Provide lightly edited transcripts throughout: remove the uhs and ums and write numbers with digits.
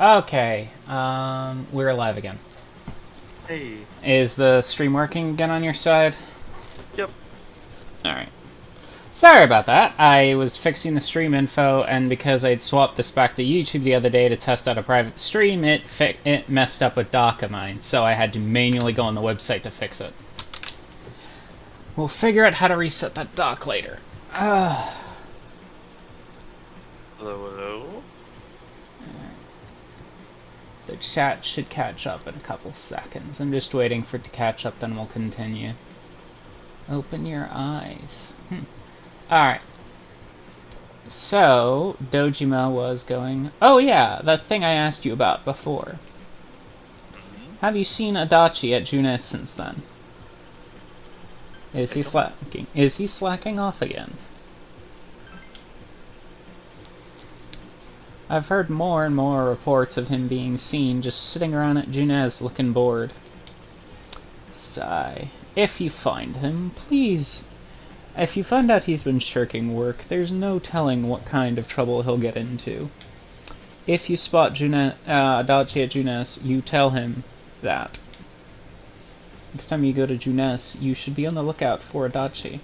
Okay, we're live again. Hey. Is the stream working again on your side? Yep. Alright. Sorry about that. I was fixing the stream info, and because I'd swapped this back to YouTube the other day to test out a private stream, it messed up with dock of mine, so I had to manually go on the website to fix it. We'll figure out how to reset that dock later. Hello, hello. The chat should catch up in a couple seconds. I'm just waiting for it to catch up, then we'll continue. Open your eyes. Alright. So, Dojima was going... Oh yeah, that thing I asked you about before. Have you seen Adachi at Junes since then? Is he slacking? Is he slacking off again? I've heard more and more reports of him being seen just sitting around at Junes looking bored. Sigh. If you find him, please... If you find out he's been shirking work, there's no telling what kind of trouble he'll get into. If you spot Adachi at Junes, you tell him that. Next time you go to Junes, you should be on the lookout for Adachi.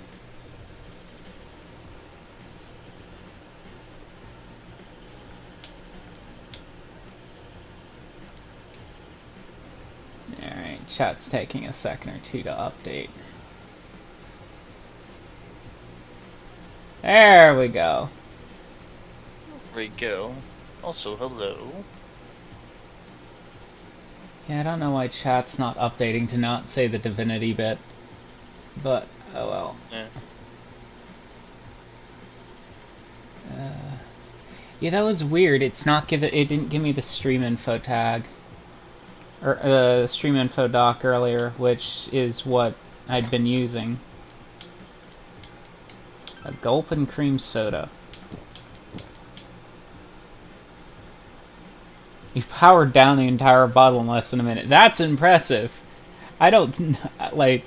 Alright, chat's taking a second or two to update. There we go. There we go. Also, hello. Yeah, I don't know why chat's not updating to not say the Divinity bit. But, oh well. Yeah. Yeah, that was weird. It didn't give me the stream info tag. Or, the stream info doc earlier, which is what I'd been using. A gulp and cream soda. You powered down the entire bottle in less than a minute. That's impressive. I don't... like...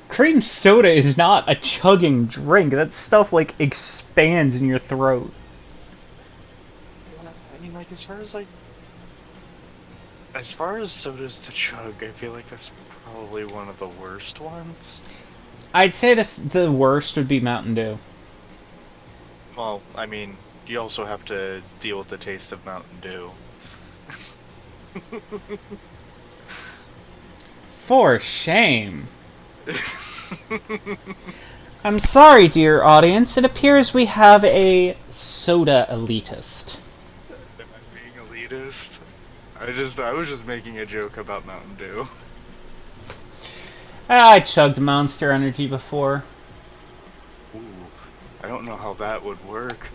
Cream soda is not a chugging drink. That stuff, like, expands in your throat. I mean, like, as far as sodas to chug, I feel like that's probably one of the worst ones. I'd say the worst would be Mountain Dew. Well, I mean, you also have to deal with the taste of Mountain Dew. For shame. I'm sorry, dear audience. It appears we have a soda elitist. Am I being elitist? I was just making a joke about Mountain Dew. I chugged Monster Energy before. Ooh, I don't know how that would work.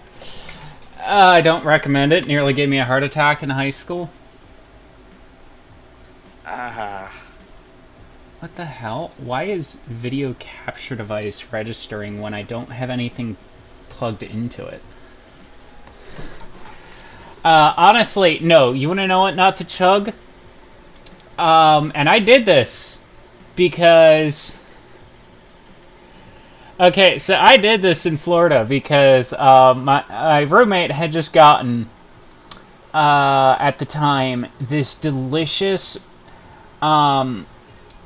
I don't recommend it. Nearly gave me a heart attack in high school. Ah. What the hell? Why is video capture device registering when I don't have anything plugged into it? Honestly, no. You want to know what not to chug? And I did this because... Okay, so I did this in Florida because my roommate had just gotten, at the time, this delicious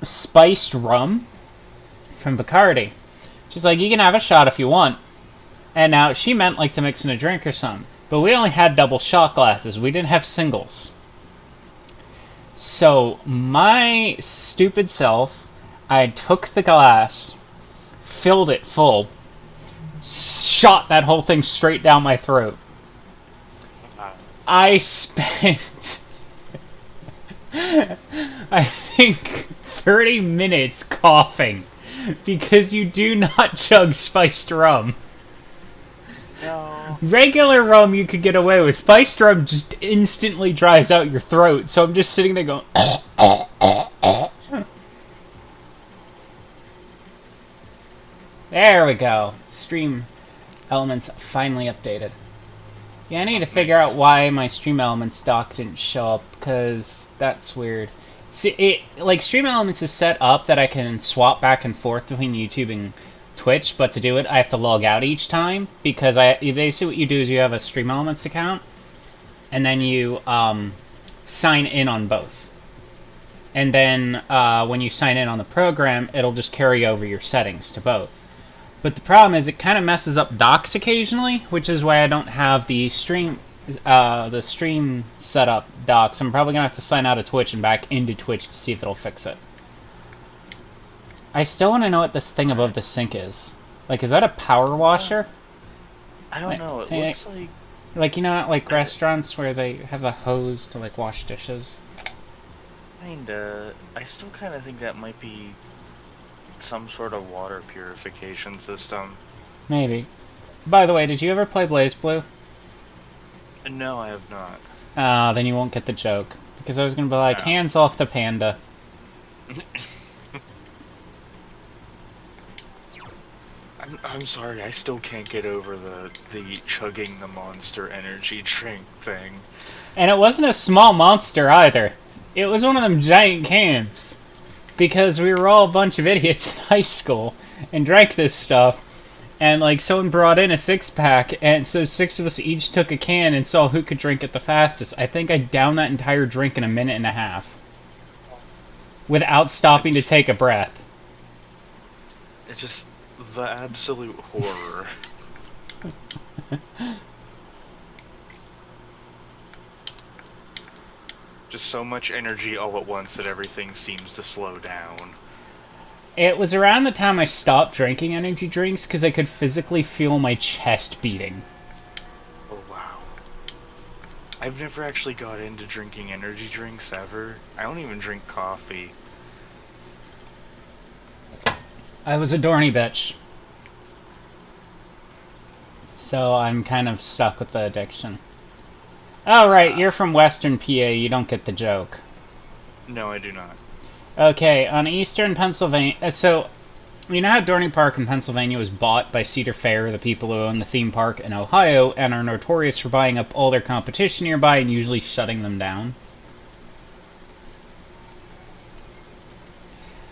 spiced rum from Bacardi. She's like, you can have a shot if you want. And now, she meant like to mix in a drink or something. But we only had double shot glasses. We didn't have singles. So, my stupid self, I took the glass, filled it full, shot that whole thing straight down my throat. I spent, I think, 30 minutes coughing because you do not chug spiced rum. No. Regular rum you could get away with. Spiced rum just instantly dries out your throat, so I'm just sitting there going... There we go. Stream elements finally updated. Yeah, I need to figure out why my stream elements doc didn't show up, because that's weird. See, like, stream elements is set up that I can swap back and forth between YouTube and Twitch, but to do it, I have to log out each time, because basically what you do is you have a stream elements account, and then you, sign in on both. And then when you sign in on the program, it'll just carry over your settings to both. But the problem is it kind of messes up docks occasionally, which is why I don't have the stream setup docks. I'm probably going to have to sign out of Twitch and back into Twitch to see if it'll fix it. I still want to know what this thing above the sink is. Like, is that a power washer? I don't know. It looks like... Like, you know, at, like, restaurants where they have a hose to, like, wash dishes? Kinda. I still kind of think that might be some sort of water purification system. Maybe. By the way, did you ever play BlazBlue? No, I have not. Then you won't get the joke. Because I was gonna be like, No. hands off the panda. I'm sorry, I still can't get over the chugging the Monster Energy drink thing. And it wasn't a small monster either. It was one of them giant cans. Because we were all a bunch of idiots in high school and drank this stuff. And, like, someone brought in a six-pack, and so 6 of us each took a can and saw who could drink it the fastest. I think I downed that entire drink in a minute and a half. Without stopping to take a breath. It's just the absolute horror. Just so much energy all at once that everything seems to slow down. It was around the time I stopped drinking energy drinks because I could physically feel my chest beating. Oh wow. I've never actually got into drinking energy drinks ever. I don't even drink coffee. I was a dorny bitch. So I'm kind of stuck with the addiction. Oh, right, you're from Western PA, you don't get the joke. No, I do not. Okay, on Eastern Pennsylvania... So, you know how Dorney Park in Pennsylvania was bought by Cedar Fair, the people who own the theme park in Ohio, and are notorious for buying up all their competition nearby and usually shutting them down?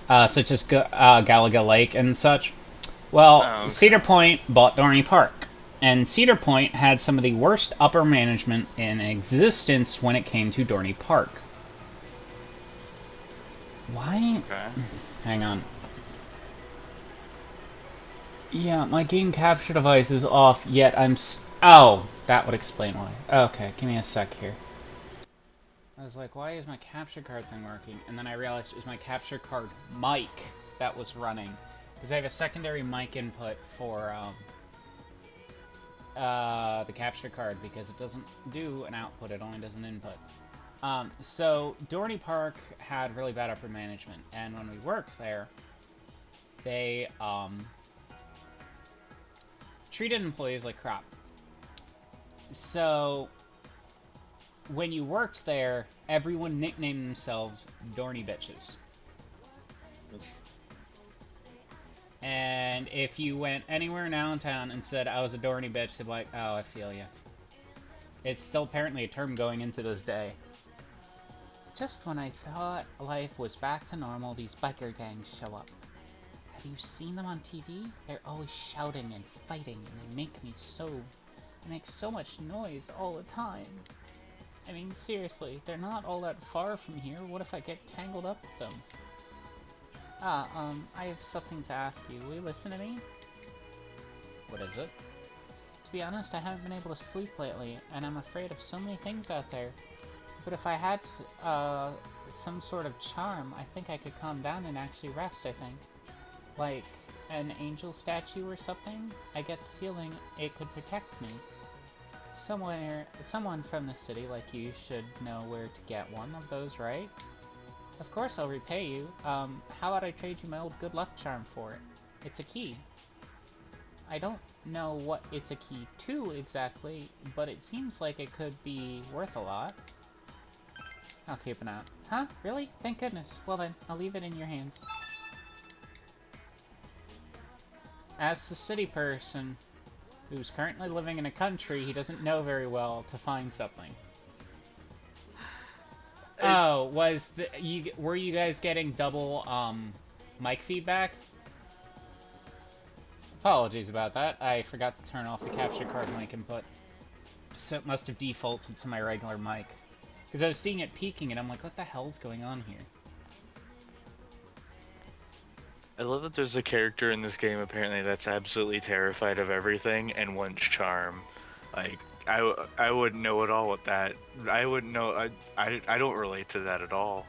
Such as Galaga Lake and such. Well, okay. Cedar Point bought Dorney Park. And Cedar Point had some of the worst upper management in existence when it came to Dorney Park. Why? Okay. Hang on. Yeah, my game capture device is off, yet I'm oh, that would explain why. Okay, give me a sec here. I was like, why is my capture card thing working? And then I realized it was my capture card mic that was running. Because I have a secondary mic input for, the capture card, because it doesn't do an output, it only does an input. So, Dorney Park had really bad upper management, and when we worked there, they, treated employees like crap. So, when you worked there, everyone nicknamed themselves Dorney Bitches. And if you went anywhere now in town and said, I was a Dorney bitch, they'd be like, oh, I feel ya. It's still apparently a term going into this day. Just when I thought life was back to normal, these biker gangs show up. Have you seen them on TV? They're always shouting and fighting, and they make so much noise all the time. I mean, seriously, they're not all that far from here. What if I get tangled up with them? I have something to ask you. Will you listen to me? What is it? To be honest, I haven't been able to sleep lately, and I'm afraid of so many things out there. But if I had, some sort of charm, I think I could calm down and actually rest, I think. Like an angel statue or something? I get the feeling it could protect me. Someone from the city like you should know where to get one of those, right? Of course I'll repay you. How about I trade you my old good luck charm for it? It's a key. I don't know what it's a key to exactly, but it seems like it could be worth a lot. I'll keep an eye out. Huh? Really? Thank goodness. Well then, I'll leave it in your hands. As the city person who's currently living in a country he doesn't know very well to find something. Oh, were you guys getting double, mic feedback? Apologies about that. I forgot to turn off the capture card mic input. So it must have defaulted to my regular mic. Because I was seeing it peaking, and I'm like, what the hell's going on here? I love that there's a character in this game apparently that's absolutely terrified of everything and wants charm. Like I wouldn't know at all what that. I wouldn't know. I don't relate to that at all.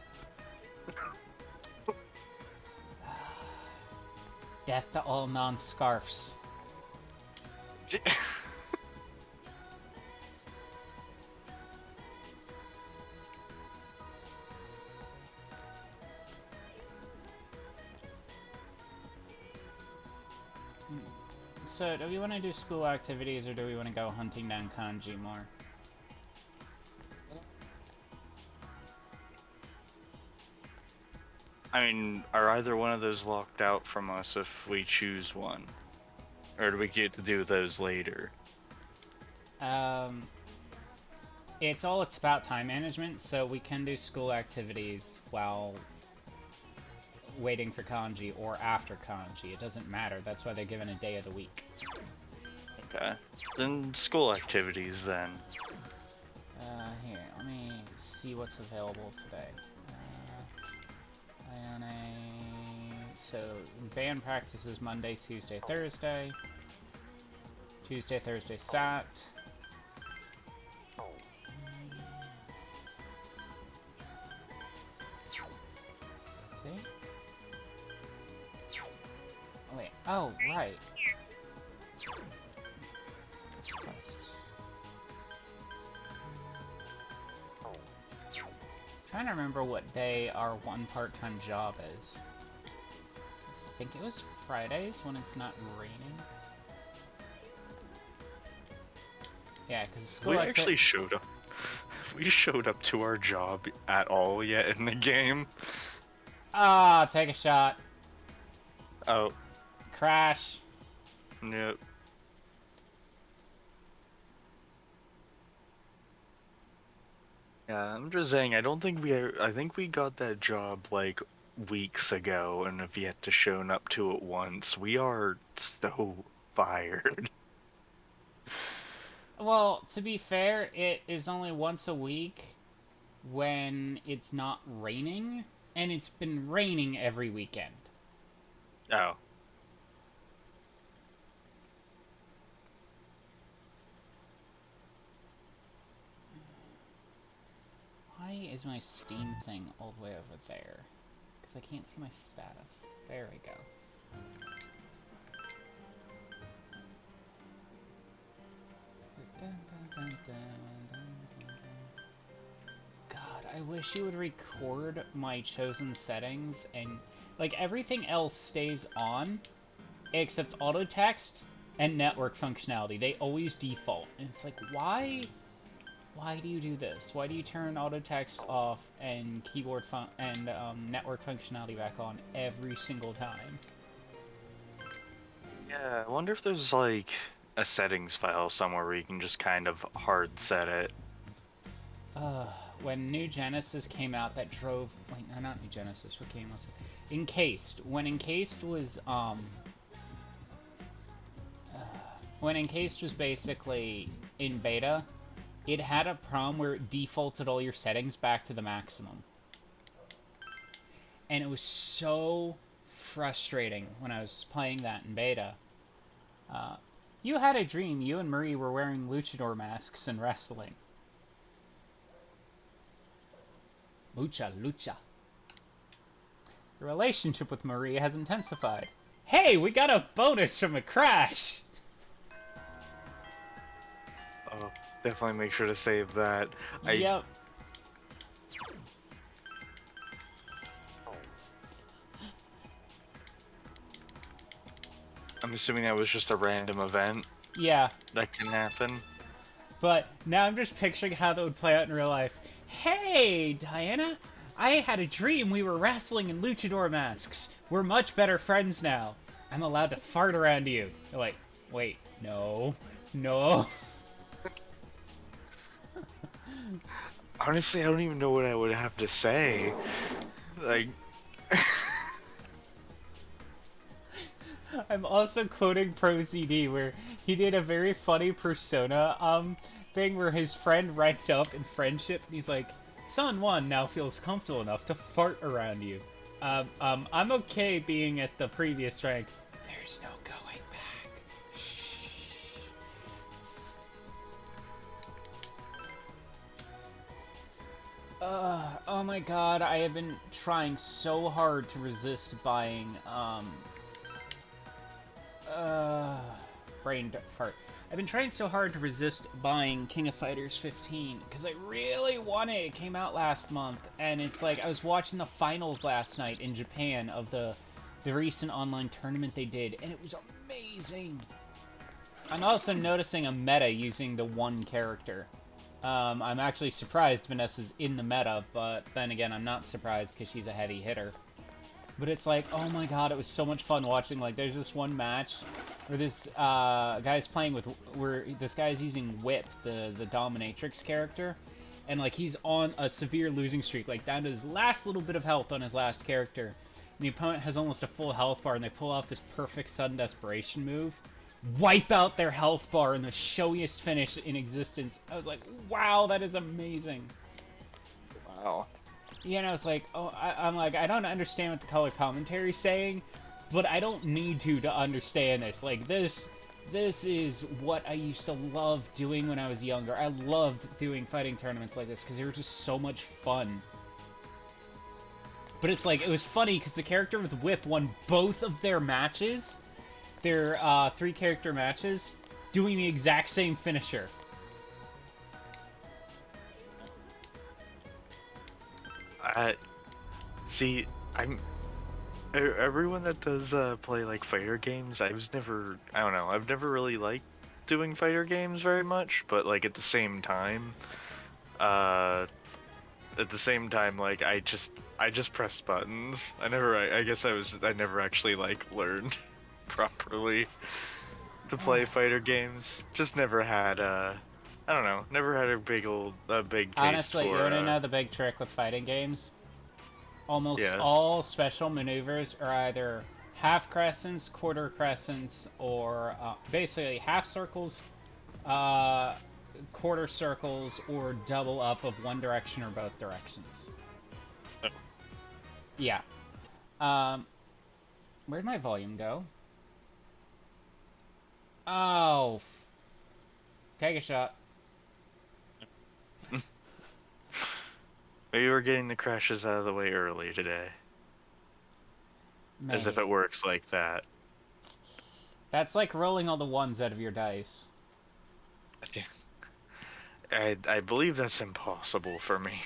Death to all non-scarfs. So, do we want to do school activities, or do we want to go hunting down kanji more? I mean, are either one of those locked out from us if we choose one? Or do we get to do those later? It's about time management, so we can do school activities while waiting for kanji or after kanji. It doesn't matter. That's why they're given a day of the week. Okay. Then school activities then. Here, let me see what's available today. So, band practices Monday, Tuesday, Thursday. Tuesday, Thursday, Sat. I think. Oh, wait. Oh, right. Trying to remember what day our one part-time job is. I think it was Fridays when it's not raining. Yeah, because school. We actually showed up. We showed up to our job at all yet in the game. Ah, take a shot. Oh. Crash. Yep. Yeah, I'm just saying, I don't think I think we got that job, like, weeks ago, and have yet to shown up to it once. We are so fired. Well, to be fair, it is only once a week when it's not raining, and it's been raining every weekend. Oh. Why is my Steam thing all the way over there? Because I can't see my status. There we go. God, I wish you would record my chosen settings and, like, everything else stays on except auto text and network functionality. They always default. And it's like, why? Why do you do this? Why do you turn auto text off and keyboard network functionality back on every single time? Yeah, I wonder if there's, like, a settings file somewhere where you can just kind of hard set it. When New Genesis came out, that drove... Wait, no, not New Genesis. What game was it? Encased. When Encased was, when Encased was basically in beta, it had a problem where it defaulted all your settings back to the maximum. And it was so frustrating when I was playing that in beta. You had a dream. You and Marie were wearing luchador masks and wrestling. Mucha lucha. Your relationship with Marie has intensified. Hey, we got a bonus from a crash! Oh, definitely make sure to save that. Yep. I'm assuming that was just a random event Yeah. that can happen. But now I'm just picturing how that would play out in real life. Hey, Diana! I had a dream we were wrestling in luchador masks. We're much better friends now. I'm allowed to fart around you. You're like, wait, no. No. Honestly, I don't even know what I would have to say. Like... I'm also quoting ProZD, where he did a very funny Persona thing where his friend ranked up in friendship, and he's like, Son 1 now feels comfortable enough to fart around you. I'm okay being at the previous rank. There's no going back. Shh. Oh my god, I have been trying so hard to resist buying, brain fart. I've been trying so hard to resist buying King of Fighters 15 because I really want it. It came out last month, and it's like I was watching the finals last night in Japan of the recent online tournament they did, and it was amazing. I'm also noticing a meta using the one character. I'm actually surprised Vanessa's in the meta, but then again, I'm not surprised because she's a heavy hitter. But it's like, oh my god, it was so much fun watching. Like, there's this one match where this guy's playing with, where this guy's using Whip, the dominatrix character, and like he's on a severe losing streak, like down to his last little bit of health on his last character. And the opponent has almost a full health bar, and they pull off this perfect sudden desperation move, wipe out their health bar in the showiest finish in existence. I was like, wow, that is amazing. Wow. You know, it's like, oh, I'm like, I don't understand what the color commentary's saying, but I don't need to understand this. Like, this is what I used to love doing when I was younger. I loved doing fighting tournaments like this because they were just so much fun. But it's like, it was funny because the character with Whip won both of their matches, their 3-character matches, doing the exact same finisher. See, everyone that does play like fighter games, I don't know, I've never really liked doing fighter games very much, but like at the same time, like I just pressed buttons. I never actually like learned properly to play fighter games. Just never had I don't know, never had a big taste Honestly, for, you wanna know the big trick with fighting games? Almost Yes. all special maneuvers are either half crescents, quarter crescents, or basically half circles, quarter circles, or double up of one direction or both directions. Oh. Yeah. Where'd my volume go? Oh. Take a shot. Maybe we're getting the crashes out of the way early today. Maybe. As if it works like that. That's like rolling all the ones out of your dice. I believe that's impossible for me.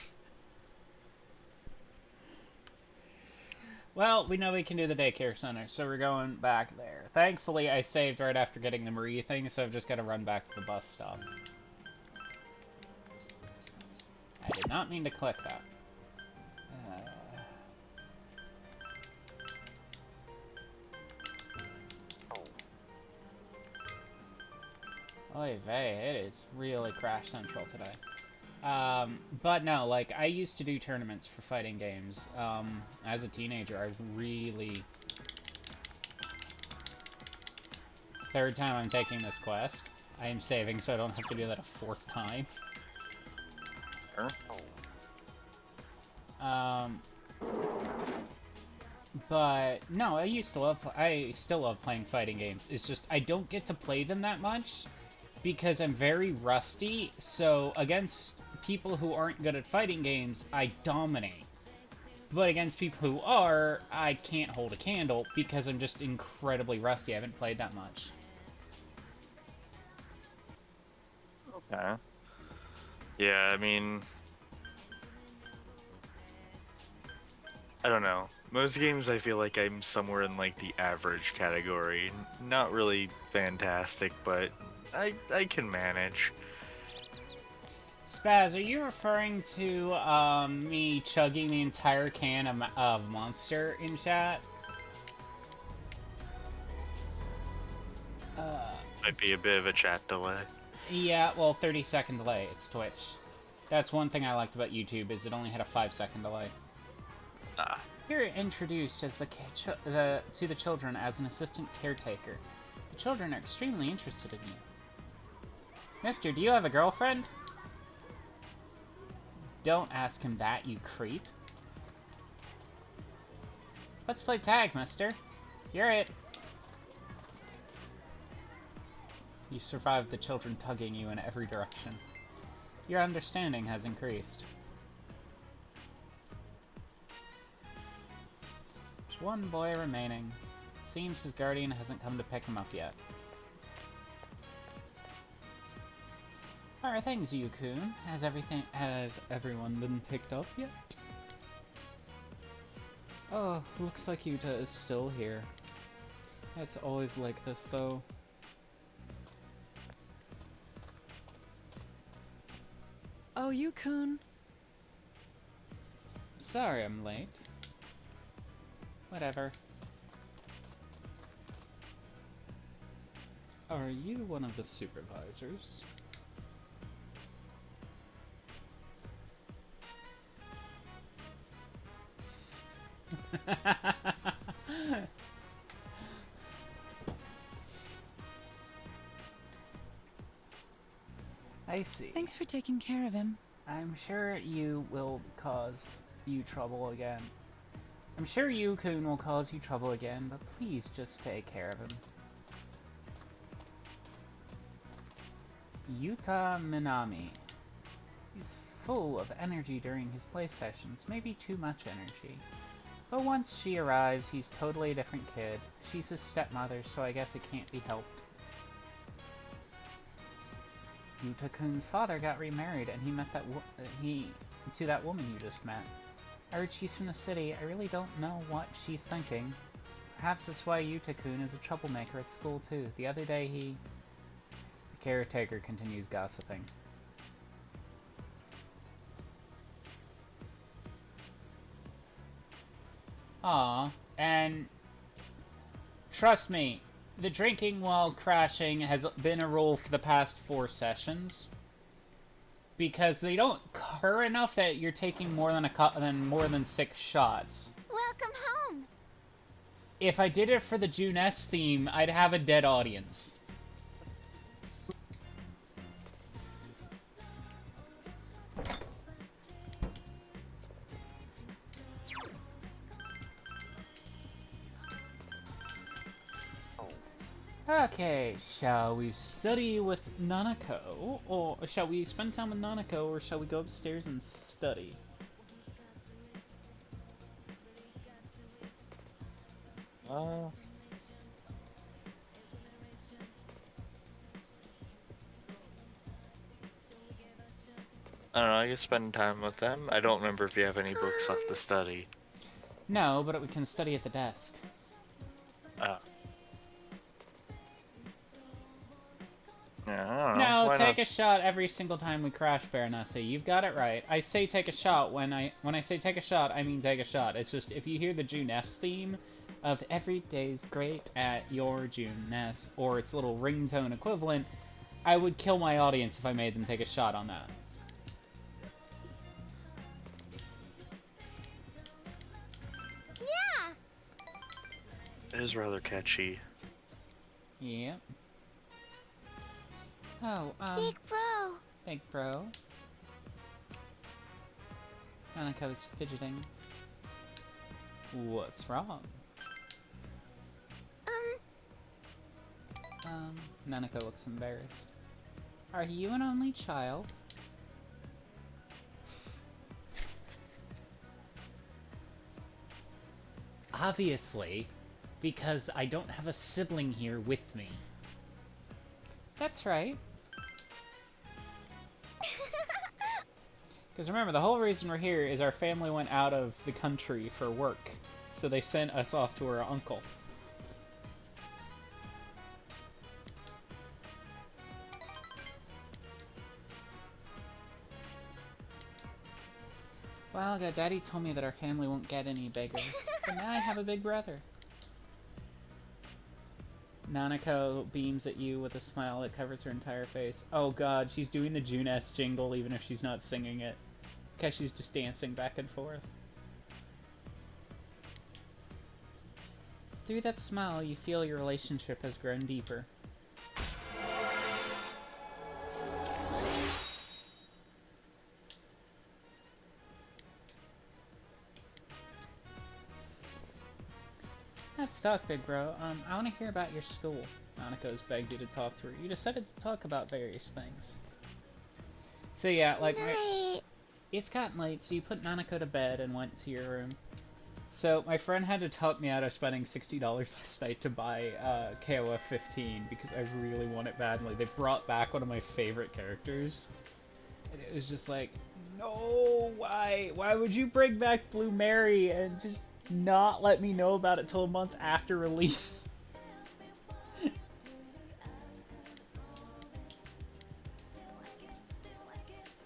Well, we know we can do the daycare center, so we're going back there. Thankfully, I saved right after getting the Marie thing, so I've just got to run back to the bus stop. I did not mean to click that. Oy vey, it is really Crash Central today. But no, like, I used to do tournaments for fighting games. As a teenager, I really... Third time I'm taking this quest. I am saving so I don't have to do that a 4th time. But no, I still love playing fighting games. It's just I don't get to play them that much because I'm very rusty. So against people who aren't good at fighting games, I dominate. But against people who are, I can't hold a candle because I'm just incredibly rusty. I haven't played that much. Okay. Yeah, I mean, I don't know. Most games I feel like I'm somewhere in like the average category. Not really fantastic, but I can manage. Spaz, are you referring to me chugging the entire can of Monster in chat? Might be a bit of a chat delay. Yeah, well, 30-second delay. It's Twitch. That's one thing I liked about YouTube, is it only had a 5-second delay. Ah. You're introduced as to the children as an assistant caretaker. The children are extremely interested in you. Mister, do you have a girlfriend? Don't ask him that, you creep. Let's play tag, mister. You're it. You survived the children tugging you in every direction. Your understanding has increased. There's one boy remaining. It seems his guardian hasn't come to pick him up yet. How are things, Yukun? Has everyone been picked up yet? Oh, looks like Yuta is still here. It's always like this, though. Oh, Yukun. Sorry I'm late. Whatever. Are you one of the supervisors? I see. Thanks for taking care of him. I'm sure you will cause you trouble again. I'm sure Yukun will cause you trouble again, but please just take care of him. Yuta Minami. He's full of energy during his play sessions, maybe too much energy. But once she arrives, he's totally a different kid. She's his stepmother, so I guess it can't be helped. Yuta-kun's father got remarried, and he met to that woman you just met. I heard she's from the city. I really don't know what she's thinking. Perhaps that's why Yuta-kun is a troublemaker at school, too. The other day The caretaker continues gossiping. Aw, and trust me, the drinking while crashing has been a rule for the past 4 sessions. Because they don't occur enough that you're taking more than 6 shots. Welcome home. If I did it for the Junes theme, I'd have a dead audience. Okay, shall we study with Nanako? Or shall we spend time with Nanako, or shall we go upstairs and study? I don't know, I guess spend time with them. I don't remember if you have any books left to study. No, but we can study at the desk. Yeah, I don't know. No, Why take not? a shot every single time we crash, Baronessa. You've got it right. I say take a shot when I say take a shot, I mean take a shot. It's just if you hear the Junes theme of every day's great at your Junes, or its little ringtone equivalent, I would kill my audience if I made them take a shot on that. Yeah. It is rather catchy. Yep. Oh, Big bro. Big bro. Nanako's fidgeting. What's wrong? Nanako looks embarrassed. Are you an only child? Obviously, because I don't have a sibling here with me. That's right. Because remember, the whole reason we're here is our family went out of the country for work, so they sent us off to our uncle. Well, Daddy told me that our family won't get any bigger, but now I have a big brother. Nanako beams at you with a smile that covers her entire face. Oh god, she's doing the Junes jingle even if she's not singing it. Because she's just dancing back and forth. Through that smile, you feel your relationship has grown deeper. Not stuck, big bro. I want to hear about your school. Nanako's begged you to talk to her. You decided to talk about various things. So yeah, like, Night. it's gotten late, so you put Nanako to bed and went to your room. So my friend had to talk me out of spending $60 last night to buy KOF 15 because I really want it badly. They brought back one of my favorite characters. And it was just like, no, why? Why would you bring back Blue Mary and just not let me know about it till a month after release?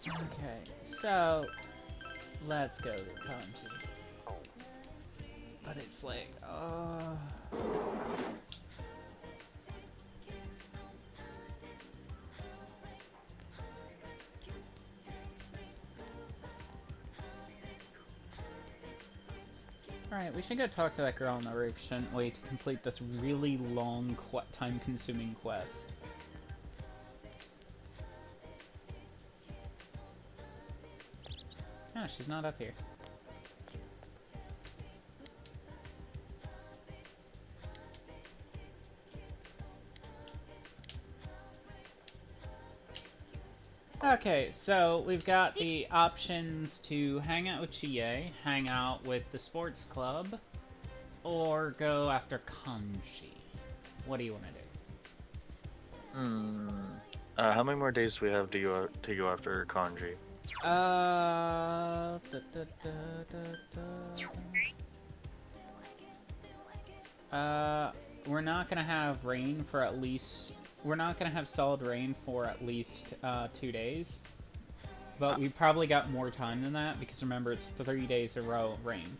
Okay, so let's go to Kanji. But it's like, Alright, we should go talk to that girl on the roof, shouldn't we, to complete this really long, time-consuming quest. Oh, she's not up here. Okay, so we've got the options to hang out with Chie, hang out with the sports club, or go after Kanji. What do you want to do? How many more days do we have to go after Kanji? We're not gonna have rain for at least. We're not gonna have solid rain for at least 2 days. But we probably got more time than that because remember it's 3 days in a row of rain.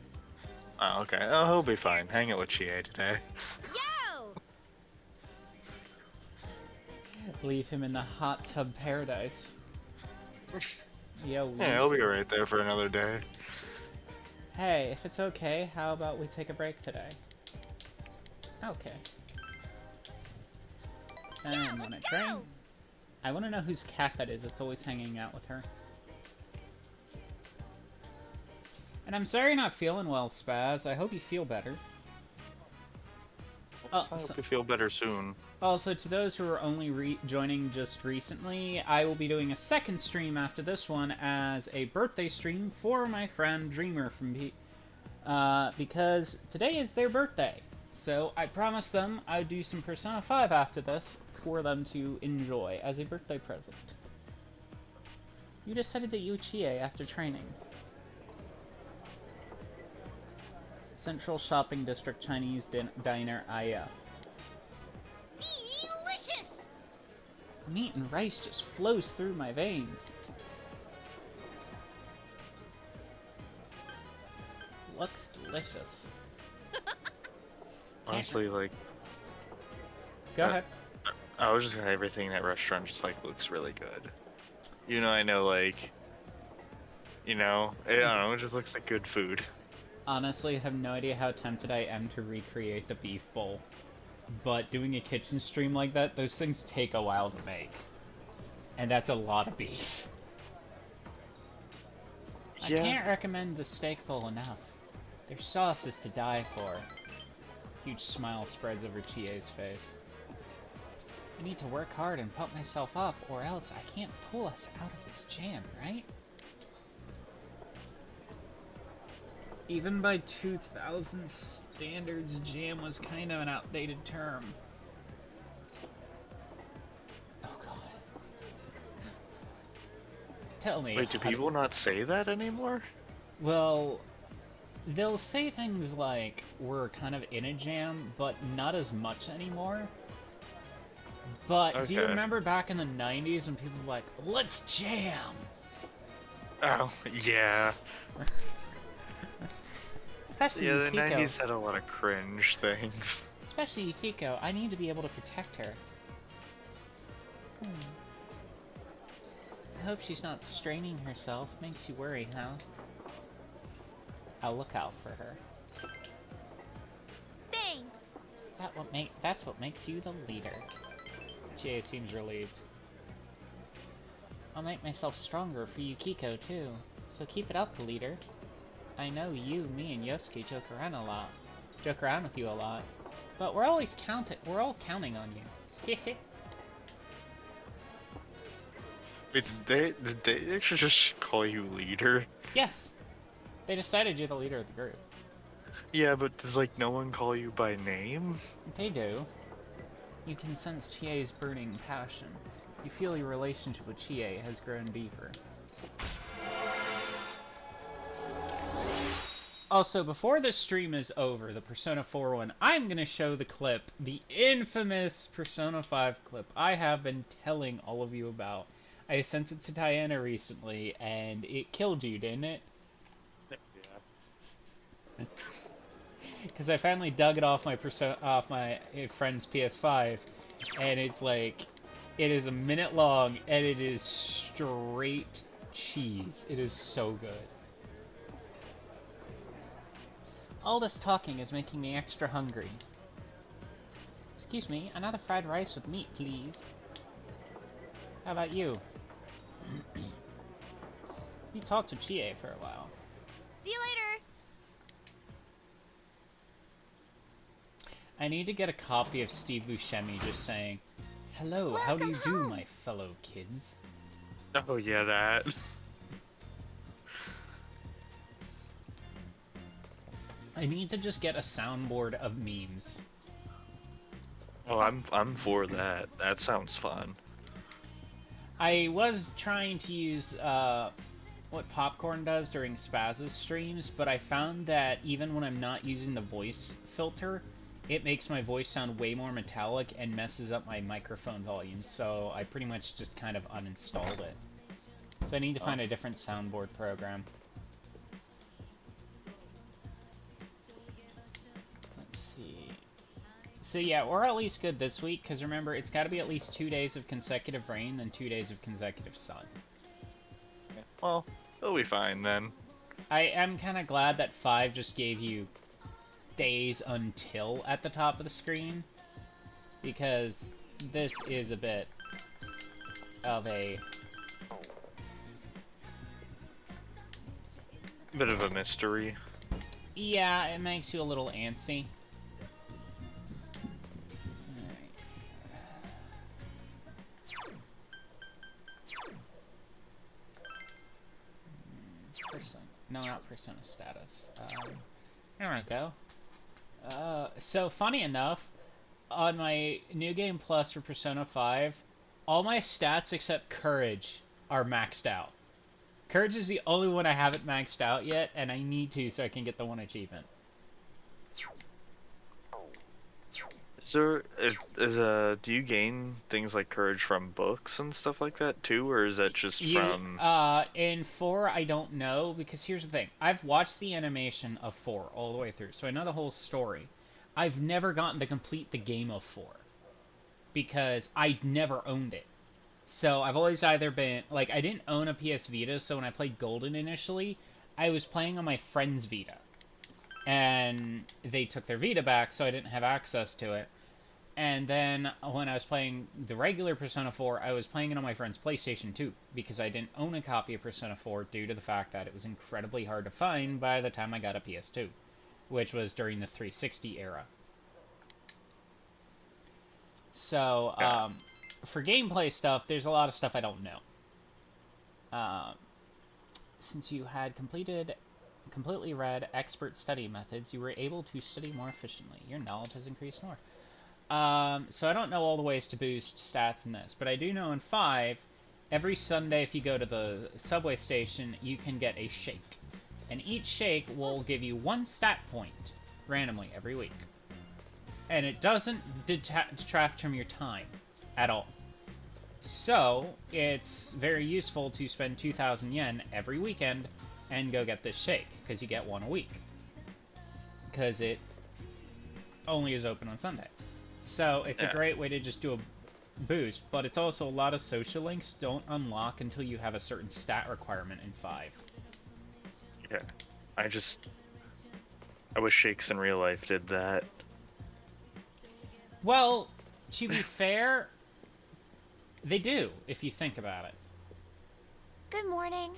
Oh, okay. Oh, he'll be fine. Hang out with Chie today. Yo! Leave him in the hot tub paradise. Yo. Yeah, he'll be right there for another day. Hey, if it's okay, how about we take a break today? Okay. And when I train, I want to know whose cat that is. It's always hanging out with her. And I'm sorry you're not feeling well, Spaz. I hope you feel better. I hope you feel better soon. Also, to those who are only joining just recently, I will be doing a second stream after this one as a birthday stream for my friend Dreamer from because today is their birthday. So I promised them I'd do some Persona 5 after this for them to enjoy as a birthday present. You decided to eat Chie after training. Central Shopping District Chinese Diner Aya. Delicious! Meat and rice just flows through my veins. Looks delicious. Honestly, like, Go ahead. I was just gonna say everything in that restaurant just like looks really good. You know, I know, like, you know, I don't know, it just looks like good food. Honestly, I have no idea how tempted I am to recreate the beef bowl. But doing a kitchen stream like that, those things take a while to make. And that's a lot of beef. I Yeah. can't recommend the steak bowl enough. Their sauce is to die for. Huge smile spreads over Chie's face. I need to work hard and pump myself up, or else I can't pull us out of this jam, right? Even by 2000 standards, jam was kind of an outdated term. Oh god. Tell me. Wait, do people not say that anymore? Well, they'll say things like, we're kind of in a jam, but not as much anymore. But do you Okay. remember back in the 90s when people were like, let's jam? Oh, yeah. Especially Yeah, the Yukiko. 90s had a lot of cringe things. Especially Yukiko. I need to be able to protect her. I hope she's not straining herself. Makes you worry, huh? I'll look out for her. Thanks! That's what makes you the leader. Chie seems relieved. I'll make myself stronger for Yukiko, too. So keep it up, leader. I know you, me, and Yosuke joke around a lot. joke around with you a lot. But we're all counting on you. Wait, did they actually just call you leader? Yes. They decided you're the leader of the group. Yeah, but does like no one call you by name? They do. You can sense Chie's burning passion. You feel your relationship with Chie has grown deeper. Also, before this stream is over, the Persona 4 one, I'm going to show the clip, the infamous Persona 5 clip I have been telling all of you about. I sent it to Diana recently, and it killed you, didn't it? Yeah. Because I finally dug it off my friend's PS5, and it's like, it is a minute long, and it is straight cheese. It is so good. All this talking is making me extra hungry. Excuse me, another fried rice with meat, please. How about you? You talked to Chie for a while. See you later. I need to get a copy of Steve Buscemi just saying, "Hello, how do you Welcome do, home." my fellow kids?" Oh yeah, that. I need to just get a soundboard of memes. Oh, I'm for that. That sounds fun. I was trying to use what Popcorn does during Spaz's streams, but I found that even when I'm not using the voice filter, it makes my voice sound way more metallic and messes up my microphone volume, so I pretty much just kind of uninstalled it. So I need to find a different soundboard program. Let's see. So yeah, we're at least good this week, because remember, it's got to be at least 2 days of consecutive rain and 2 days of consecutive sun. Well, it'll be fine then. I am kind of glad that 5 just gave you days until at the top of the screen, because this is a bit of a... Bit of a mystery. Yeah, it makes you a little antsy. Alright. Persona. No, not Persona status. There we go. So, funny enough, on my New Game Plus for Persona 5, all my stats except Courage are maxed out. Courage is the only one I haven't maxed out yet, and I need to so I can get the one achievement. Do you gain things like courage from books and stuff like that too, or is that just from? In 4, I don't know, because here's the thing. I've watched the animation of 4 all the way through, so I know the whole story. I've never gotten to complete the game of 4, because I never owned it. So I've always either been, like, I didn't own a PS Vita, so when I played Golden initially, I was playing on my friend's Vita. And they took their Vita back, so I didn't have access to it. And then when I was playing the regular Persona 4, I was playing it on my friend's PlayStation 2, because I didn't own a copy of Persona 4 due to the fact that it was incredibly hard to find by the time I got a PS2, which was during the 360 era. So, for gameplay stuff, there's a lot of stuff I don't know. Since you had completely read expert study methods, you were able to study more efficiently. Your knowledge has increased more. So I don't know all the ways to boost stats in this, but I do know in 5, every Sunday if you go to the subway station, you can get a shake. And each shake will give you 1 stat point, randomly, every week. And it doesn't detract from your time, at all. So, it's very useful to spend 2,000 yen every weekend and go get this shake, because you get 1 a week. Because it only is open on Sunday. So, it's a great way to just do a boost, but it's also a lot of social links don't unlock until you have a certain stat requirement in 5. Yeah, I wish shakes in real life did that. Well, to be fair, they do, if you think about it. Good morning.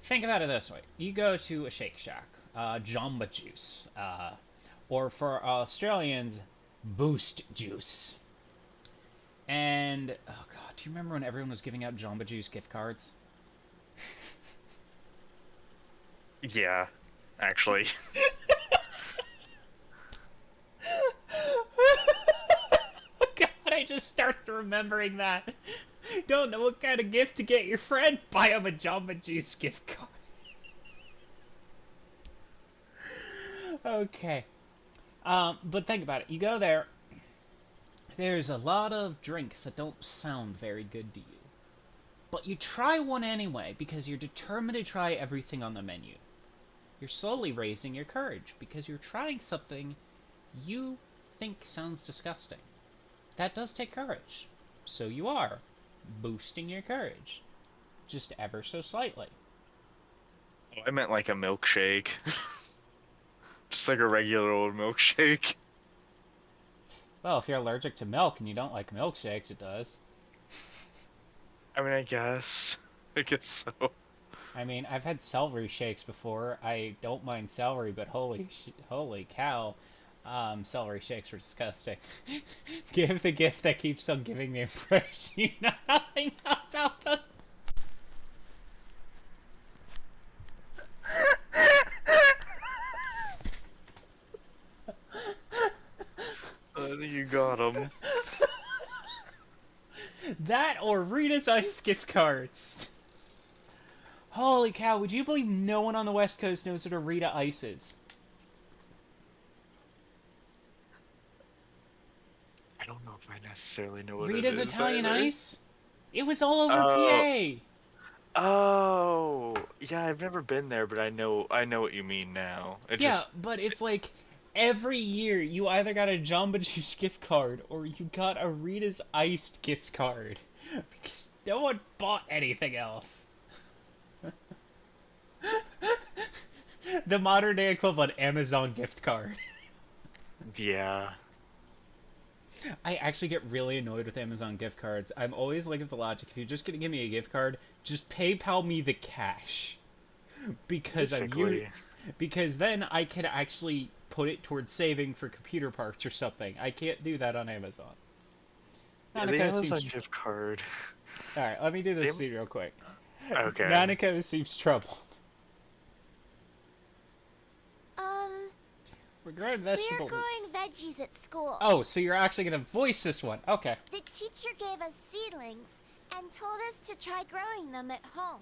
Think about it this way. You go to a Shake Shack, Jamba Juice, or for Australians, Boost Juice. And, oh god, do you remember when everyone was giving out Jamba Juice gift cards? Yeah, actually. God, I just started remembering that. Don't know what kind of gift to get your friend? Buy him a Jamba Juice gift card. Okay. But think about it. You go there. There's a lot of drinks that don't sound very good to you. But you try one anyway because you're determined to try everything on the menu. You're slowly raising your courage because you're trying something you think sounds disgusting. That does take courage. So you are boosting your courage. Just ever so slightly. Oh, I meant like a milkshake. Just like a regular old milkshake. Well, if you're allergic to milk and you don't like milkshakes, it does. I mean, I guess. I guess so. I mean, I've had celery shakes before. I don't mind celery, but holy cow, celery shakes were disgusting. Give the gift that keeps on giving the impression you know nothing about them. I think you got him. That or Rita's Ice gift cards. Holy cow, would you believe no one on the West Coast knows what a Rita Ice is? I don't know if I necessarily know what Rita's it is Italian either. Ice? It was all over Oh. PA! Oh, yeah, I've never been there, but I know what you mean now. It Yeah, just, but it's like every year you either got a Jamba Juice gift card or you got a Rita's Iced gift card. Because no one bought anything else. The modern day equivalent Amazon gift card. yeah. I actually get really annoyed with Amazon gift cards. I'm always like of the logic, if you're just gonna give me a gift card, just PayPal me the cash. Because Basically. because then I can actually put it towards saving for computer parts or something. I can't do that on Amazon. Yeah, the Nanako Amazon seems... gift card. Alright, let me do this Am- scene real quick. Okay. Nanako seems troubled. We're growing We're vegetables. growing veggies at school. Oh, so you're actually gonna voice this one. Okay. The teacher gave us seedlings and told us to try growing them at home.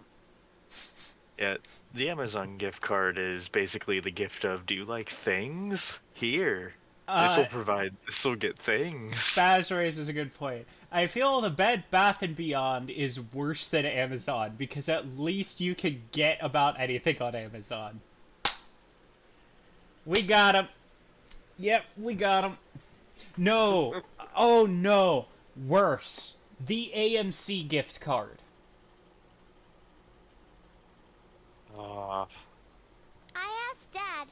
Yeah, the Amazon gift card is basically the gift of, do you like things? Here. This will get things. Spaz raises a good point. I feel the Bed Bath & Beyond is worse than Amazon, because at least you can get about anything on Amazon. We got him. Yep, we got him. No. Oh, no. Worse. The AMC gift card. Uh, I asked Dad,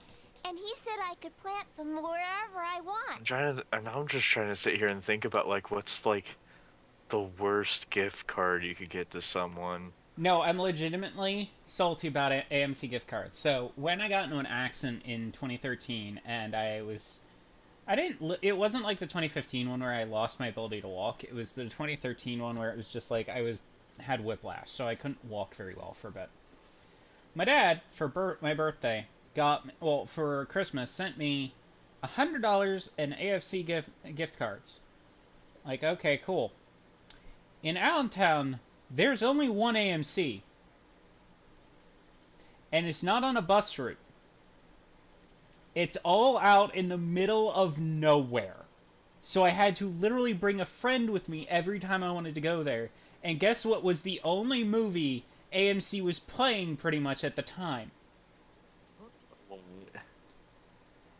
and he said I could plant them wherever I want. I'm just trying to sit here and think about, like, what's, like, the worst gift card you could get to someone. No, I'm legitimately salty about AMC gift cards. So, when I got into an accident in 2013, and it wasn't like the 2015 one where I lost my ability to walk. It was the 2013 one where it was just like had whiplash, so I couldn't walk very well for a bit. My dad, for my birthday, for Christmas, sent me $100 in AFC gift cards. Like, okay, cool. In Allentown, there's only one AMC. And it's not on a bus route. It's all out in the middle of nowhere. So I had to literally bring a friend with me every time I wanted to go there. And guess what was the only movie AMC was playing pretty much at the time?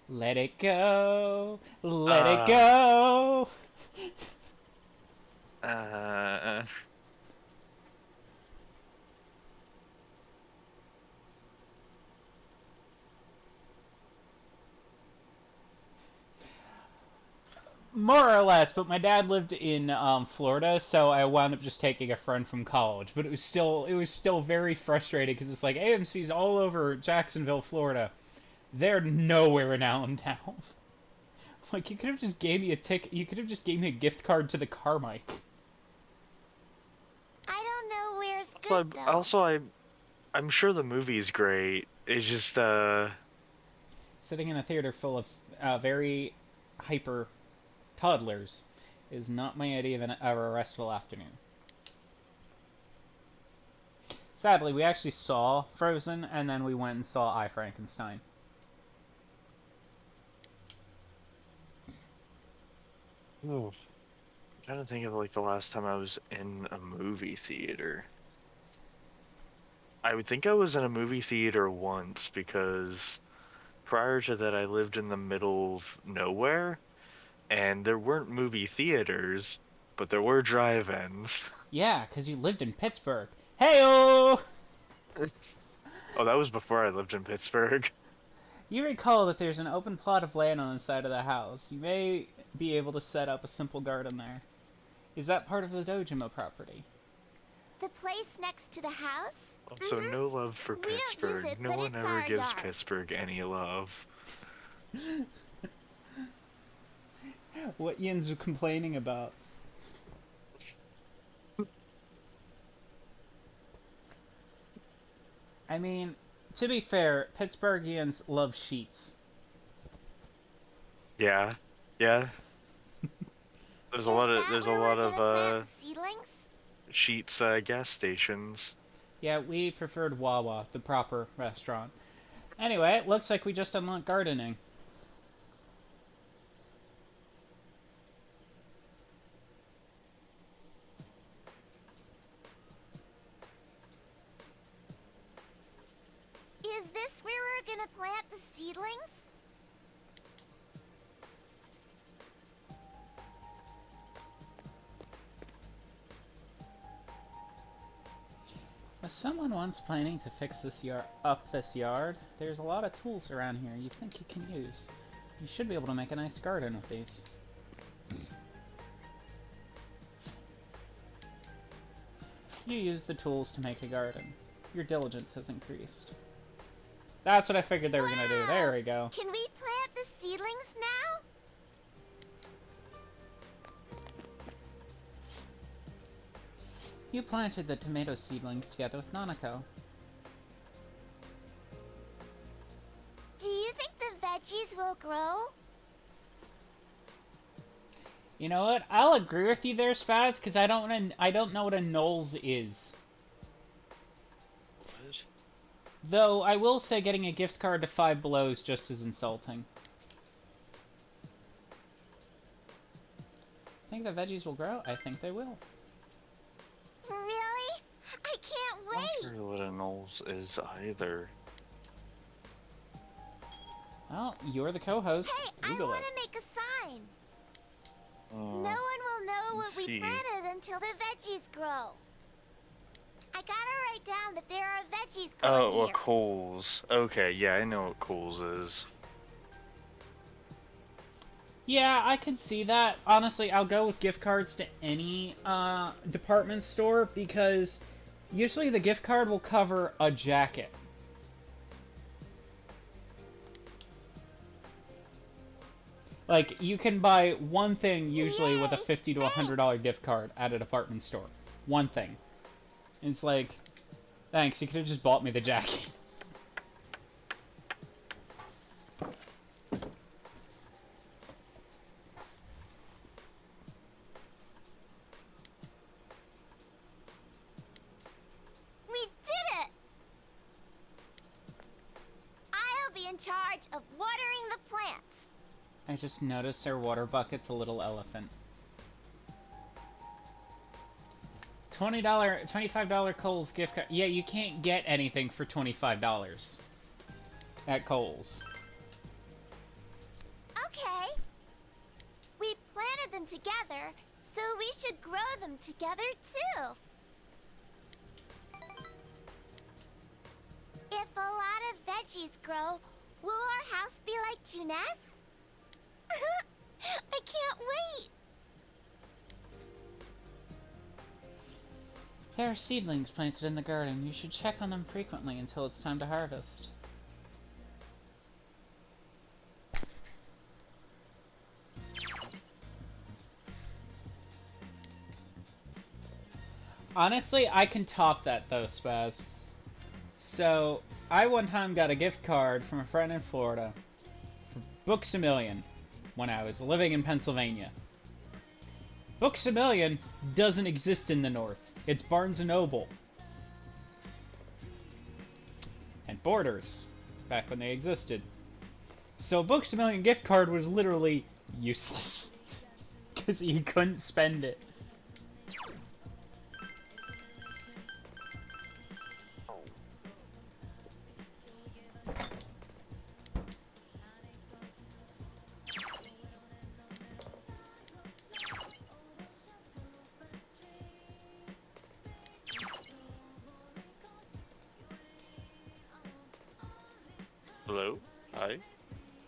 Let it go. Let it go. More or less, but my dad lived in Florida, so I wound up just taking a friend from college. But it was still very frustrating because it's like AMC's all over Jacksonville, Florida. They're nowhere in Allentown. Like, you could have just gave me a ticket. You could have just gave me a gift card to the Carmike. I don't know where's Also, good though. I'm sure the movie's great. It's just Sitting in a theater full of very hyper toddlers is not my idea of a restful afternoon. Sadly, we actually saw Frozen, and then we went and saw I, Frankenstein. I'm trying to think of like the last time I was in a movie theater. I would think I was in a movie theater once because prior to that I lived in the middle of nowhere and there weren't movie theaters, but there were drive-ins. Yeah, because you lived in Pittsburgh. Heyo! Oh, that was before I lived in Pittsburgh. You recall that there's an open plot of land on the side of the house. You may be able to set up a simple garden there. Is that part of the Dojima property? The place next to the house? Also, no love for We don't use Pittsburgh. it, No but one it's ever our gives yard. Pittsburgh any love. What Yin's complaining about? I mean, to be fair, Pittsburghians love sheets. Yeah, yeah. There's a lot of Seedlings? Sheets gas stations. Yeah, we preferred Wawa, the proper restaurant. Anyway, it looks like we just unlocked gardening. Is this where we're gonna plant the seedlings? Was someone once planning to fix this yard? There's a lot of tools around here you think you can use. You should be able to make a nice garden with these. You use the tools to make a garden. Your diligence has increased. That's what I figured they were gonna do. There we go. Can we plant the seedlings now? You planted the tomato seedlings together with Nanako. Do you think the veggies will grow? You know what? I'll agree with you there, Spaz, because I don't know what a Knowles is. What? Though I will say getting a gift card to Five Below is just as insulting. Think the veggies will grow? I think they will. Really? I can't I don't wait! know what a Knowles is either. Well, you're the co-host. Hey, Google I want it. to make a sign. Oh, No one will know what we see. planted until the veggies grow. I gotta write down that there are veggies growing Oh, well, here. Coles. Okay, yeah, I know what Coles is. Yeah, I could see that. Honestly, I'll go with gift cards to any department store because usually the gift card will cover a jacket. Like, you can buy one thing usually with a Yay, $50 to $100 gift card at a department store. One thing. And it's like, thanks, you could have just bought me the jacket. We did it! I'll be in charge of watering the plants. I just noticed our water bucket's a little elephant. $20, $25 Kohl's gift card. Yeah, you can't get anything for $25 at Kohl's. Okay. We planted them together, so we should grow them together too. If a lot of veggies grow, will our house be like Juness? I can't wait! There are seedlings planted in the garden. You should check on them frequently until it's time to harvest. Honestly, I can top that though, Spaz. So, I one time got a gift card from a friend in Florida for Books A Million when I was living in Pennsylvania. Books A Million doesn't exist in the North. It's Barnes & Noble. And Borders, back when they existed. So Books A Million gift card was literally useless. Because you couldn't spend it. Hello? Hi?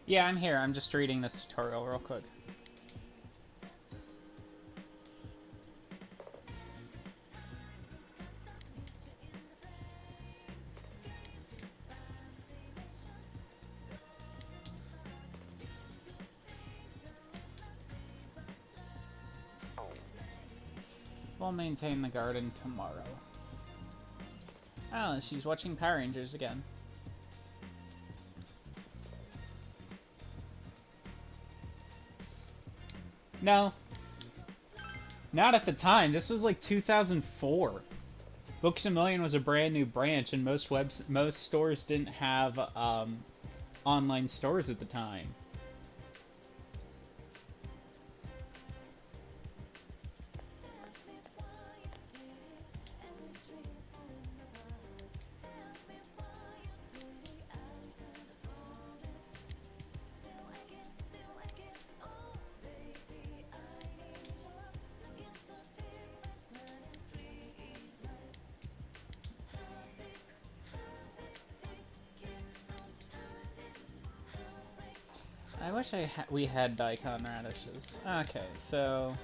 Yeah, I'm here. I'm just reading this tutorial real quick. We'll maintain the garden tomorrow. Oh, she's watching Power Rangers again. No. Not at the time. This was like 2004. Books A Million was a brand new branch, and most stores didn't have online stores at the time. I wish we had daikon radishes. Okay, so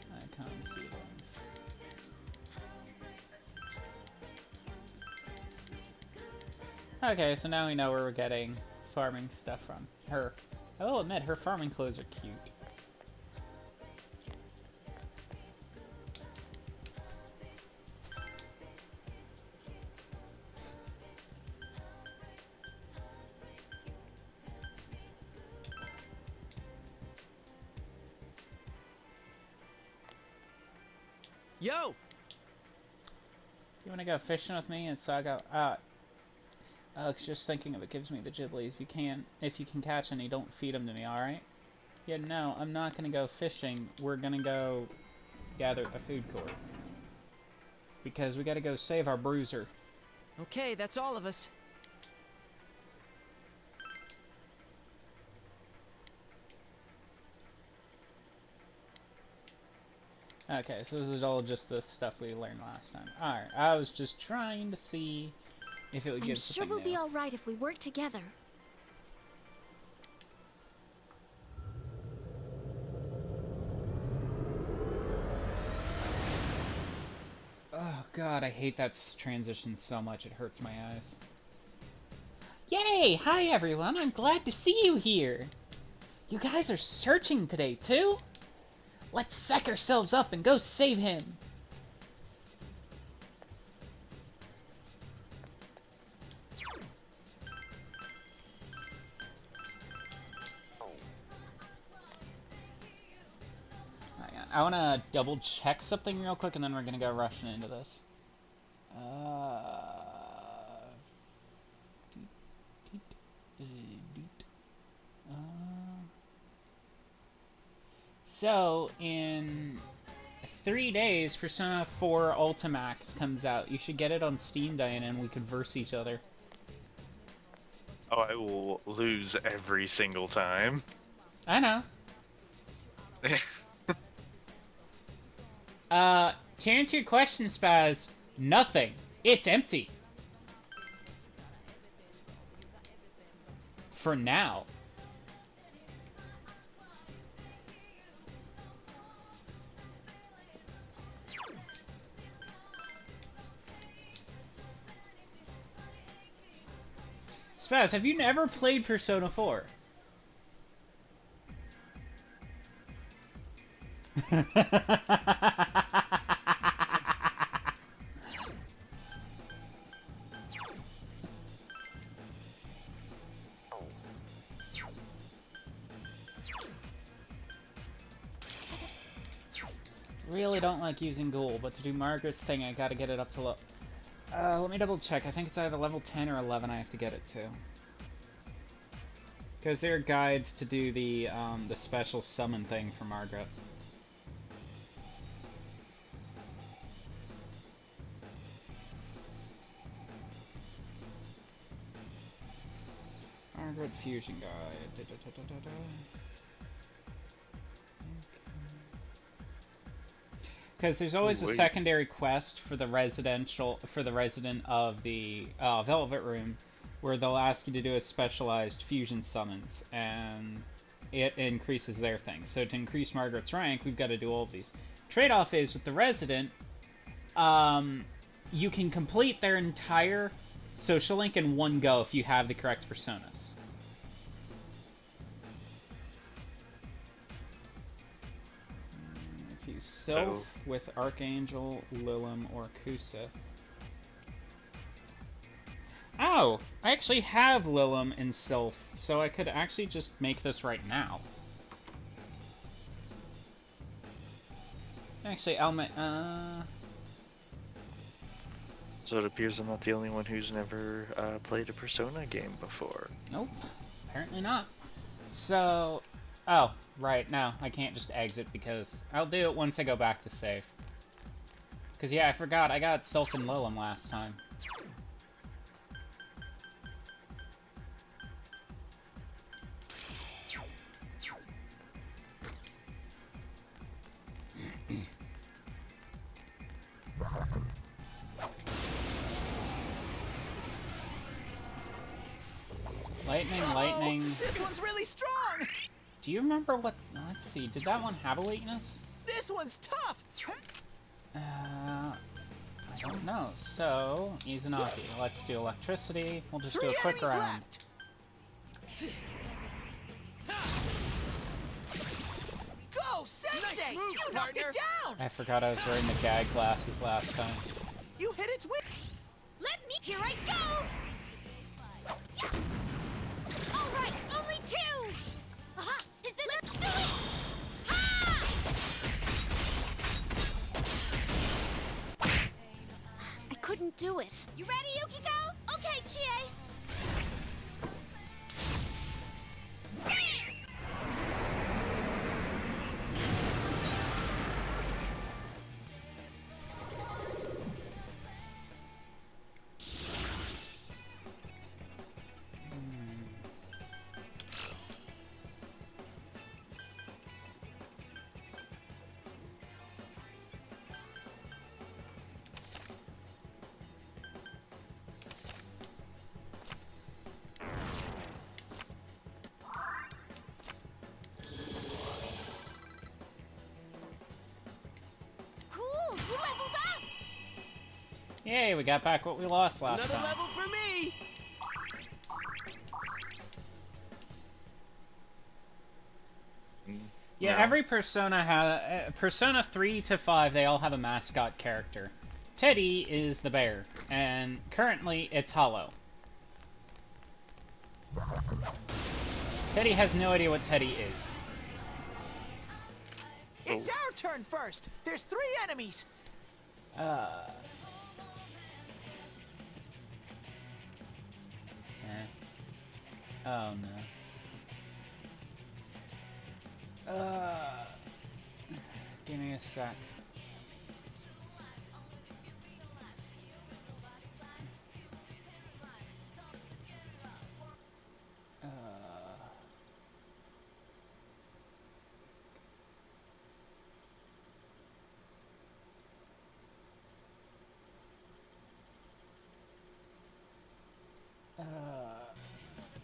daikon seedlings. Okay, so now we know where we're getting farming stuff from. Her, I will admit, her farming clothes are cute. Yo! You wanna go fishing with me? And so I go, just thinking of it gives me the Ghiblies. You can't, if you can catch any, don't feed them to me, alright? Yeah, no, I'm not gonna go fishing. We're gonna go gather at the food court. Because we gotta go save our bruiser. Okay, that's all of us. Okay, so this is all just the stuff we learned last time. Alright, I was just trying to see if it would I'm give sure something we'll new. be all right if we work together. Oh god, I hate that transition so much, it hurts my eyes. Yay! Hi everyone, I'm glad to see you here! You guys are searching today, too? Let's sack ourselves up and go save him! I want to double check something real quick and then we're going to go rushing into this. So, in 3 days, Persona 4 Ultimax comes out. You should get it on Steam, Diana, and we could verse each other. Oh, I will lose every single time. I know. To answer your question, Spaz, nothing. It's empty. For now. Spaz, have you never played Persona 4? Really don't like using Ghoul, but to do Margaret's thing, I gotta get it up to let me double check. I think it's either level 10 or 11 I have to get it to. Because there are guides to do the special summon thing for Margaret. Margaret Fusion Guide. Because there's always a secondary quest for the resident of the Velvet Room, where they'll ask you to do a specialized fusion summons, and it increases their thing. So to increase Margaret's rank, we've got to do all of these. Trade-off is, with the resident, you can complete their entire social link in one go if you have the correct personas. If you Sylph with Archangel, Lilim, or Kusith. Oh! I actually have Lilim and Sylph, so I could actually just make this right now. Actually, I'll make, So it appears I'm not the only one who's never played a Persona game before. Nope. Apparently not. So... Oh, right, no. I can't just exit because... I'll do it once I go back to save. Because, yeah, I forgot. I got Sylph and Lilim last time. Lightning, lightning. This one's really strong! Do you remember what... Let's see, did that one have a weakness? This one's tough! I don't know. So, Izanagi. Let's do electricity. We'll just do a quick round. Left. Go, Sensei! Nice move, You knocked partner. it down! I forgot I was wearing the gag glasses last time. You hit its wing! Let me. Here I go. Yeah. All right, only two. Aha! Is this? Let's do it. Ha! I couldn't do it. You ready, Yukiko? Okay, Chie. Yay, we got back what we lost last Another time. level for me! Yeah, No. every Persona has... Persona 3 to 5, they all have a mascot character. Teddy is the bear, and currently it's Hollow. Teddy has no idea what Teddy is. It's our turn first! There's 3 enemies! Oh no. Give me a sec.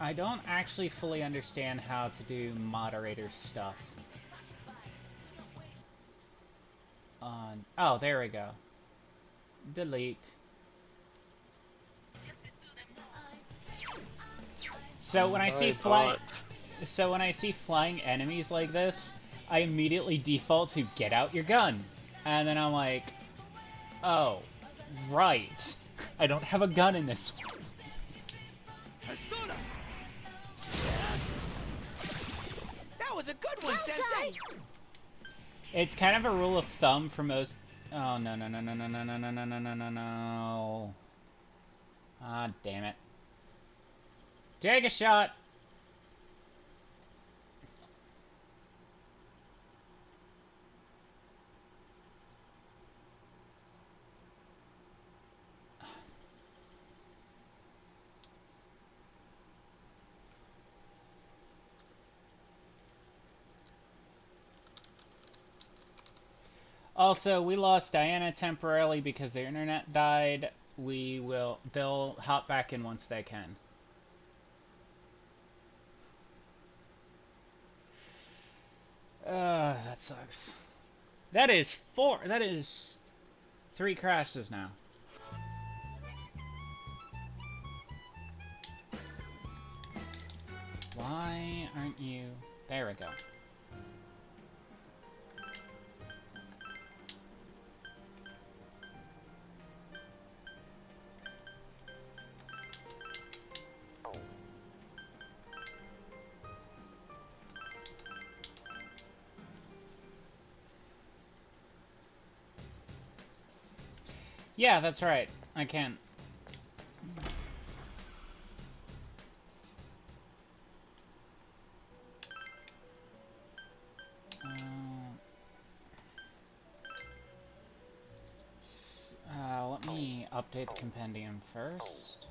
I don't actually fully understand how to do moderator stuff. Oh, there we go. Delete. So when I see flying enemies like this, I immediately default to get out your gun. And then I'm like, oh, right. I don't have a gun in this one. Persona! That was a good one, Well Sensei! done. It's kind of a rule of thumb for most... Oh, no, no, no, no, no, no, no, no, no, no, no, no, no. Ah, damn it. Take a shot! Also, we lost Diana temporarily because their internet died. They'll hop back in once they can. That sucks. That is 3 crashes now. Why aren't you... There we go. Yeah, that's right. I can. Let me update the compendium first.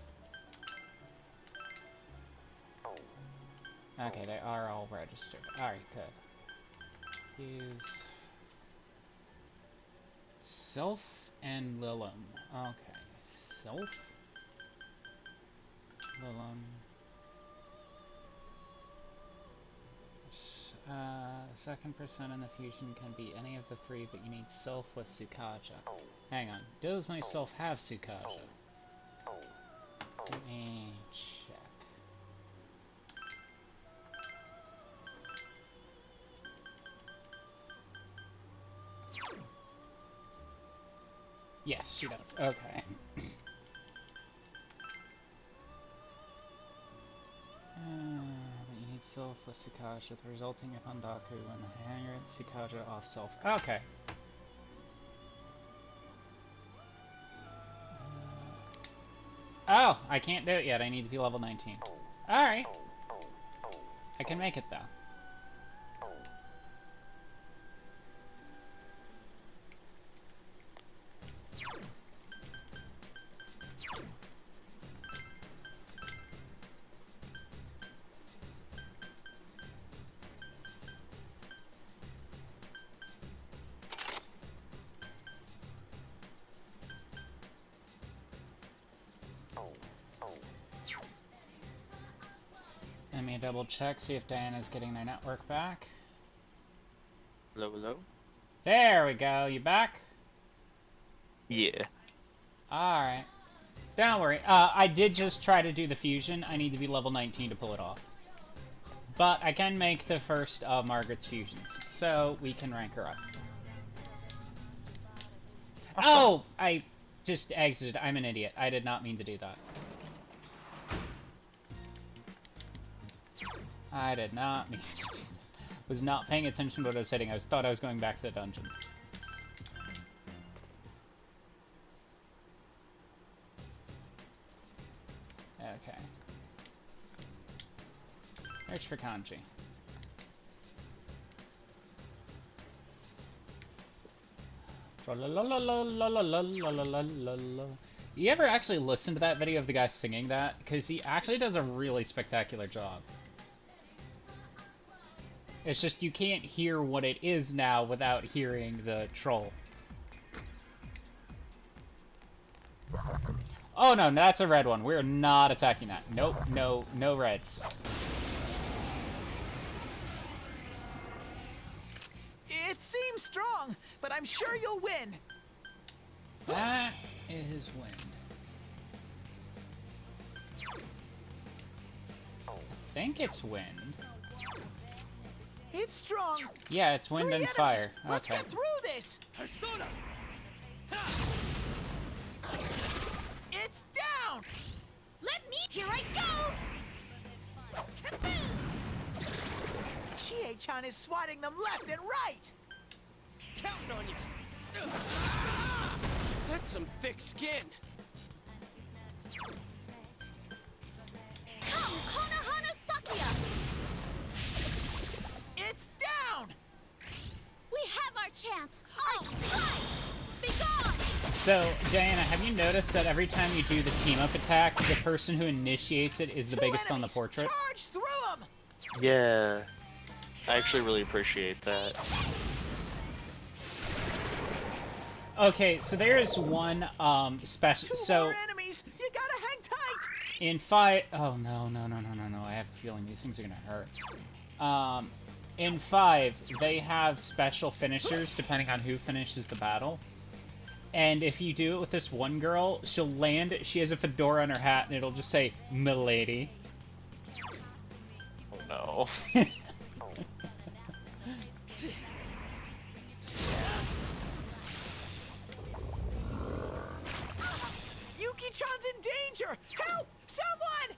Okay, they are all registered. Alright, good. Use Sylph and Lilum. Okay, Sylph, Lilum. Second percent in the fusion can be any of the 3, but you need Sylph with Sukaja. Hang on. Does my Sylph have Sukaja? Let me check. Yes, she does. Okay. But you need Sylph with Sukaja, with resulting Hondaku and Hanger Sukaja off Sylph. Okay. Oh, I can't do it yet. I need to be level 19. Alright. I can make it, though. Let me double check, see if Diana's getting their network back. Hello, hello? There we go, you back? Yeah. Alright. Don't worry, I did just try to do the fusion. I need to be level 19 to pull it off. But I can make the first of Margaret's fusions, so we can rank her up. Oh! I just exited. I'm an idiot. I did not mean to do that. I did not mean to do that. Was not paying attention to what I was hitting. Thought I was going back to the dungeon. Okay. Search for kanji. You ever actually listen to that video of the guy singing that? Because he actually does a really spectacular job. It's just you can't hear what it is now without hearing the troll. Oh no, that's a red one. We're not attacking that. Nope, no reds. It seems strong, but I'm sure you'll win. That is wind. I think it's wind. It's strong. Yeah, it's wind 3 and enemies. fire. Let's Okay. get through this. Persona! It's down. Let me. Here I go. Kaboom! Chie-chan is swatting them left and right. Counting on you. That's some thick skin. Come, Konohana Sakuya! It's down! We have our chance! All right! Be gone! So, Diana, have you noticed that every time you do the team-up attack, the person who initiates it is the Two biggest on the enemies. portrait? Charge through them! Yeah. I actually really appreciate that. Okay, so there is one special. Two So more enemies! You gotta hang tight! in 5, oh no, I have a feeling these things are gonna hurt. In 5, they have special finishers depending on who finishes the battle. And if you do it with this one girl, she'll land. She has a fedora on her hat, and it'll just say "Milady." Oh no. Yuki-chan's in danger! Help! Someone!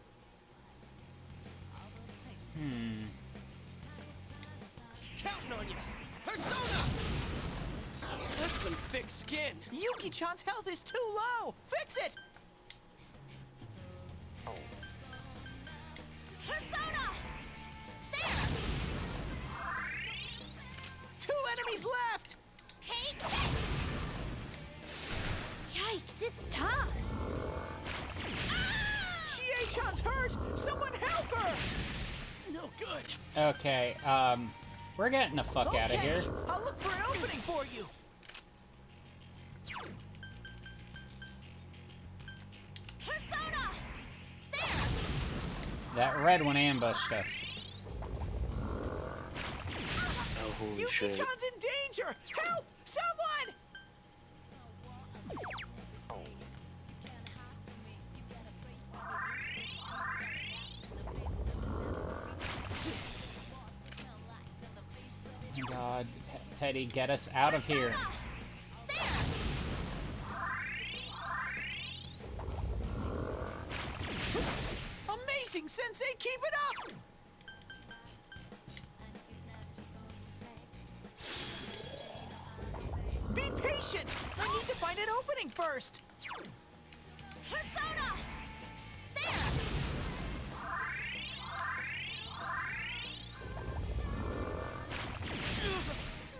Counting on you. Persona! That's some thick skin. Yuki-chan's health is too low! Fix it! Persona! There! Two enemies left! Take this! Yikes, it's tough! Chie-chan's hurt! Someone help her! No good. Okay, we're getting the fuck out of here. I'll look for an opening for you! Persona! There! That red one ambushed us. Oh, holy shit. Yuki-chan's in danger! Help! Someone! Oh my God, Teddy, get us out of here. Persona! There! Amazing, Sensei! Keep it up! Be patient! I need to find an opening first! Persona! There!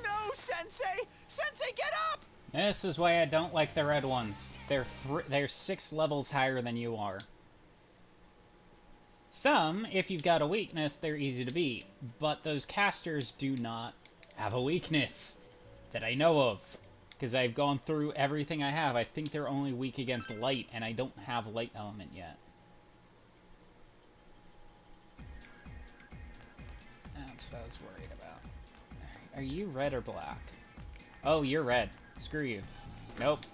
No, Sensei! Sensei, get up! This is why I don't like the red ones. They're 6 levels higher than you are. Some, if you've got a weakness, they're easy to beat. But those casters do not have a weakness that I know of. Because I've gone through everything I have. I think they're only weak against light, and I don't have light element yet. That's what I was worried about. Are you red or black? Oh, you're red. Screw you. Nope.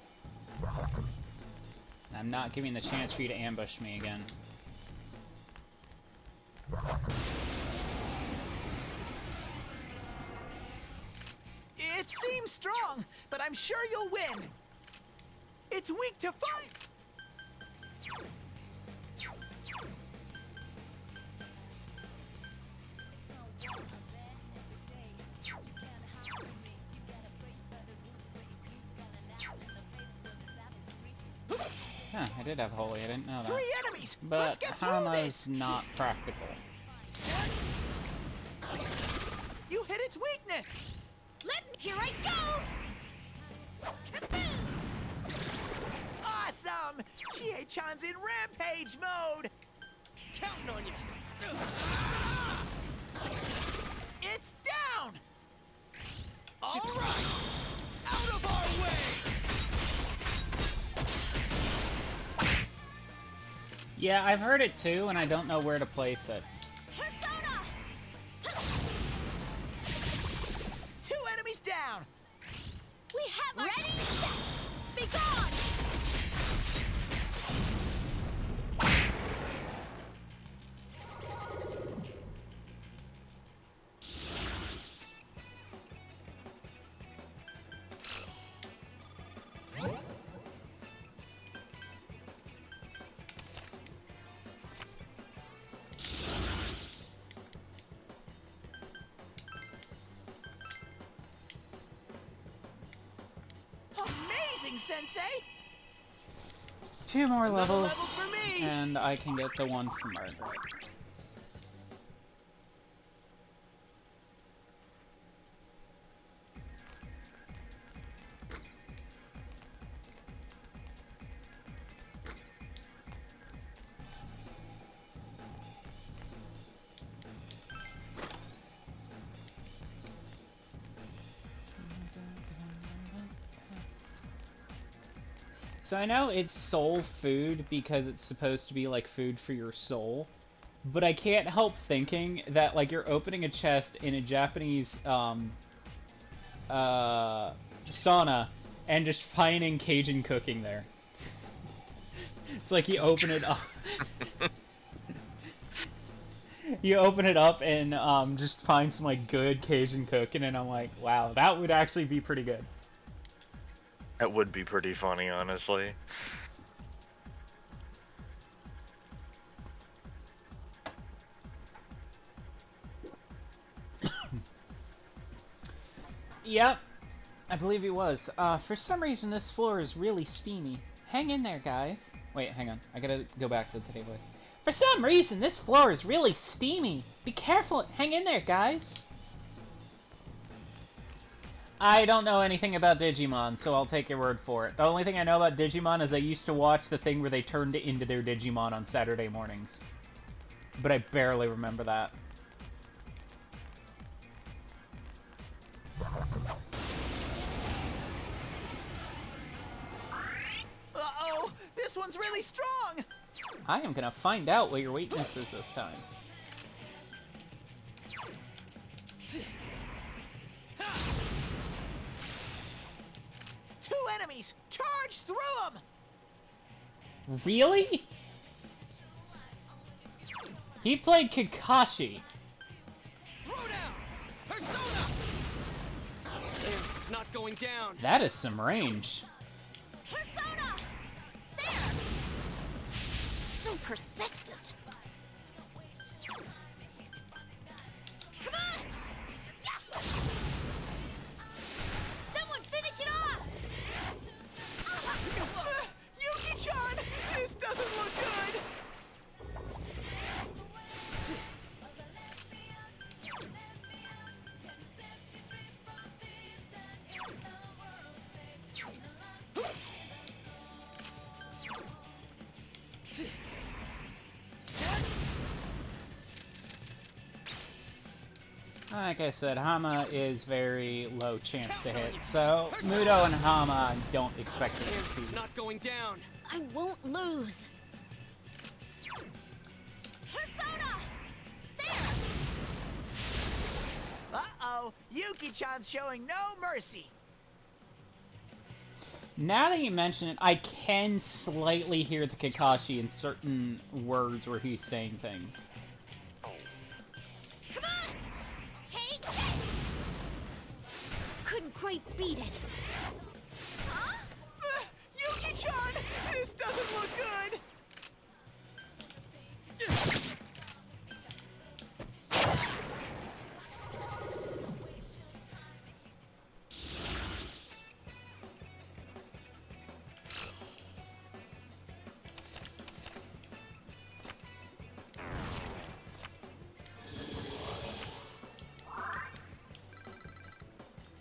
I'm not giving the chance for you to ambush me again. It seems strong, but I'm sure you'll win. It's weak to fire. Huh, I did have holy. I didn't know that. 3 enemies. Let's But get through Hama's this. not practical. You hit its weakness. Here I go! Kaboom! Awesome! Chie-chan's in rampage mode. Counting on you. It's down. All right. Out of our way. Yeah, I've heard it too, and I don't know where to place it. Persona! 2 enemies down. We have our... Ready, set, be gone! Sensei. 2 more Another levels, level for me. and I can get the one from Margaret. So I know it's soul food because it's supposed to be like food for your soul, but I can't help thinking that like you're opening a chest in a Japanese sauna and just finding Cajun cooking there. It's like you open it up. You open it up and just find some like good Cajun cooking, and I'm like, wow, that would actually be pretty good. That would be pretty funny, honestly. Yep, I believe he was. For some reason, this floor is really steamy. Hang in there, guys. Wait, hang on. I gotta go back to the today voice. For some reason, this floor is really steamy. Be careful. Hang in there, guys. I don't know anything about Digimon, so I'll take your word for it. The only thing I know about Digimon is I used to watch the thing where they turned into their Digimon on Saturday mornings. But I barely remember that. Uh-oh, this one's really strong. I am gonna find out what your weakness is this time. Two enemies, charge through them. Really? He played Kakashi. Throw down! Persona! It's not going down. That is some range. Persona! There! So persistent. Come on! Yeah! Someone finish it off! Yuki-chan, this doesn't look good. Like I said, Hama is very low chance to hit, so Muto and Hama don't expect to It's succeed. not going down. I won't lose. Persona! There! Uh-oh, Yuki-chan's showing no mercy. Now that you mention it, I can slightly hear the Kakashi in certain words where he's saying things. Come on! Take this! Couldn't quite beat it. Huh? Yuki-chan, this doesn't look good.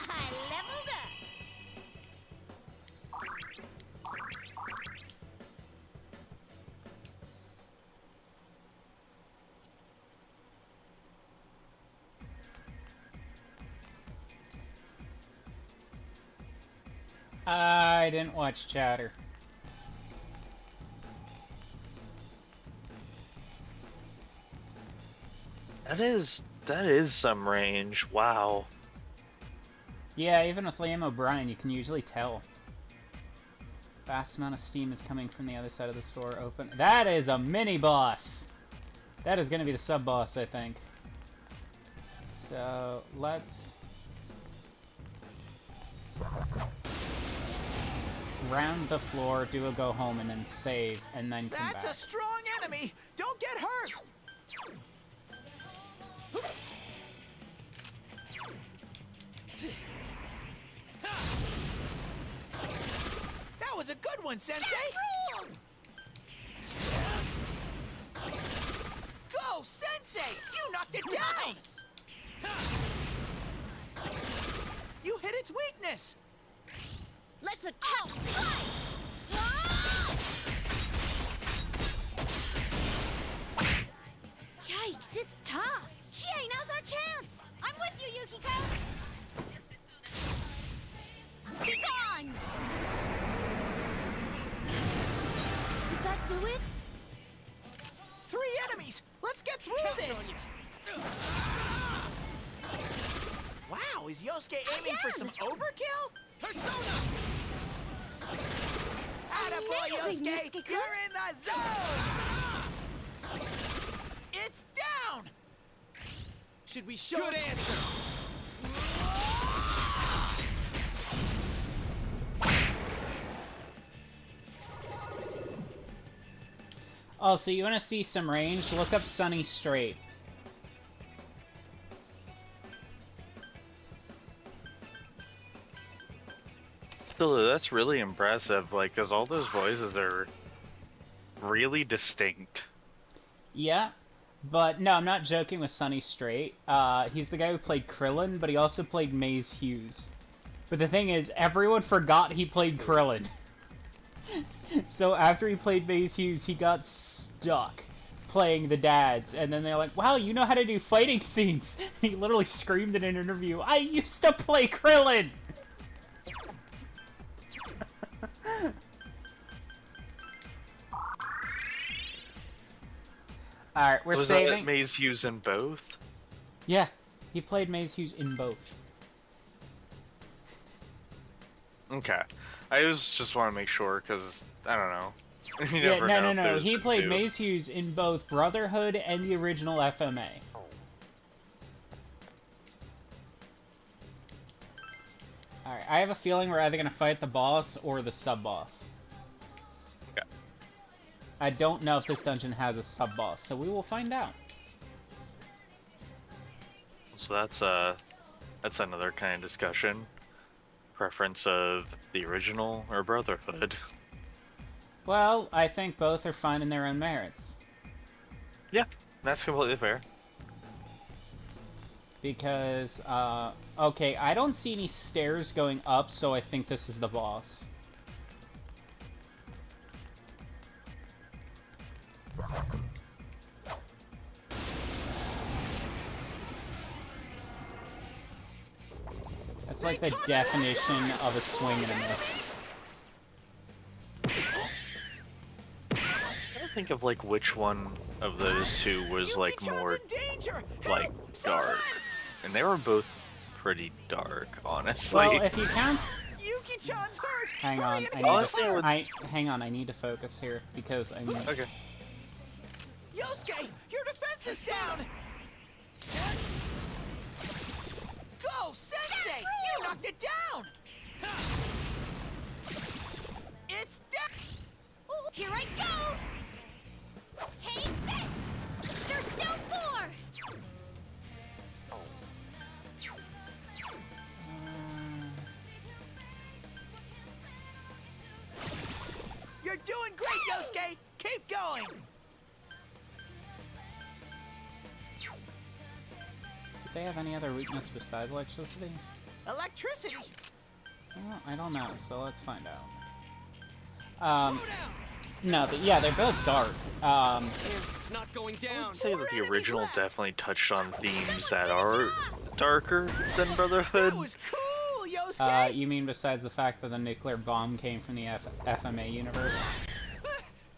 I leveled up. I didn't watch Chatter. That is some range. Wow. Yeah, even with Liam O'Brien, you can usually tell. Vast amount of steam is coming from the other side of the store open. That is a mini-boss! That is going to be the sub-boss, I think. So, let's... round the floor, do a go home, and then save, and then come That's back. a strong enemy. Don't get hurt. was a good one, Sensei! Ruled! Go, Sensei! You knocked it down! Nice. You hit its weakness! Let's attack! Fight! Ah! Yikes, it's tough! Chie, now's our chance! I'm with you, Yukiko! Be gone! Did that do it? 3 enemies! Let's get through this! Wow, is Yosuke aiming for some overkill? Persona! Attaboy, Amazing, Yosuke! Yosuke-kun. You're in the zone! It's down! Should we show Good answer! Oh, so you want to see some range? Look up Sunny Straight. Still, that's really impressive, like, because all those voices are really distinct. Yeah, but no, I'm not joking with Sunny Straight. He's the guy who played Krillin, but he also played Maze Hughes. But the thing is, everyone forgot he played Krillin. So after he played Maze Hughes, he got stuck playing the dads, and then they're like, wow, you know how to do fighting scenes! He literally screamed in an interview, I used to play Krillin! Alright, we're Was saving... that Maze Hughes in both? Yeah, he played Maze Hughes in both. Okay. I just want to make sure, because, I don't know. You Yeah, never know if no. there's He the played two. Maze Hughes in both Brotherhood and the original FMA. Alright, I have a feeling we're either going to fight the boss or the sub-boss. Okay. I don't know if this dungeon has a sub-boss, so we will find out. So that's another kind of discussion. Preference of the original or Brotherhood. Well, I think both are fine in their own merits. Yeah, that's completely fair. Because, okay, I don't see any stairs going up, so I think this is the boss. That's like the definition of a swing and a miss. I think of like which one of those two was like Yuki-chan's more in danger! like Help! Someone! dark, and they were both pretty dark, honestly. Well, if you count... Yuki-chan's hurt! Hang Hurry on, and Honestly, heal I her! would- hang on, I need to focus here, because I need... Okay. Yosuke, your defense is down! Go, Sensei! You knocked it down! It's down! Ooh, here I go! Take this! There's still 4! You're doing great, Yosuke! Keep going! Do they have any other weakness besides electricity? Electricity! Well, I don't know, so let's find out. Throw down! No, yeah, they're both dark. It's not going down. I'd say that the enemies original left. definitely touched on themes that are darker than Brotherhood. That was cool, Yosuke! You mean besides the fact that the nuclear bomb came from the FMA universe?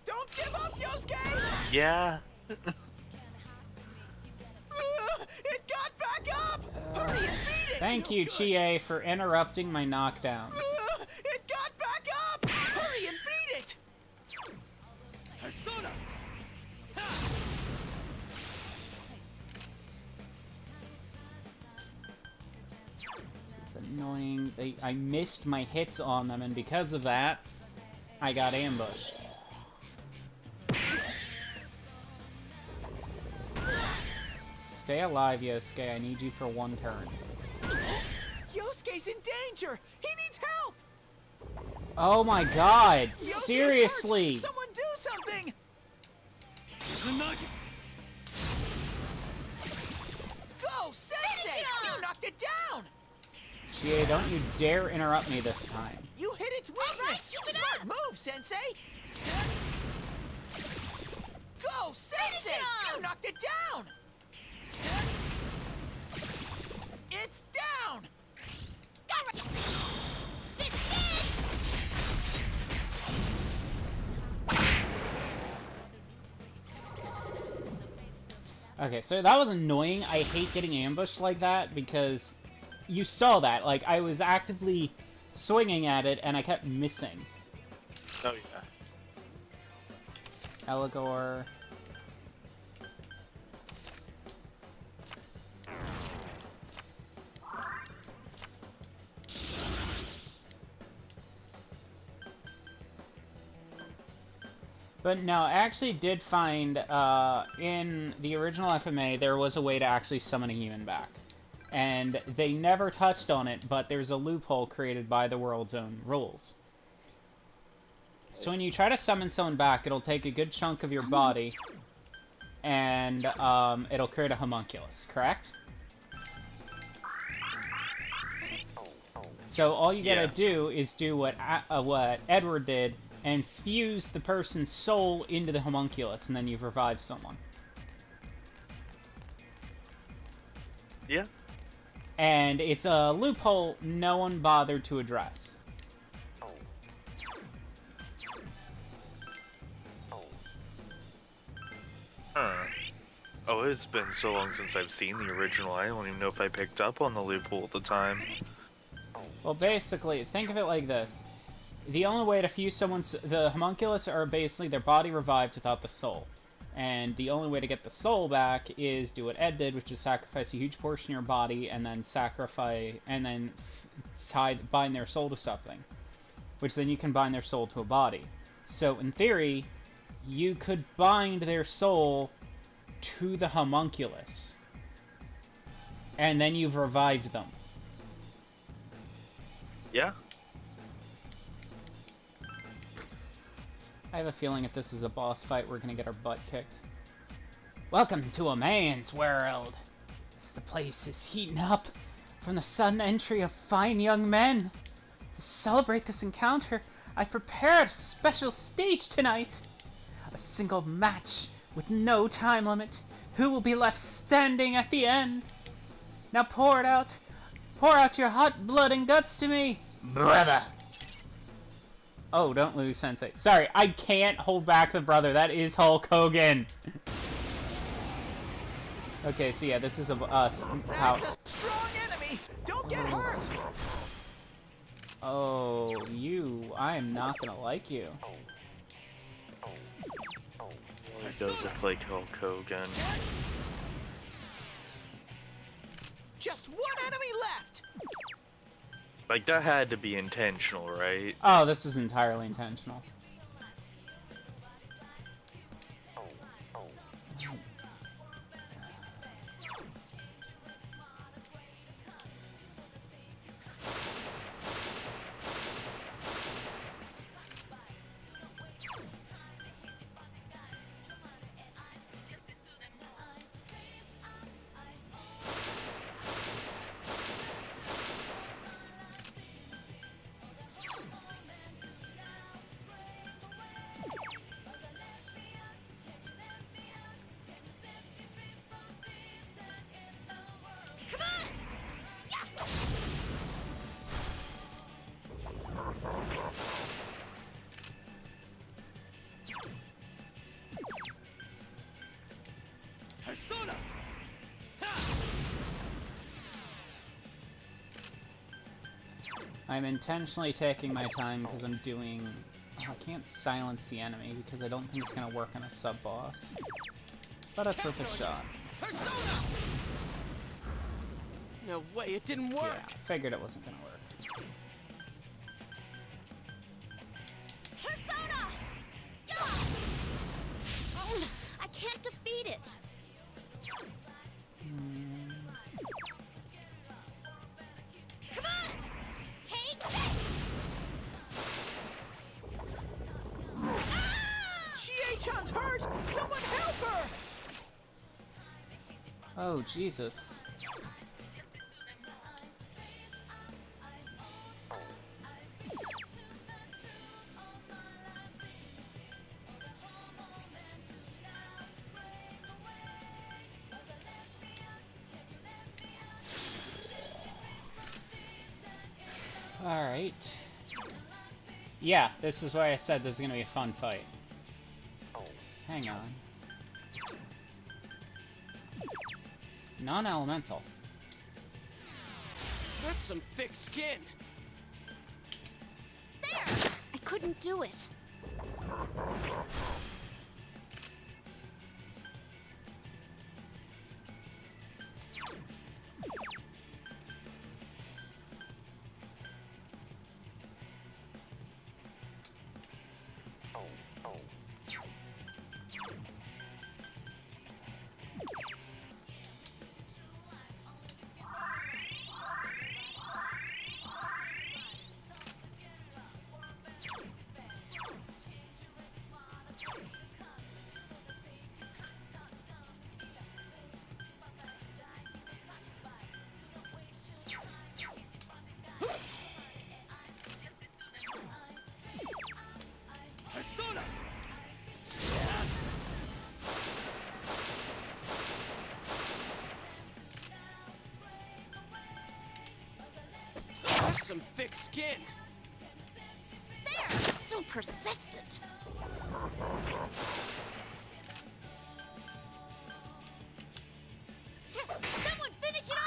Don't give up, Yosuke! Yeah. It got back up! Hurry and beat it! Thank you, Good. Chie, for interrupting my knockdowns. It got back up! Hurry and beat it! Persona! This is annoying. I missed my hits on them, and because of that, I got ambushed. Stay alive, Yosuke. I need you for one turn. Yosuke's in danger! He needs help! Oh my god! Yoshi is hurt! Seriously! Someone do something! Izanagi! Go, Sensei! You knocked it down! GA, don't you dare interrupt me this time. You hit its weakness! keep it Smart move, Sensei! Go, Sensei! on! You knocked it down! It's down! Got it! This did! Okay, so that was annoying. I hate getting ambushed like that because you saw that. Like, I was actively swinging at it and I kept missing. Oh yeah. Eligor. But no, I actually did find, in the original FMA, there was a way to actually summon a human back. And they never touched on it, but there's a loophole created by the world's own rules. So when you try to summon someone back, it'll take a good chunk of your body, and it'll create a homunculus, correct? So all you gotta do is do what Edward did, and fuse the person's soul into the homunculus, and then you've revived someone. Yeah. And it's a loophole no one bothered to address. Huh. Oh, it's been so long since I've seen the original, I don't even know if I picked up on the loophole at the time. Well, basically, think of it like this. The only way to fuse the homunculus are basically their body revived without the soul. And the only way to get the soul back is do what Ed did, which is sacrifice a huge portion of your body and then bind their soul to something. Which then you can bind their soul to a body. So, in theory, you could bind their soul to the homunculus. And then you've revived them. Yeah? I have a feeling if this is a boss fight, we're gonna get our butt kicked. Welcome to a man's world. The place is heating up from the sudden entry of fine young men. To celebrate this encounter, I've prepared a special stage tonight. A single match with no time limit. Who will be left standing at the end? Now pour it out. Pour out your hot blood and guts to me, brother. Oh, don't lose Sensei. Sorry, I can't hold back the brother. That is Hulk Hogan. Okay, so yeah, this is That's a strong enemy! Don't get hurt! Oh, I am not gonna like you. It does look like Hulk Hogan. Just one enemy left! Like, that had to be intentional, right? Oh, this is entirely intentional. Come on! Yeah! Persona! I'm intentionally taking my time because I'm doing... Oh, I can't silence the enemy because I don't think it's going to work on a sub-boss. But it's worth a shot. Persona! No way, it didn't work! Yeah, figured it wasn't going to work. Persona! Yeah! Oh, I can't defeat it. Come on! Take this! Oh, Jesus. Alright. Yeah, this is why I said this is gonna be a fun fight. Hang on. Non-elemental. That's some thick skin. There! I couldn't do it. Persona! That's some thick skin. There! So persistent. Someone finish it off!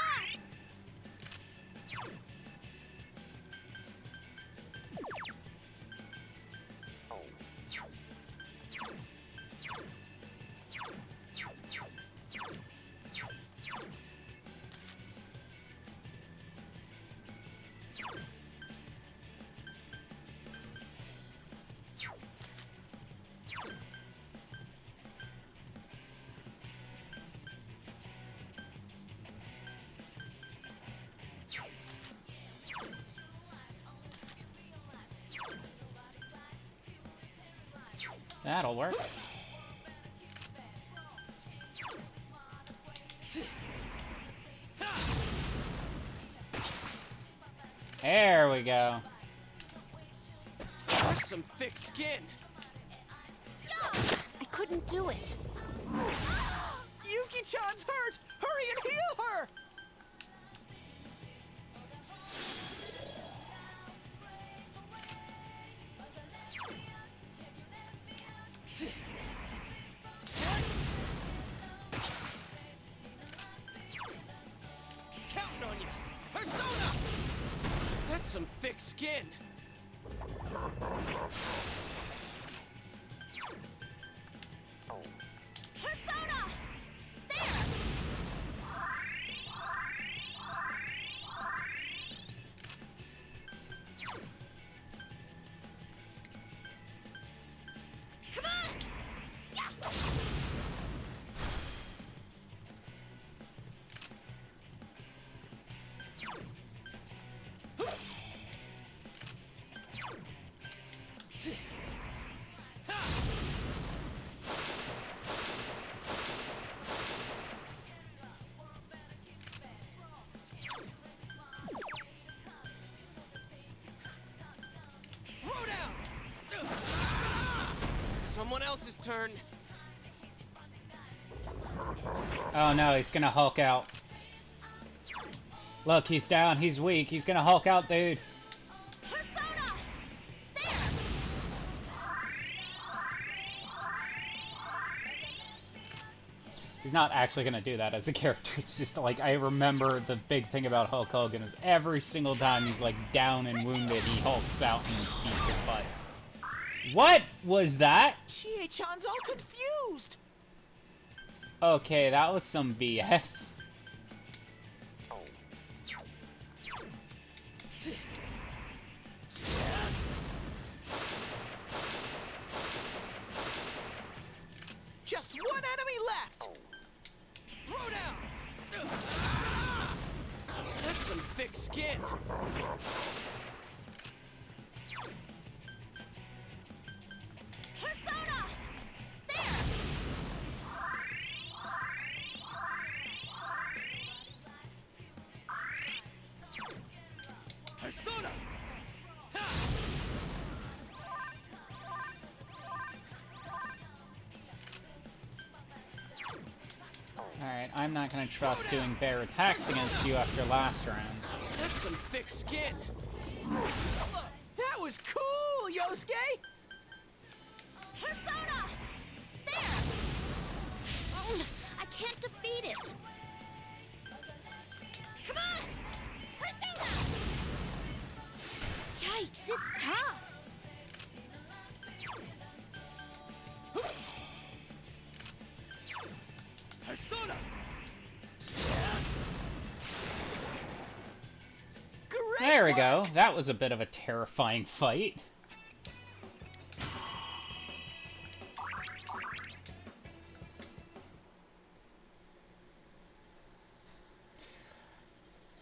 That'll work. There we go. That's some thick skin. I couldn't do it. Yuki-chan's hurt! Hurry and heal her! Counting on you. Persona! That's some thick skin. Persona! There! Come on! Yeah! Throw down! Someone else's turn. Oh no, he's gonna Hulk out. Look, he's down, he's weak, he's gonna Hulk out, dude. Persona! There! He's not actually gonna do that as a character. It's just like, I remember the big thing about Hulk Hogan is every single time he's like down and wounded, he hulks out and beats your butt. What was that? Chie-chan's all confused! Okay, that was some BS. Just one enemy left! Throw down! That's some thick skin. Persona! There! I'm not gonna trust doing bear attacks against you after last round. That's some thick skin. That was cool, Yosuke! Persona! There! Oh, I can't defeat it! Come on! Persona! Yikes, it's tough! Persona! Great There we work. go. That was a bit of a terrifying fight.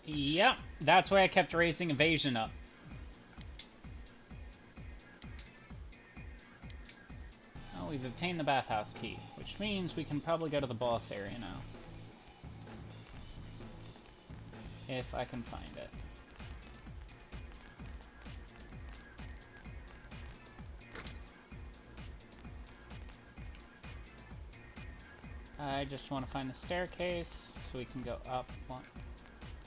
Yep, that's why I kept raising evasion up. Oh, we've obtained the bathhouse key, which means we can probably go to the boss area now. If I can find it. I just want to find the staircase so we can go up one.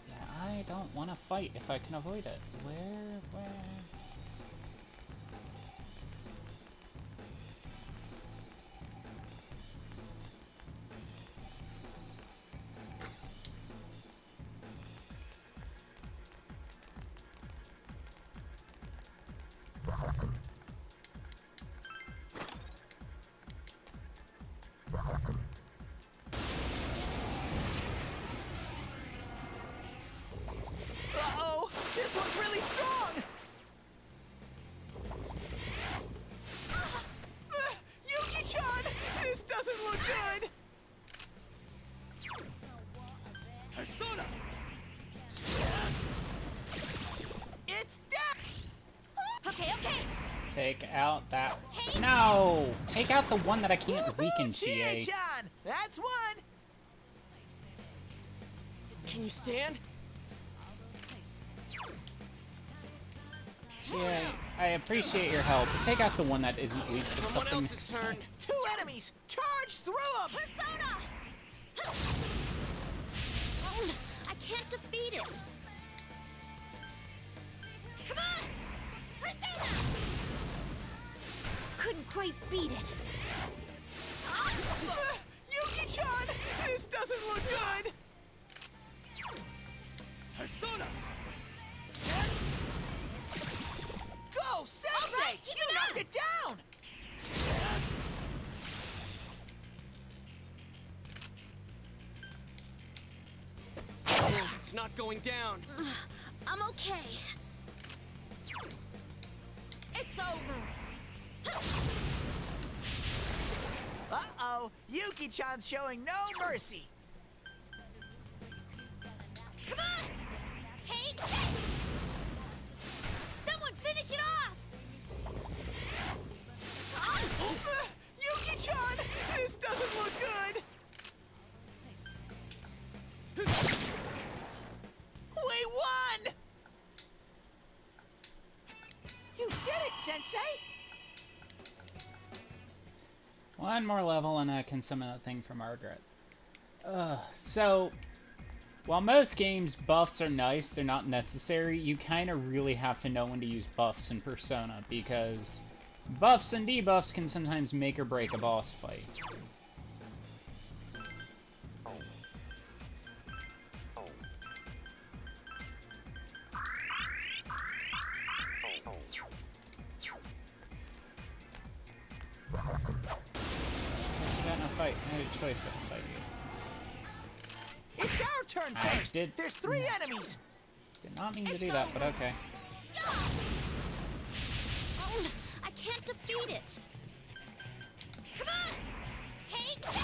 Yeah, I don't want to fight if I can avoid it. Where? Uh-oh! This one's really strong! Yuki-chan! This doesn't look good! Persona! It's down! Okay. Take out that... No! Take out the one that I can't weaken, Chie. Chie-chan! That's one! Can you stand? Chie, I appreciate your help. Take out the one that isn't weak to Someone something. else's turn. 2 enemies! Charge through them! Persona! Oh, I can't defeat it! Come on! Persona! Couldn't quite beat it. Yuki-chan! This doesn't look good! Persona! Go, Sensei! All right, keep You it knocked up. it down! It's not going down. I'm okay. It's over. Uh-oh! Yuki-chan's showing no mercy! Come on! Take this! Someone finish it off! Yuki-chan! This doesn't look good! We won! You did it, Sensei! One more level and I can summon that thing for Margaret. So, while most games buffs are nice, they're not necessary, you kind of really have to know when to use buffs in Persona, because buffs and debuffs can sometimes make or break a boss fight. Guess you got no fight. No choice but to fight you. It's our turn I first! did- There's 3 enemies! Did not mean to It's do that, but over. okay. Oh, I can't defeat it. Come on! Take this!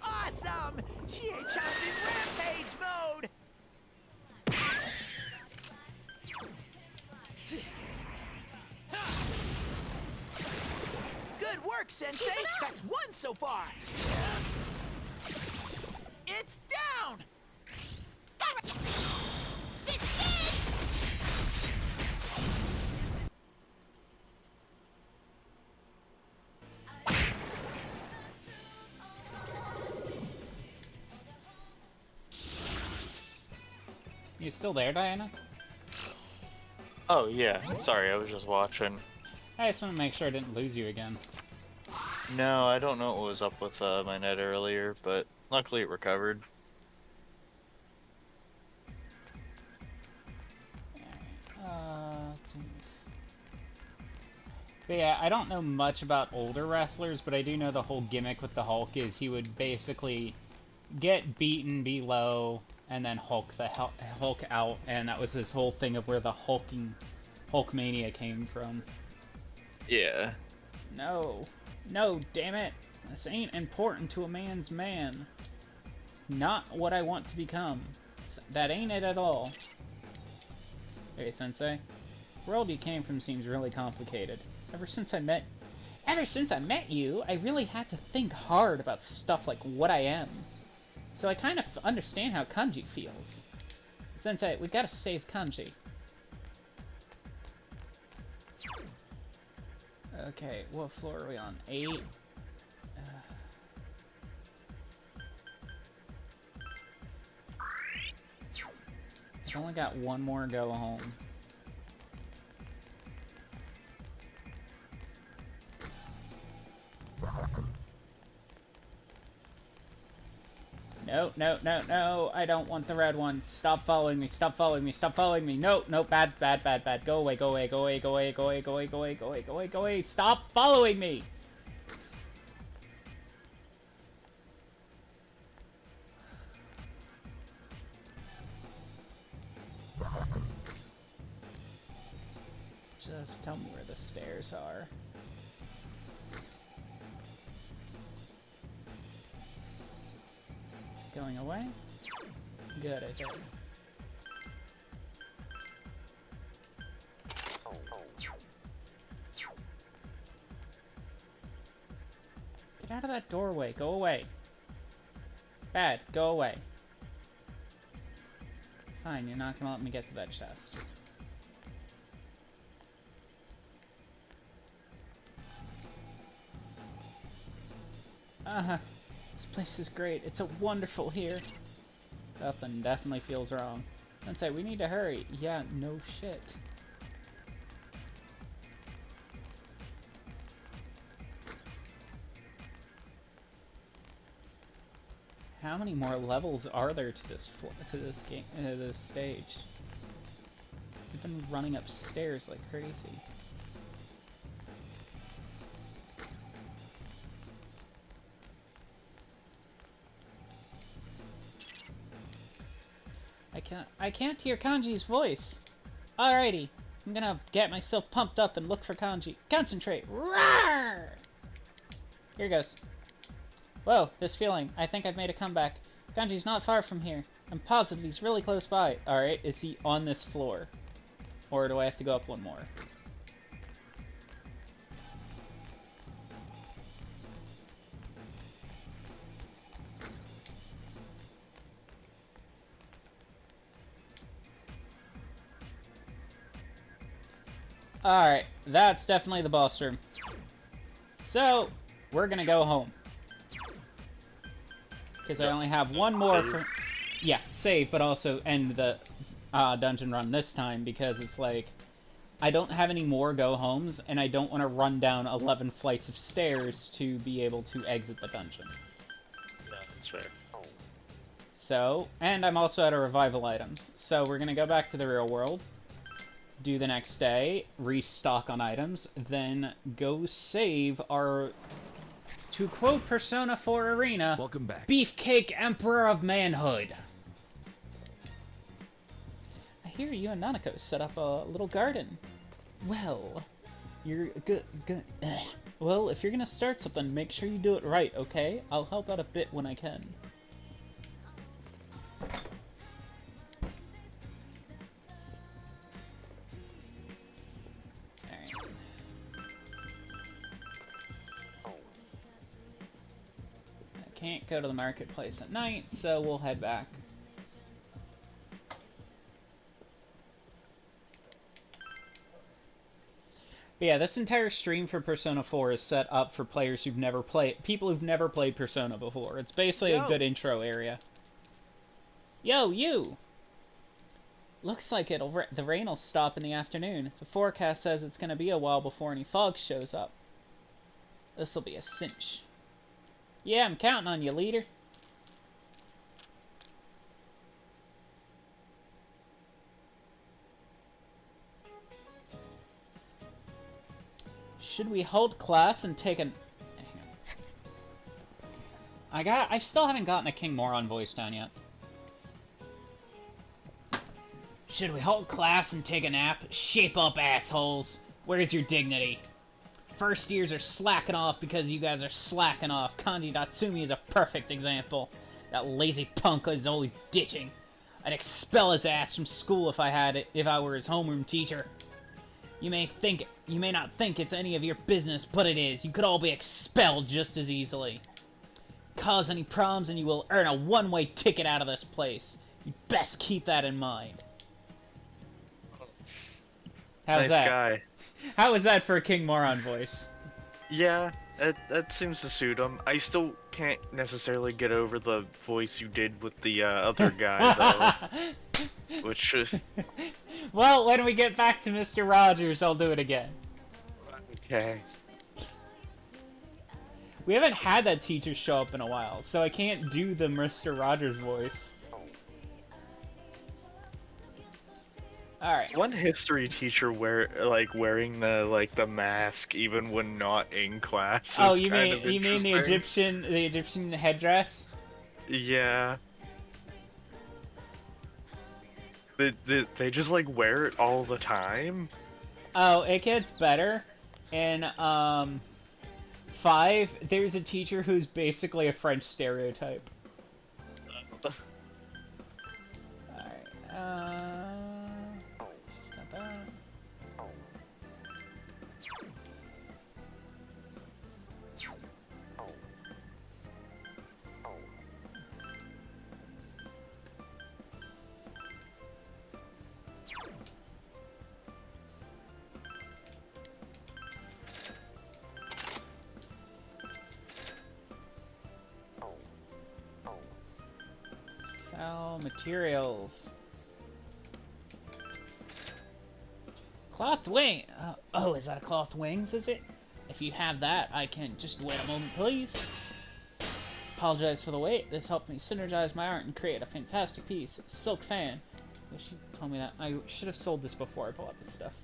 Awesome! Chie-chan's in rampage mode! Good work, Sensei! Keep it up! That's 1 so far! It's down! Gotcha! This is... You still there, Diana? Oh yeah, sorry, I was just watching. I just want to make sure I didn't lose you again. No, I don't know what was up with my net earlier, but luckily it recovered. But yeah, I don't know much about older wrestlers, but I do know the whole gimmick with the Hulk is he would basically get beaten, be low, and then Hulk the Hulk out, and that was his whole thing of where the Hulkmania came from. Yeah. No. No, damn it. This ain't important to a man's man. It's not what I want to become. That ain't it at all. Hey, Sensei. The world you came from seems really complicated. Ever since I met you, I really had to think hard about stuff like what I am. So I kind of understand how Kanji feels. Sensei, we gotta save Kanji. Okay, what floor are we on? 8? I've only got one more go home. No, no, no, no, I don't want the red one. Stop following me, stop following me, stop following me. No, no, bad, bad, bad, bad. Go away, go away, go away, go away, go away, go away, go away, go away, go away, go away. Stop following me! Just tell me where the stairs are. Going away? Good, I think. Get out of that doorway. Go away. Bad. Go away. Fine, you're not gonna let me get to that chest. This place is great. It's a wonderful here. Something definitely feels wrong. Sensei, we need to hurry. Yeah, no shit. How many more levels are there to this game, this stage? We've been running upstairs like crazy. I can't hear Kanji's voice. Alrighty, I'm gonna get myself pumped up and look for Kanji. Concentrate. Roar! Here goes. Whoa, this feeling. I think I've made a comeback. Kanji's not far from here. I'm positive he's really close by. Alright, is he on this floor? Or do I have to go up one more? Alright, that's definitely the boss room. So, we're gonna go home. Because I only have one more for... Yeah, save, but also end the dungeon run this time, because it's like... I don't have any more go-homes, and I don't want to run down 11 flights of stairs to be able to exit the dungeon. No, that's fair. So, and I'm also out of revival items. So we're gonna go back to the real world, do the next day, restock on items, then go save our, to quote Persona 4 Arena, Welcome back. Beefcake Emperor of Manhood. I hear you and Nanako set up a little garden. Well, you're good. Well, if you're gonna start something, make sure you do it right, okay? I'll help out a bit when I can. Can't go to the marketplace at night, so we'll head back. But yeah, this entire stream for Persona 4 is set up for players who've never played, people who've never played Persona before. It's basically a good intro area. Yo, you! Looks like the rain will stop in the afternoon. The forecast says it's gonna be a while before any fog shows up. This'll be a cinch. Yeah, I'm counting on you, leader. Should we hold class and take an... I still haven't gotten a King Moron voice down yet. Should we hold class and take a nap? Shape up, assholes. Where's your dignity? First years are slacking off because you guys are slacking off. Kanji Datsumi is a perfect example. That lazy punk is always ditching. I'd expel his ass from school if I were his homeroom teacher. You may not think it's any of your business, but it is. You could all be expelled just as easily. Cause any problems and you will earn a one-way ticket out of this place. You best keep that in mind. How's nice that? guy. How was that for a King Moron voice? Yeah, that seems to suit him. I still can't necessarily get over the voice you did with the other guy, though. Which Well, when we get back to Mr. Rogers, I'll do it again. okay. We haven't had that teacher show up in a while, so I can't do the Mr. Rogers voice. Alright. One history teacher wearing the mask even when not in class. Oh, is you kind of mean the Egyptian headdress? Yeah. They just like wear it all the time. Oh, it gets better. In 5, there's a teacher who's basically a French stereotype. Alright, just got that. Sell materials. Cloth wing. Oh, is that a cloth wings? Is it? If you have that, I can just wait a moment, please. Apologize for the wait. This helped me synergize my art and create a fantastic piece. Silk fan. Wish you told me that. I should have sold this before I bought this stuff.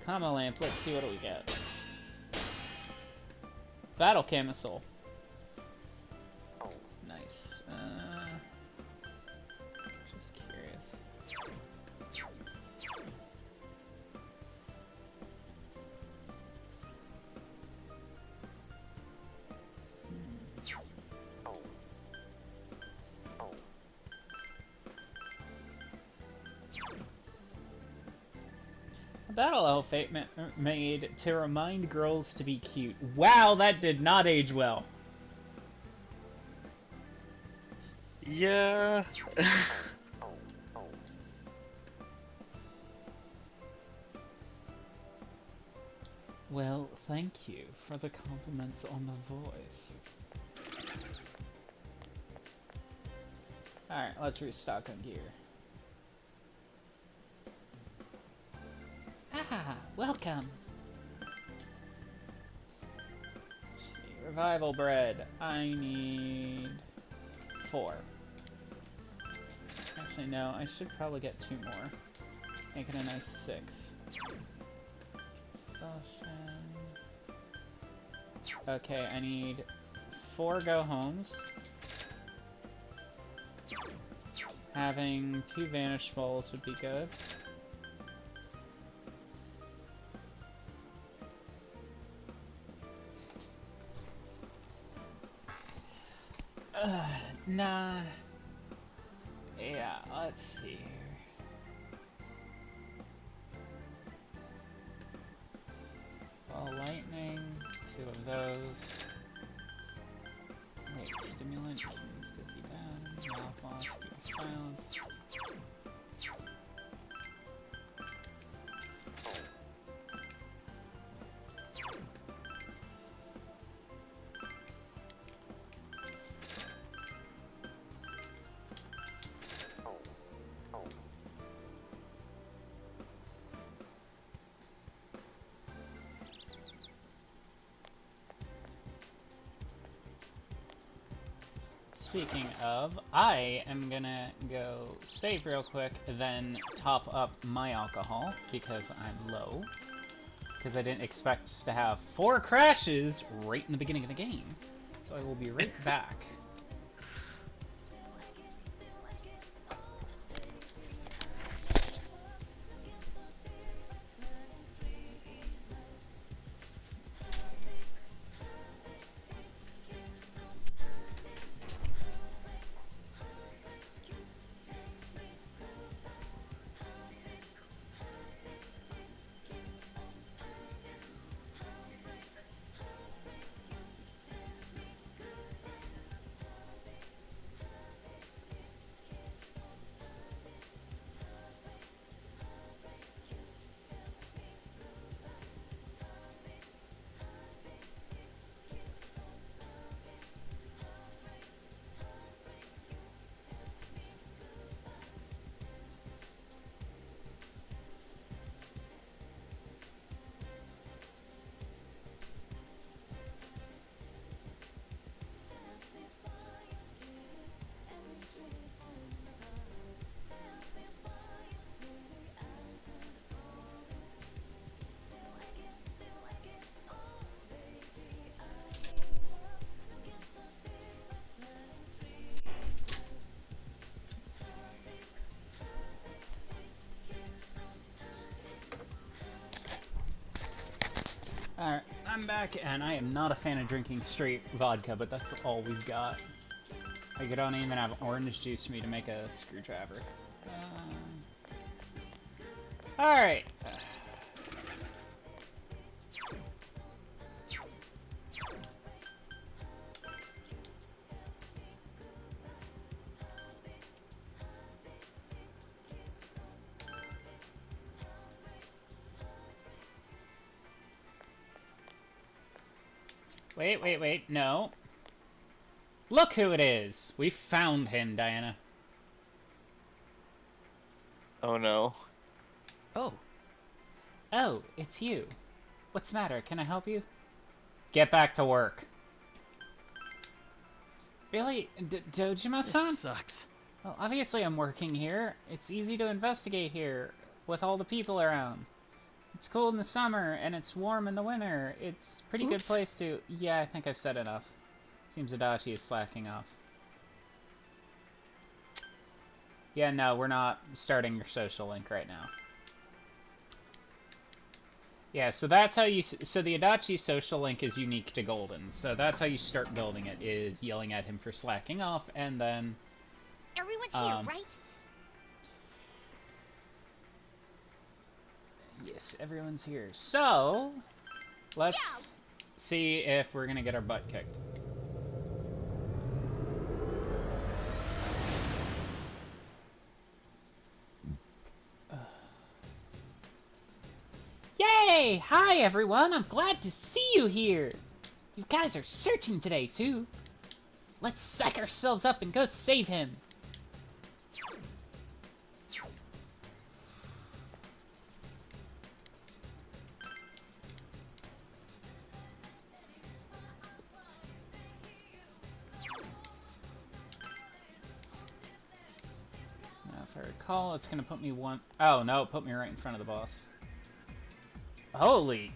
Comma lamp. Let's see what do we get. Battle camisole. Nice. Just curious. A battle outfit made to remind girls to be cute. Wow, that did not age well. Yeah. Well, thank you for the compliments on the voice. Alright, let's restock on gear. Ah, welcome! Let's see, revival bread. I need 4. Actually, no, I should probably get 2 more. Make it a nice 6. Okay, I need 4 go-homes. Having 2 Vanish Balls would be good. Nah. Yeah, let's see here. Ball lightning, 2 of those. Wait, stimulant, keys, dizzy down, mouthwash, keep silence. speaking of, I am gonna go save real quick, then top up my alcohol, because I'm low. Because I didn't expect us to have 4 crashes right in the beginning of the game. So I will be right back. Alright, I'm back, and I am not a fan of drinking straight vodka, but that's all we've got. I don't even have orange juice for me to make a screwdriver. Alright. Wait, no. Look who it is! We found him, Diana. Oh no. Oh, Oh, it's you. What's the matter? Can I help you? Get back to work. Really? Dojima-san? this sucks. Well, obviously I'm working here. It's easy to investigate here, with all the people around. It's cold in the summer, and it's warm in the winter. It's a pretty good Oops. place to... Yeah, I think I've said enough. Seems Adachi is slacking off. Yeah, no, we're not starting your social link right now. Yeah, so that's how you... So the Adachi social link is unique to Golden. So that's how you start building it, is yelling at him for slacking off, and then... Everyone's here, right? Yes, everyone's here. So, let's see if we're gonna get our butt kicked. Yay! Hi, everyone! I'm glad to see you here! You guys are searching today, too. Let's psych ourselves up and go save him! Now, if I recall, it's gonna put me one... Oh, no, it put me right in front of the boss. Holy...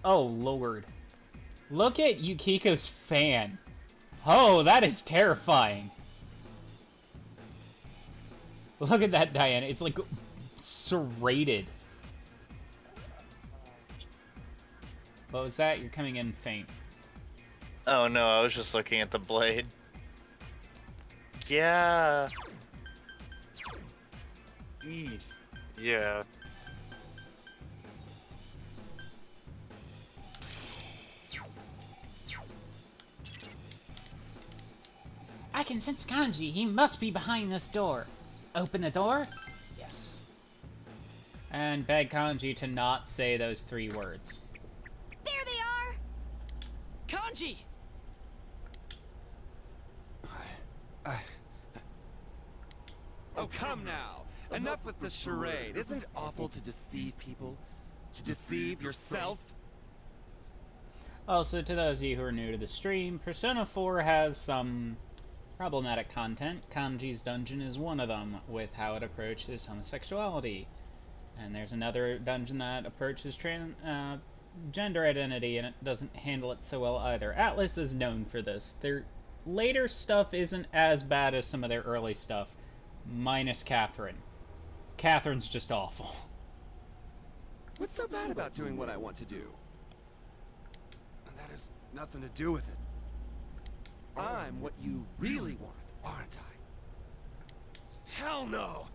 Oh, Lord. Look at Yukiko's fan. Oh, that is terrifying. Look at that, Diana. It's like serrated. What was that? You're coming in faint. Oh no, I was just looking at the blade. Yeah. Eesh. Yeah. I can sense Kanji. He must be behind this door. Open the door? Yes. And beg Kanji to not say those 3 words. There they are! Kanji! Oh, come now! Enough with the charade. Isn't it awful to deceive people? To deceive yourself? Also, to those of you who are new to the stream, Persona 4 has some Problematic content. Kanji's dungeon is one of them, with how it approaches homosexuality. And there's another dungeon that approaches gender identity, and it doesn't handle it so well either. Atlas is known for this. Their later stuff isn't as bad as some of their early stuff, minus Catherine. Catherine's just awful. What's so bad about doing what I want to do? And that has nothing to do with it. I'm what you really want, aren't I? Hell no!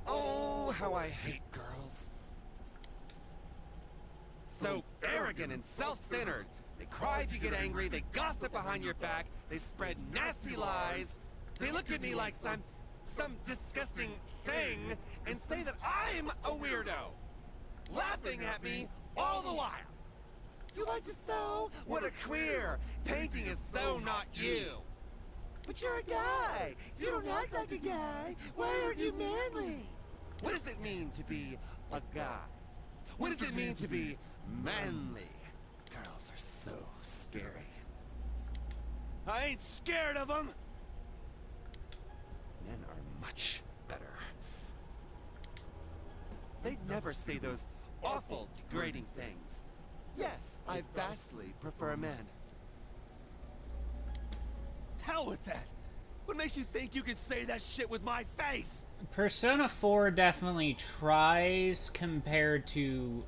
Oh, how I hate girls. So arrogant and self-centered. They cry if you get angry, they gossip behind your back, they spread nasty lies. They look at me like some disgusting thing and say that I'm a weirdo. Laughing at me all the while. You like to sew? What a queer! Painting is so not you. But you're a guy. You don't act like a guy. Why aren't you manly? What does it mean to be a guy? What does it mean to be manly? Girls are so scary. I ain't scared of them. Men are much better. They'd never say those awful, degrading things. Yes, I vastly prefer men. Hell with that! What makes you think you can say that shit with my face? Persona 4 definitely tries compared to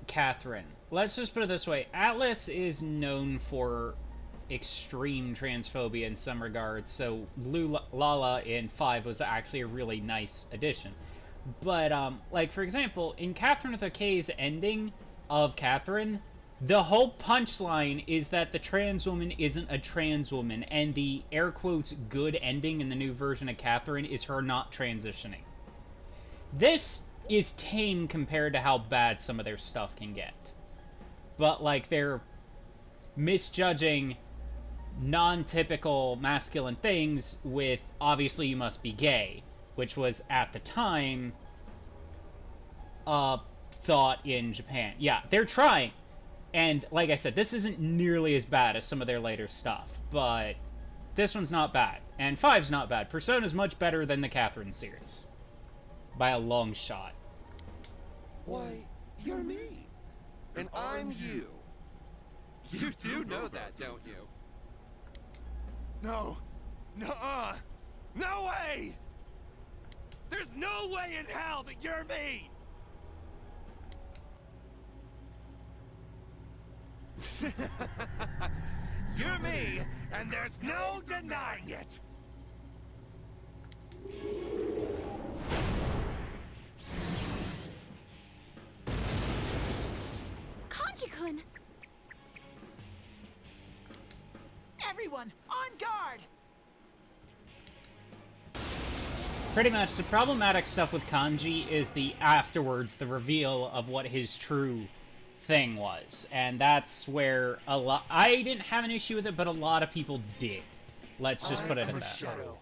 Catherine. Let's just put it this way. Atlas is known for extreme transphobia in some regards, so Lala in 5 was actually a really nice addition. But, like, for example, in Catherine with a K's ending of Catherine, the whole punchline is that the trans woman isn't a trans woman, and the air quotes good ending in the new version of Catherine is her not transitioning. This is tame compared to how bad some of their stuff can get. But, like, they're misjudging non-typical masculine things with obviously you must be gay, which was at the time thought in Japan. Yeah, they're trying. And like I said, this isn't nearly as bad as some of their later stuff, but this one's not bad. And 5's not bad. Persona's much better than the Catherine series. By a long shot. Why, you're me. And I'm you. You do know that, don't you? No. Nuh-uh. No way! There's no way in hell that you're me! You're me, and there's no denying it! Kanji-kun! Everyone, on guard! Pretty much, the problematic stuff with Kanji is the afterwards, the reveal of what his true thing was. And that's where I didn't have an issue with it, but a lot of people did. Let's just put it at that. Shadow,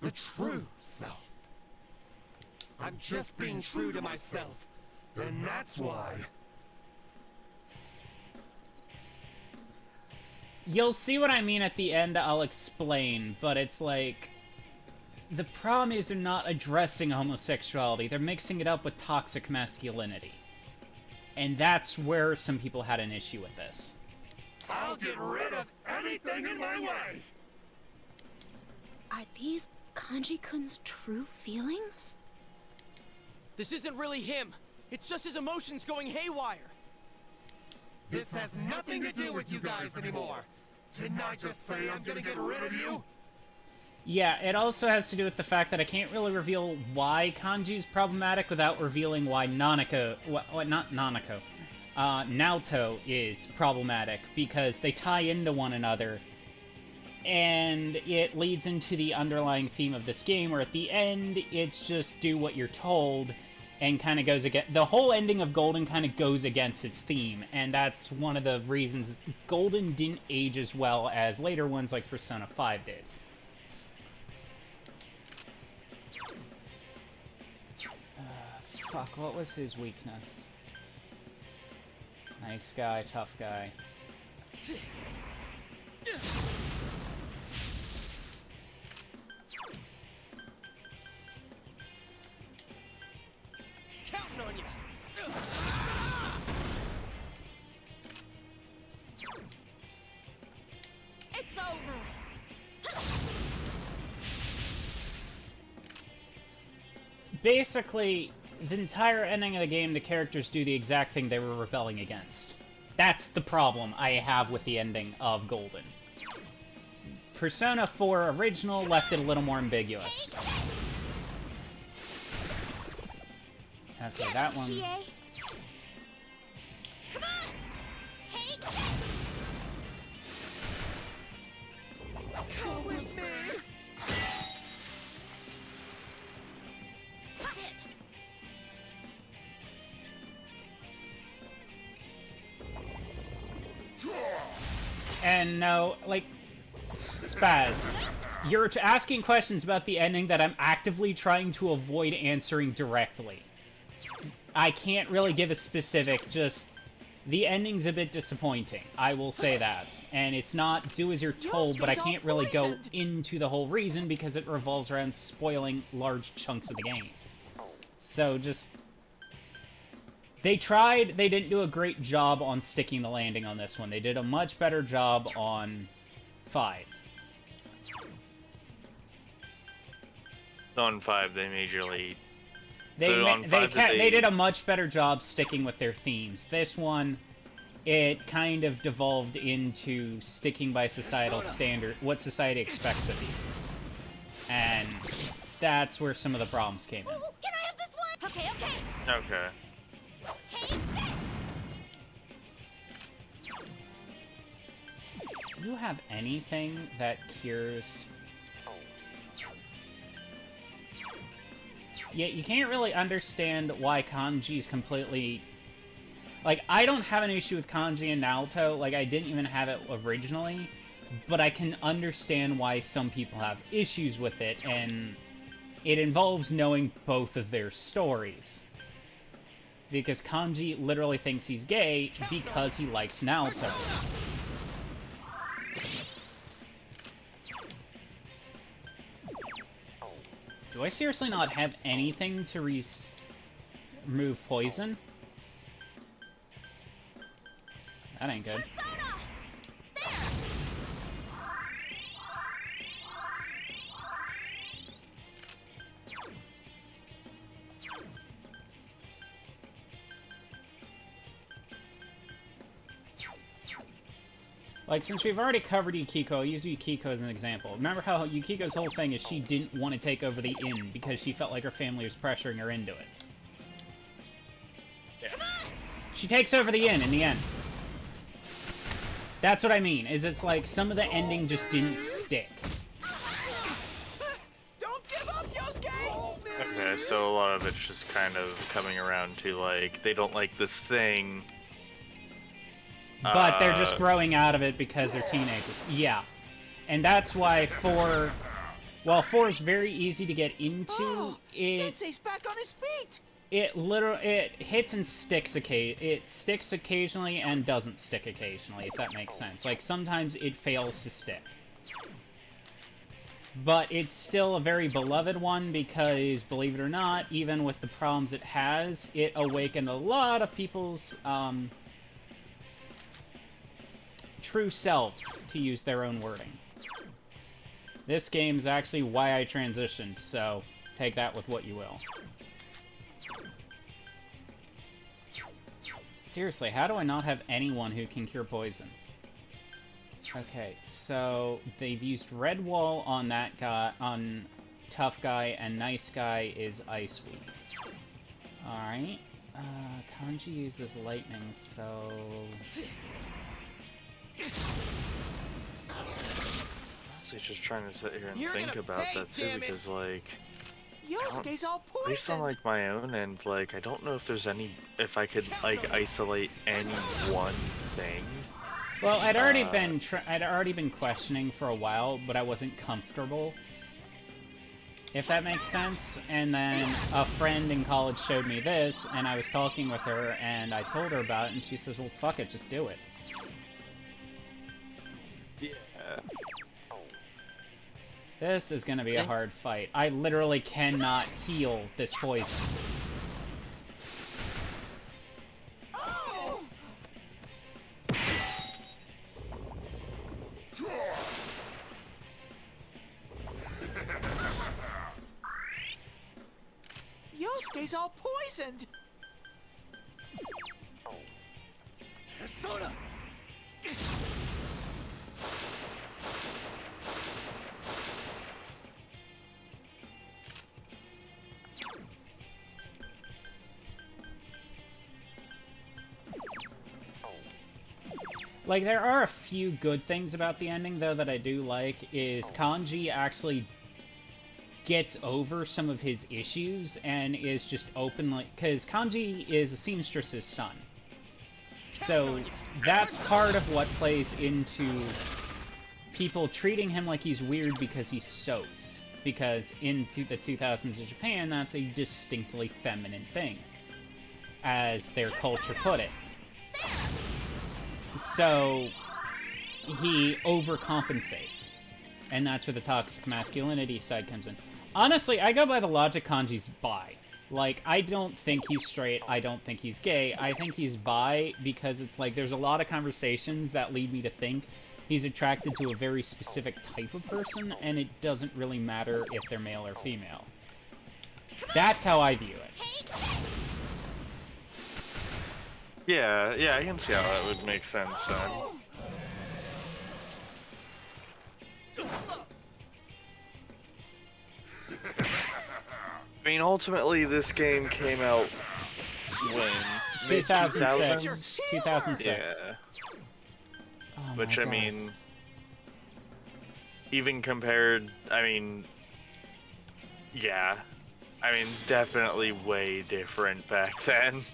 the true self. I'm just being true to myself, and that's why. You'll see what I mean at the end, I'll explain, but it's like... The problem is they're not addressing homosexuality, they're mixing it up with toxic masculinity. And that's where some people had an issue with this. I'll get rid of anything in my way! Are these Kanji-kun's true feelings? This isn't really him. It's just his emotions going haywire. This has nothing to do with you guys anymore. Didn't I just say I'm gonna get rid of you? Yeah, it also has to do with the fact that I can't really reveal why Kanji's problematic without revealing why Naoto is problematic, because they tie into one another, and it leads into the underlying theme of this game, where at the end, it's just do what you're told, and kind of goes against... The whole ending of Golden kind of goes against its theme, and that's one of the reasons Golden didn't age as well as later ones like Persona 5 did. Fuck, what was his weakness? Nice guy, tough guy. Counting on you. It's over. Basically, the entire ending of the game, the characters do the exact thing they were rebelling against. That's the problem I have with the ending of Golden. Persona 4 Original left it a little more ambiguous. Okay, that one. Chie. Come on! Take this! Come with me. That's it! And no, like, Spaz, you're asking questions about the ending that I'm actively trying to avoid answering directly. I can't really give a specific, just... The ending's a bit disappointing, I will say that. And it's not do as you're told, but I can't really go into the whole reason because it revolves around spoiling large chunks of the game. So just... They tried, they didn't do a great job on sticking the landing on this one. They did a much better job on 5. On 5, they majorly... They, So on 5 they did a much better job sticking with their themes. This one, it kind of devolved into sticking by societal standard, what society expects of you. And that's where some of the problems came in. Ooh, can I have this one? Okay, okay. Okay. Take this! Do you have anything that cures... Yeah, you can't really understand why Kanji's completely... Like, I don't have an issue with Kanji and Naoto, like, I didn't even have it originally, but I can understand why some people have issues with it, and it involves knowing both of their stories. Because Kanji literally thinks he's gay because he likes Naoto. Do I seriously not have anything to remove poison? That ain't good. Persona! There! Like, since we've already covered Yukiko, I'll use Yukiko as an example. Remember how Yukiko's whole thing is she didn't want to take over the inn because she felt like her family was pressuring her into it. Yeah. She takes over the inn in the end. That's what I mean, is it's like some of the ending just didn't stick. Don't give up, Yosuke! Okay, so a lot of it's just kind of coming around to, like, they don't like this thing. But they're just growing out of it because they're teenagers. Yeah. And that's why 4... While 4 is very easy to get into, Oh, it... Sensei's back on his feet! It hits and sticks it sticks occasionally and doesn't stick occasionally, if that makes sense. Like, sometimes it fails to stick. But it's still a very beloved one because, believe it or not, even with the problems it has, it awakened a lot of people's, true selves, to use their own wording. This game's actually why I transitioned, so take that with what you will. Seriously, how do I not have anyone who can cure poison? Okay, so they've used Red Wall on that guy, on Tough Guy, and Nice Guy is Ice Weak. Alright. Kanji uses Lightning, so... Honestly, just trying to sit here and You're think gonna about pay, that too, damn it. because, like... Yosuke's all Based on, poisoned! like, my own end, like, I don't know if there's any... If I could, like, isolate any one thing. Well, I'd already been questioning for a while, but I wasn't comfortable. If that makes sense. And then a friend in college showed me this, and I was talking with her, and I told her about it, and she says, well, fuck it, just do it. Yeah, Yeah. This is gonna be a hard fight. I literally cannot heal this poison. Yosuke's all poisoned. Persona! Like, there are a few good things about the ending, though, that I do like, is Kanji actually gets over some of his issues and is just openly... Because Kanji is a seamstress's son. So, that's part of what plays into people treating him like he's weird because he sews. Because into the 2000s of Japan, that's a distinctly feminine thing, as their culture put it. So, he overcompensates. And that's where the toxic masculinity side comes in. Honestly, I go by the logic Kanji's bi. Like, I don't think he's straight, I don't think he's gay. I think he's bi because it's like, there's a lot of conversations that lead me to think he's attracted to a very specific type of person, and it doesn't really matter if they're male or female. That's how I view it. Yeah, I can see how that would make sense then. I mean, ultimately, this game came out when? 2006. 2006. Yeah. Oh Which, my I God. mean, even compared, I mean, yeah. I mean, definitely way different back then.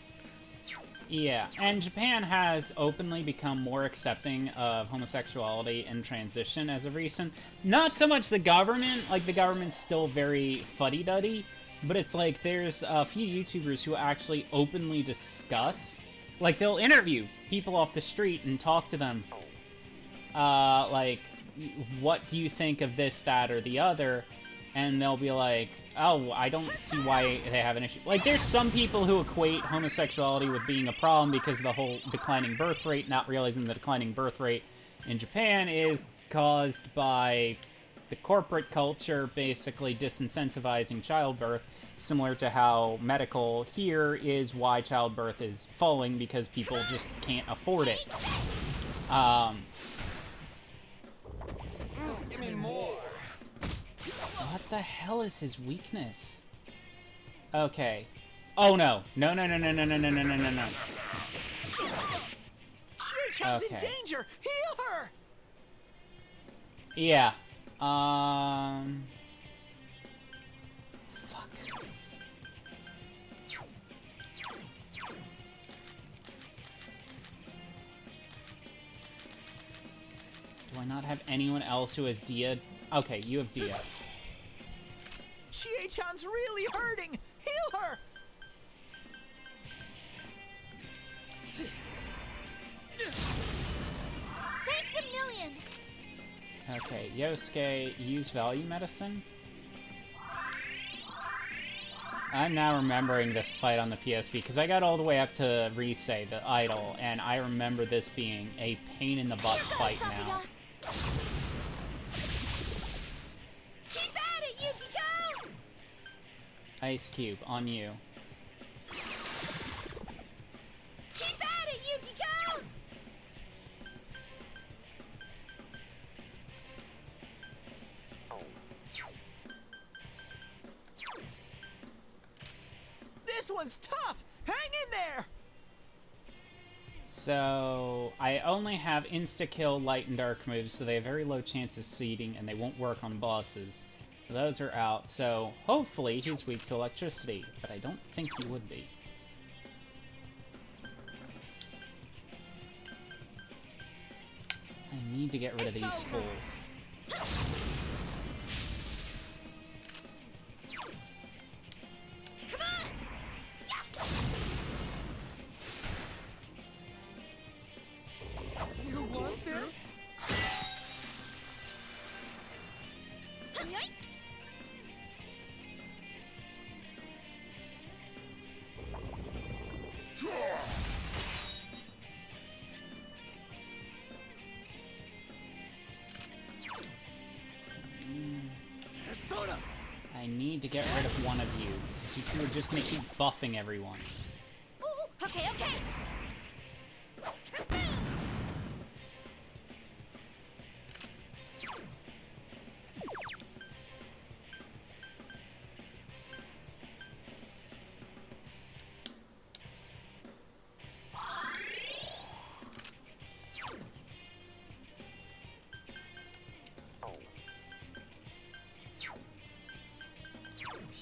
Yeah, and Japan has openly become more accepting of homosexuality and transition as of recent. Not so much the government, like the government's still very fuddy-duddy, but it's like there's a few YouTubers who actually openly discuss, like they'll interview people off the street and talk to them, like, what do you think of this, that, or the other? And they'll be like, oh, I don't see why they have an issue. Like, there's some people who equate homosexuality with being a problem because of the whole declining birth rate, not realizing the declining birth rate in Japan is caused by the corporate culture basically disincentivizing childbirth, similar to how medical here is why childbirth is falling because people just can't afford it. Give me more. What the hell is his weakness? Okay. Oh no. No. Shuri-chan's in Okay. danger. Heal her. Yeah. Fuck. Do I not have anyone else who has Dia? Okay, you have Dia. Chie-chan's really hurting. Heal her. Thanks a million. Okay, Yosuke, use value medicine. I'm now remembering this fight on the PSP, because I got all the way up to Risei, the idol, and I remember this being a pain-in-the-butt fight now. Keep at it, Yukiko! Ice Cube, on you. Keep at it, Yukiko! This one's tough. Hang in there. So, I only have insta-kill, light, and dark moves, so they have very low chance of seeding, and they won't work on bosses. So those are out, so hopefully he's weak to electricity, but I don't think he would be. I need to get rid of these fools. Come on! You want this? Yoink! Persona! I need to get rid of one of you, because you two are just gonna keep buffing everyone. Ooh, okay, okay.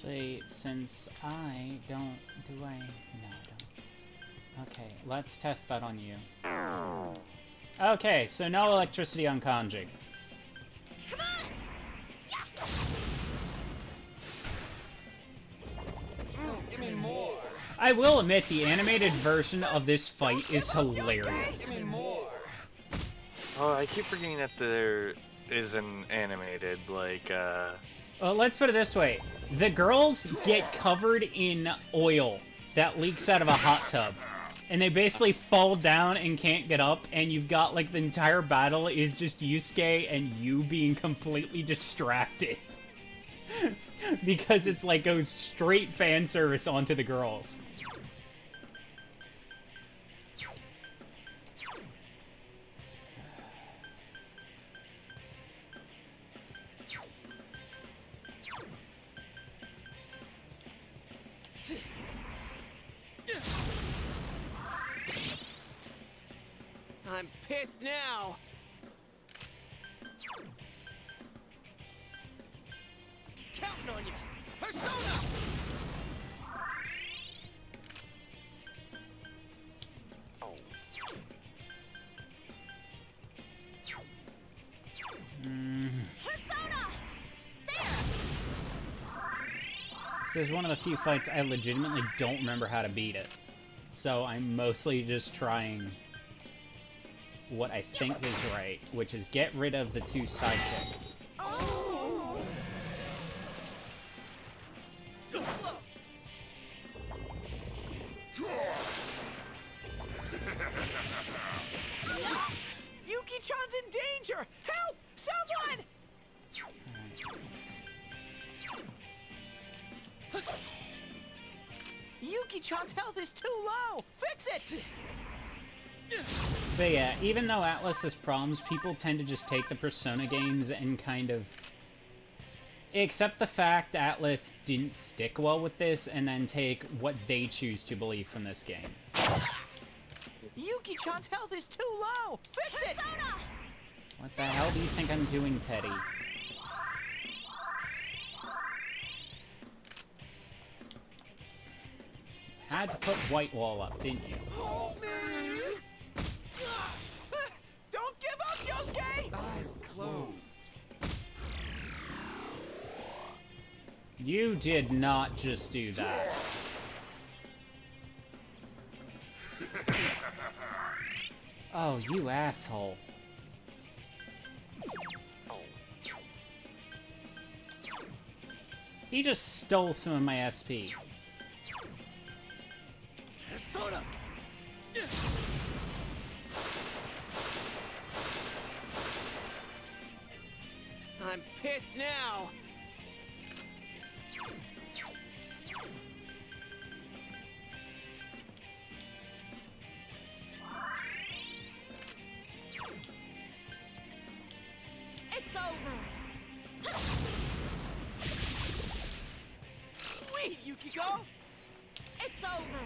Actually, since I don't... Do I? No, I don't. Okay, let's test that on you. Okay, so no electricity on Kanji. Come on! Give me more. I will admit, the animated version of this fight is hilarious. Give me more. Oh, I keep forgetting that there is an animated, like, Well, let's put it this way. The girls get covered in oil that leaks out of a hot tub. And they basically fall down and can't get up, and you've got, like, the entire battle is just Yusuke and you being completely distracted. Because it's, like, goes straight fan service onto the girls. I'm pissed now. Counting on you. Persona! Persona! There! This is one of the few fights I legitimately don't remember how to beat it. So I'm mostly just trying what I think is right, which is get rid of the two sidekicks. Too slow. Yuki-chan's in danger! Help! Someone! Yuki-chan's health is too low! Fix it! But yeah, even though Atlas has problems, people tend to just take the Persona games and kind of accept the fact Atlas didn't stick well with this and then take what they choose to believe from this game. Yuki-chan's health is too low! Fix it! Persona! What the hell do you think I'm doing, Teddy? Had to put White Wall up, didn't you? Don't give up, Yosuke! Eyes closed. You did not just do that. Oh, you asshole. He just stole some of my SP. Persona! I'm pissed now. It's over! Sweet, Yukiko! It's over!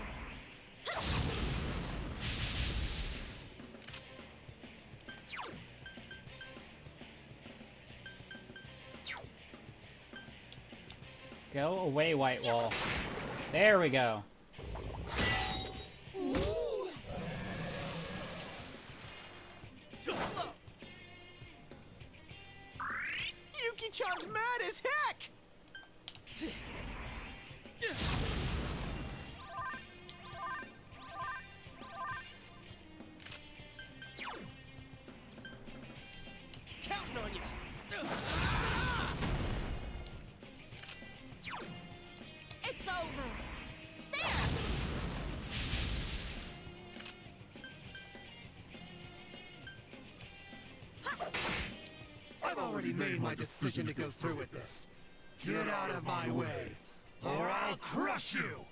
Go away, White Wall. There we go. Too slow. Yuki-chan's mad as heck! Counting on you. already made my decision to go through with this. Get out of my way, or I'll crush you!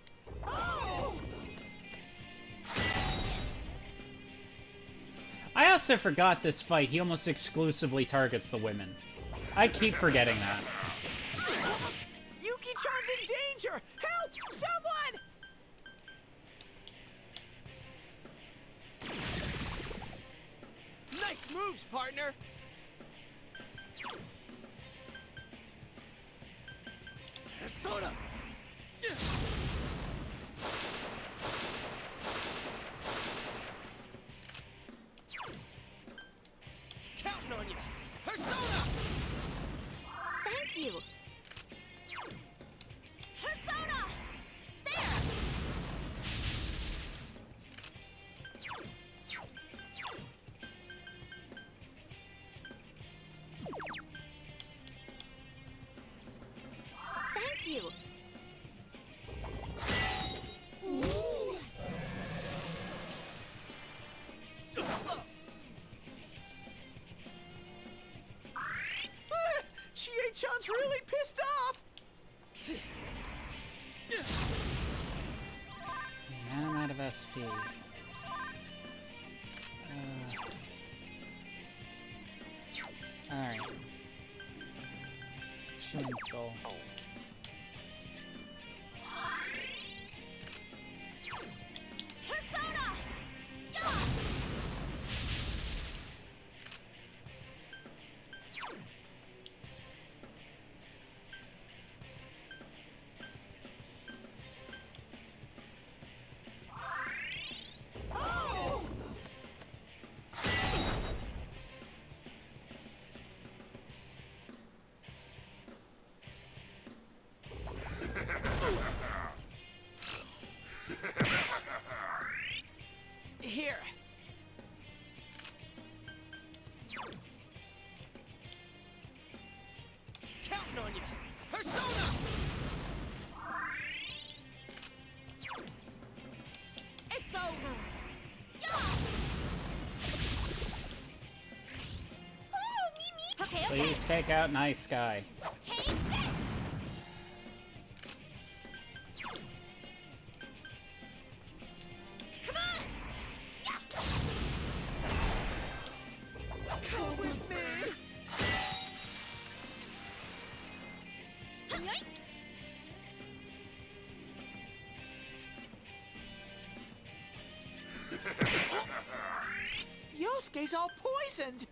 I also forgot this fight. He almost exclusively targets the women. I keep forgetting that. Yuki-chan's in danger! Help! Someone! Nice moves, partner. Persona. Counting on you. Persona. Thank you. Persona! There! Thank you. Chie-chan's really pissed off! Man, I'm out of SP. Alright. Chainsaw. Persona! Yeah! Here. Counting on you. Persona. It's over. Yeah! Woo, Mimi! Okay, okay. Please take out Nice Guy. Take this! Come on! Yeah! Come with me! Yoink! Yosuke's all poisoned!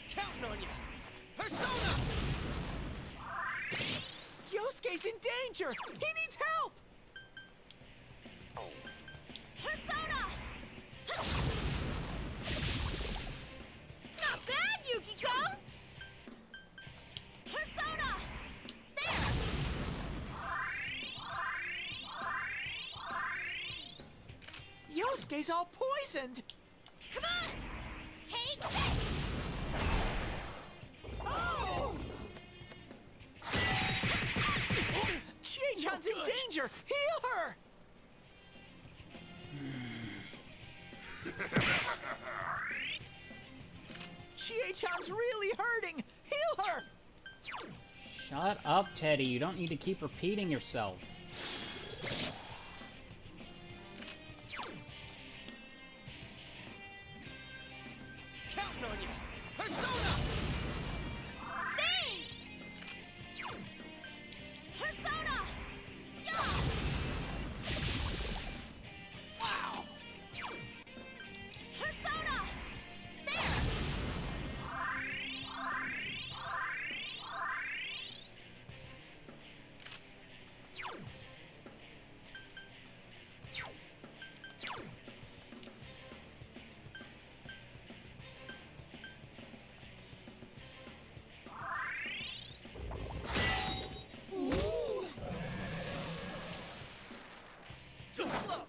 Counting on you. Persona. Yosuke's in danger! He needs help! Persona! Not bad, Yukiko! Persona! There! Yosuke's all poisoned! Come on! Take this! Oh! Chie-chan's in danger! Heal her! Chie-chan's really hurting! Heal her! Shut up, Teddy. You don't need to keep repeating yourself. Counting on you. Persona. Thanks! Persona! Yeah! Wow. Persona! There! Too slow.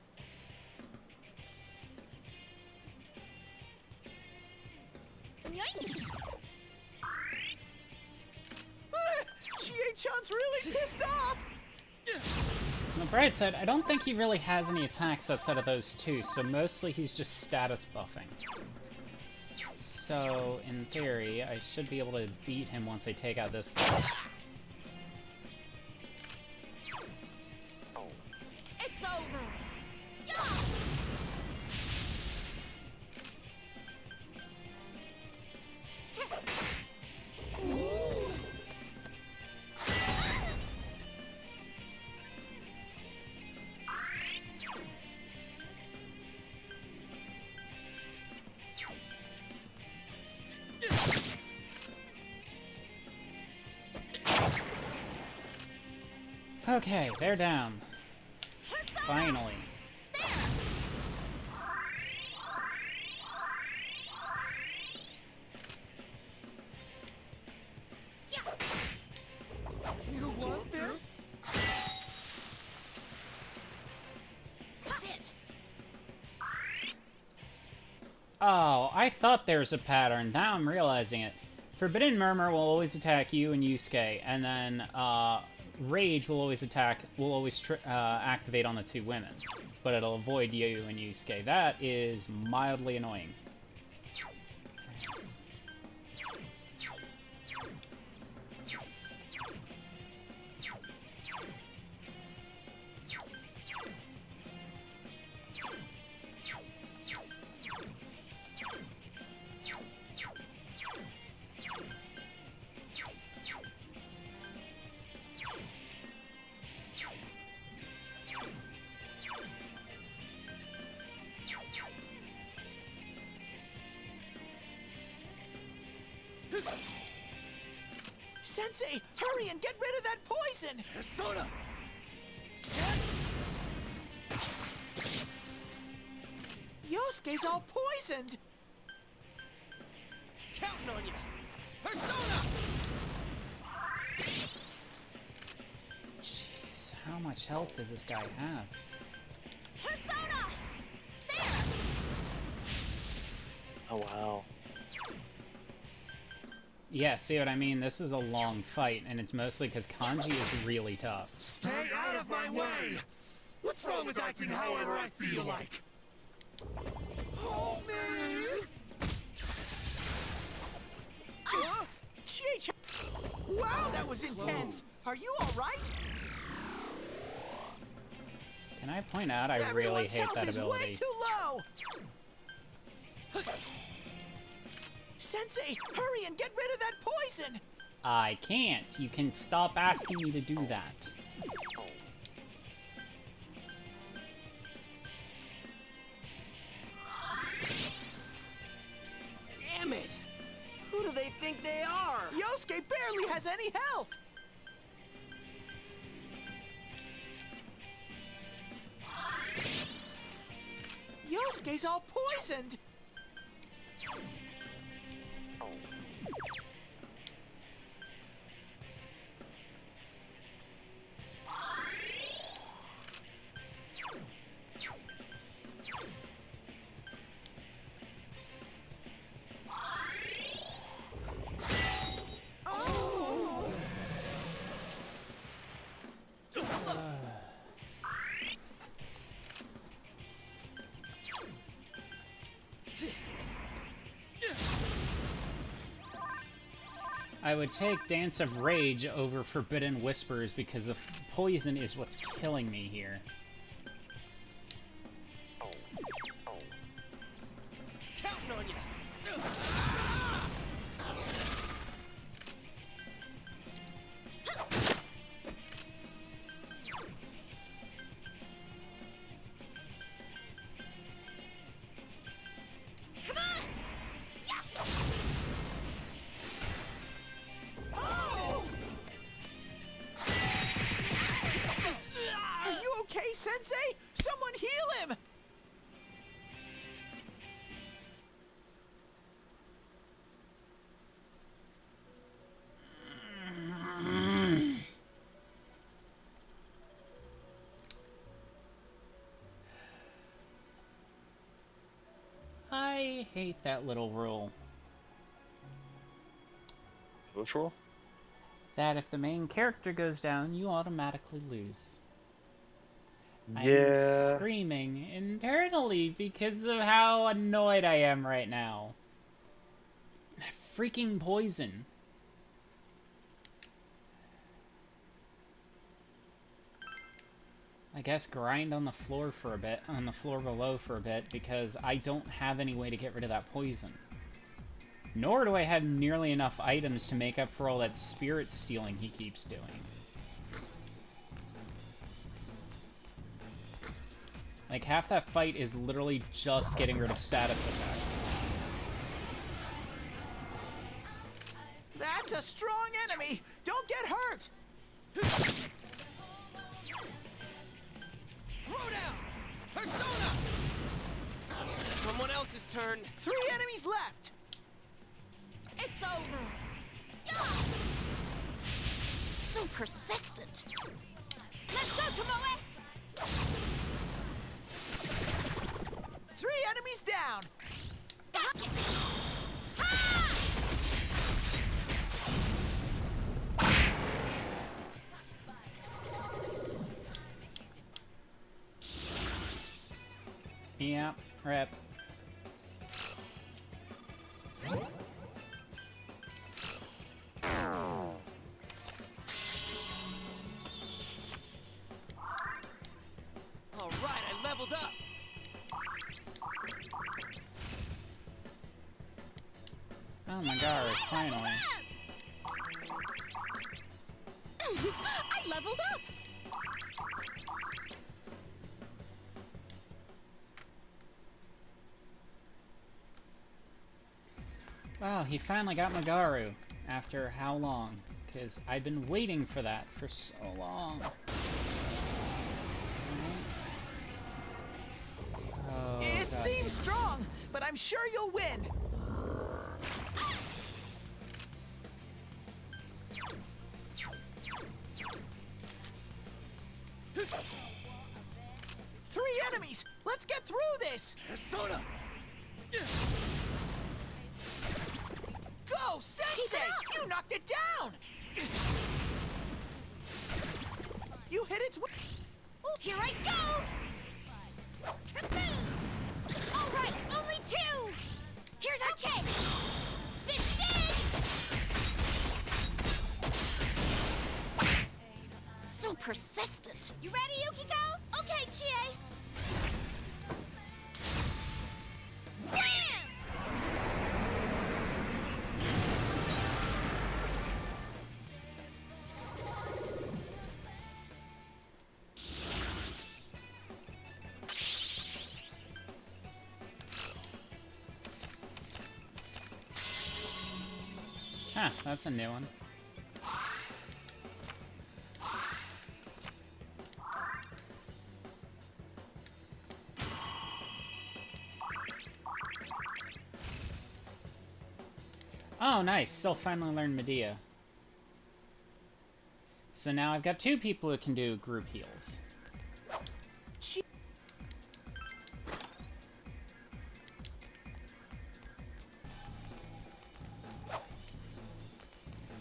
Yoink! Chie-chan's really pissed off! On the bright side, I don't think he really has any attacks outside of those two, so mostly he's just status buffing. So, in theory, I should be able to beat him once I take out this guy. It's over. Yeah! Okay, they're down. Finally. You want this? That's it. Oh, I thought there was a pattern. Now I'm realizing it. Forbidden Murmur will always attack you and Yusuke, and then Rage will always activate on the two women, but it'll avoid you and Yusuke. That is mildly annoying. Sensei, hurry and get rid of that poison! Persona! Yosuke's all poisoned! Counting on you! Persona! Jeez, how much health does this guy have? Persona! Oh wow. Yeah, see what I mean? This is a long fight, and it's mostly because Kanji is really tough. Stay out of my way! What's wrong with acting however I feel like? Hold me! GH! Wow, that was intense! Are you alright? Can I point out I really Everyone's hate health that is way ability? too low! Sensei, hurry and get rid of that poison! I can't. You can stop asking me to do that. Damn it! Who do they think they are? Yosuke barely has any health! Yosuke's all poisoned! I would take Dance of Rage over Forbidden Whispers because the poison is what's killing me here. Counting on you! Come on! Yeah! Are you okay, Sensei? Someone heal him! I hate that little rule. Which rule? That if the main character goes down, you automatically lose. Yeah. I'm screaming internally because of how annoyed I am right now. Freaking poison. I guess grind on the floor for a bit, on the floor below for a bit, because I don't have any way to get rid of that poison. Nor do I have nearly enough items to make up for all that spirit stealing he keeps doing. Like, half that fight is literally just getting rid of status effects. That's a strong enemy! Don't get hurt! Throw down! Persona! Someone else's turn. 3 enemies left! It's over. Yeah! So persistent. Let's go, Tomoe! 3 enemies down! Gotcha! Ha! Yeah, rip. All right, I leveled up. Oh my god, finally. I leveled up! Wow, he finally got Magaru. After how long? Because I've been waiting for that for so long. Oh, It God. seems strong, but I'm sure you'll win! Three enemies! Let's get through this! Persona! Go, Sensei! You knocked it down! You hit its... Ooh, here I go! Kaboom! All right, only 2! Here's our take! This did! So persistent. You ready, Yukiko? Okay, Chie. Bam! Huh, that's a new one. Oh, nice. Still finally learned Medea. So now I've got 2 people who can do group heals.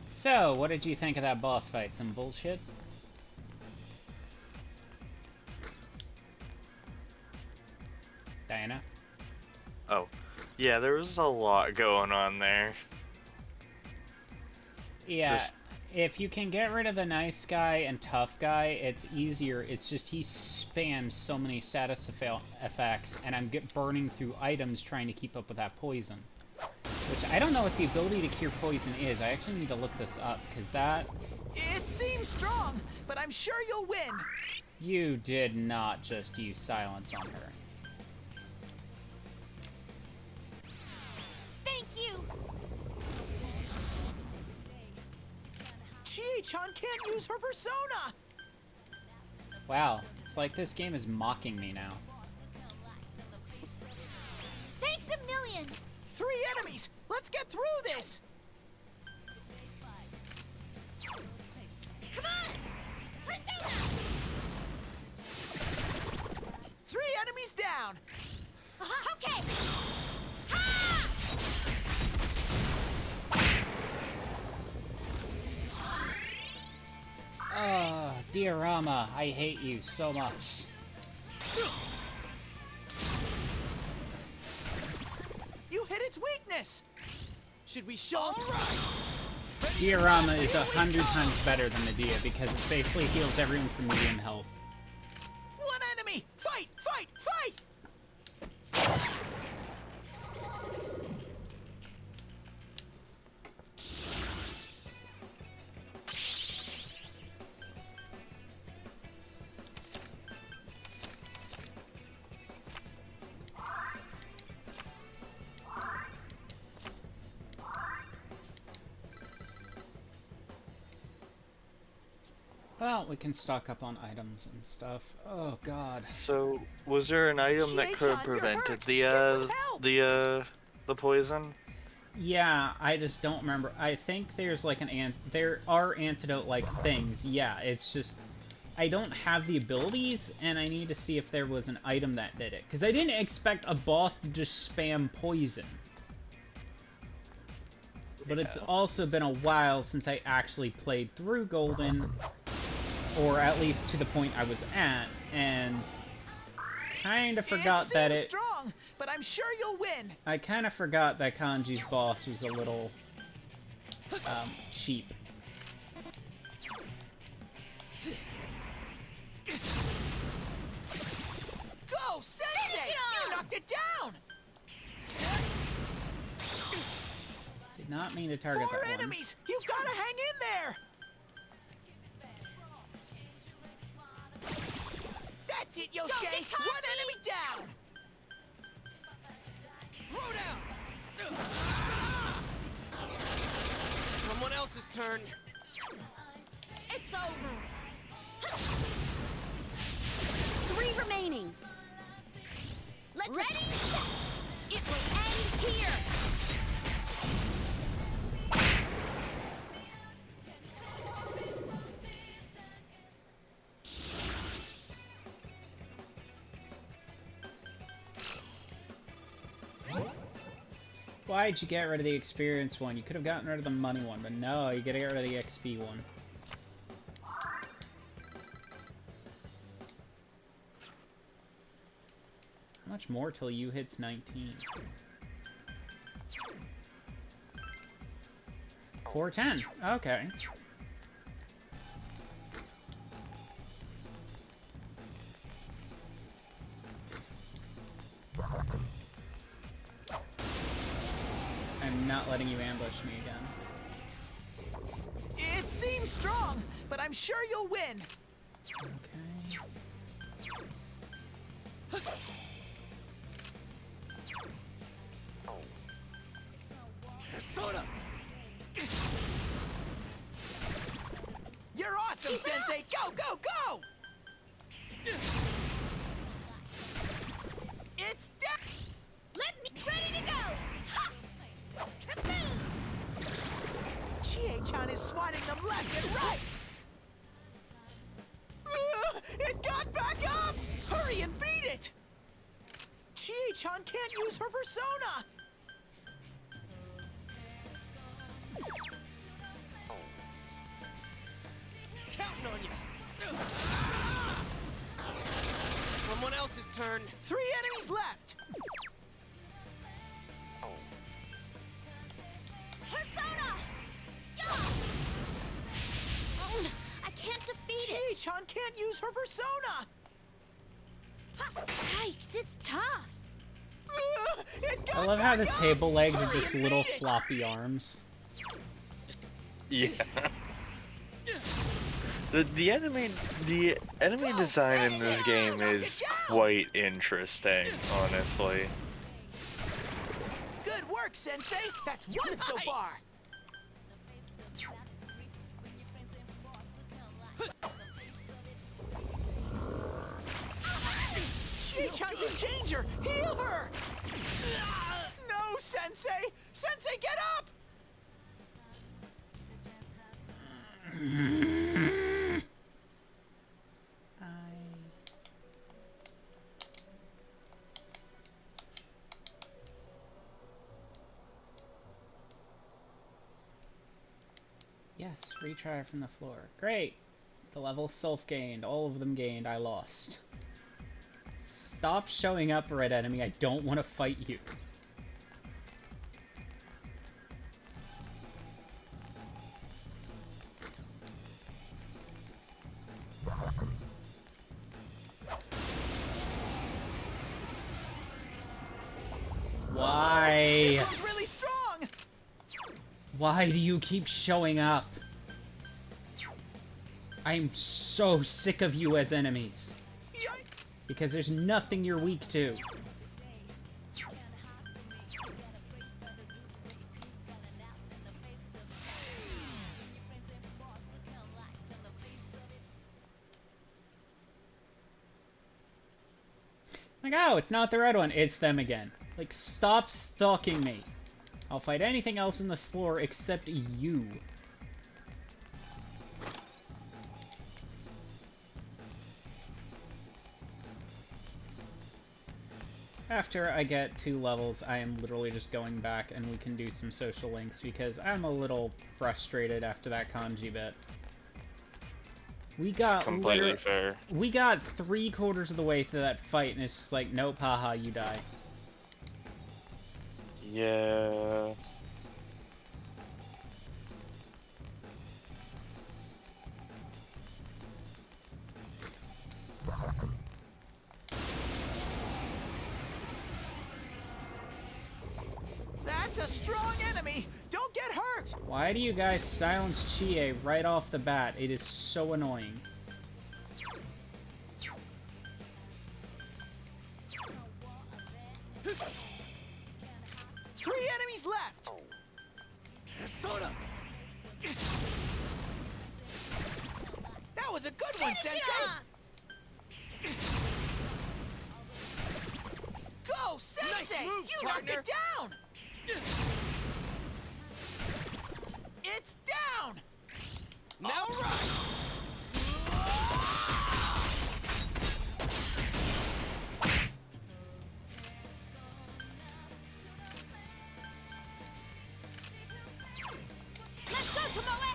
So, what did you think of that boss fight? Some bullshit? Diana? Oh, yeah, there was a lot going on there. Yeah, Just- if you can get rid of the nice guy and tough guy, it's easier. It's just he spams so many status effects, and I'm burning through items trying to keep up with that poison. Which, I don't know what the ability to cure poison is. I actually need to look this up, because that... It seems strong, but I'm sure you'll win! You did not just use silence on her. Thank you! Chie-chan can't use her persona! Wow, it's like this game is mocking me now. Thanks a million! 3 enemies! Let's get through this! Come on! Persona! 3 enemies down! Okay! Ha! Oh, Diorama, I hate you so much. You hit its weakness! Should we show? All right! Diorama is 100 times better than Medea because it basically heals everyone from medium health. One enemy! Fight! Fight! Fight! Well, we can stock up on items and stuff. Oh god. So, was there an item that could have Chiei-chan, you're prevented hurt. the Get some help. the poison? Yeah, I just don't remember. I think there's like there are antidote-like things. Yeah, it's just I don't have the abilities, and I need to see if there was an item that did it. Because I didn't expect a boss to just spam poison. But it's also been a while since I actually played through Golden, or at least to the point I was at, and kind of forgot that it... strong, but I'm sure you'll win. I kind of forgot that Kanji's boss was a little cheap. Go, Sensei! Finish it off! You knocked it down! Did not mean to target Four that one. enemies! You gotta hang in there! That's it, Go, Yosuke! Ikachi! One enemy down! Throw down. Someone else's turn. It's over. 3 remaining. Let's ready. Set. It will end here. Why'd you get rid of the experience one? You could have gotten rid of the money one, but no, you gotta get rid of the XP one. How much more till you hits 19? 410. Okay. I'm not letting you ambush me again. It seems strong, but I'm sure you'll win. Okay. Persona. You're awesome, Sensei! Go, go, go! It's down! Let me ready to go. Ha! Kaboom! Chie-chan is swatting them left and right! It got back up! Hurry and beat it! Chie-chan can't use her persona! Counting on you. Someone else's turn. 3 enemies left! Persona! Yeah! Oh, I can't defeat it. Chie-chan can't use her persona! Ha! Yikes, it's tough. It got I love how the back up! table legs are Hurry just and little beat it! floppy arms. Yeah. The enemy Go, design in Sensei! this game Knock is it down! quite interesting, honestly. Good work, Sensei! That's 1 so Nice! far! Chie-chan's in danger! Heal her! No, Sensei! Sensei, get up! Yes, retry from the floor. Great! The level self-gained. All of them gained. I lost. Stop showing up, red enemy. I don't want to fight you. Why? This one's really strong. Why do you keep showing up? I'm so sick of you as enemies. Yoink. Because there's nothing you're weak to. Like, oh, it's not the red one, it's them again. Like, stop stalking me. I'll fight anything else on the floor except you. After I get 2 levels, I am literally just going back and we can do some social links because I'm a little frustrated after that kanji bit. We got Completely fair. We got 3/4 of the way through that fight and it's just like, nope, haha, you die. Yeah. That's a strong enemy. Don't get hurt. Why do you guys silence Chie right off the bat? It is so annoying. Three enemies left. Soda! That was a good one, Sensei. Go, Sensei! Nice move, You knocked partner. it down. It's down. Now right! Let's go, Tomoe!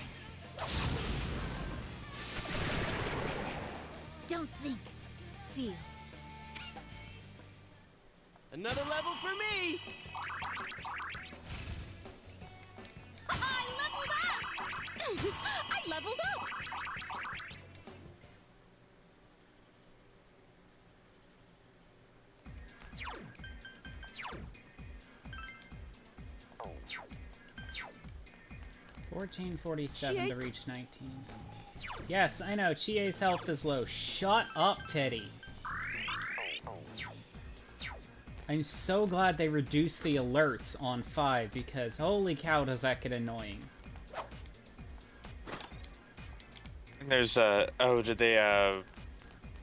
Don't think. Feel. Another level for me! I leveled up! I leveled up! $14.47 to reach 19. Yes, I know, Chie's health is low. Shut up, Teddy. I'm so glad they reduced the alerts on 5 because holy cow does that get annoying. And there's oh, did they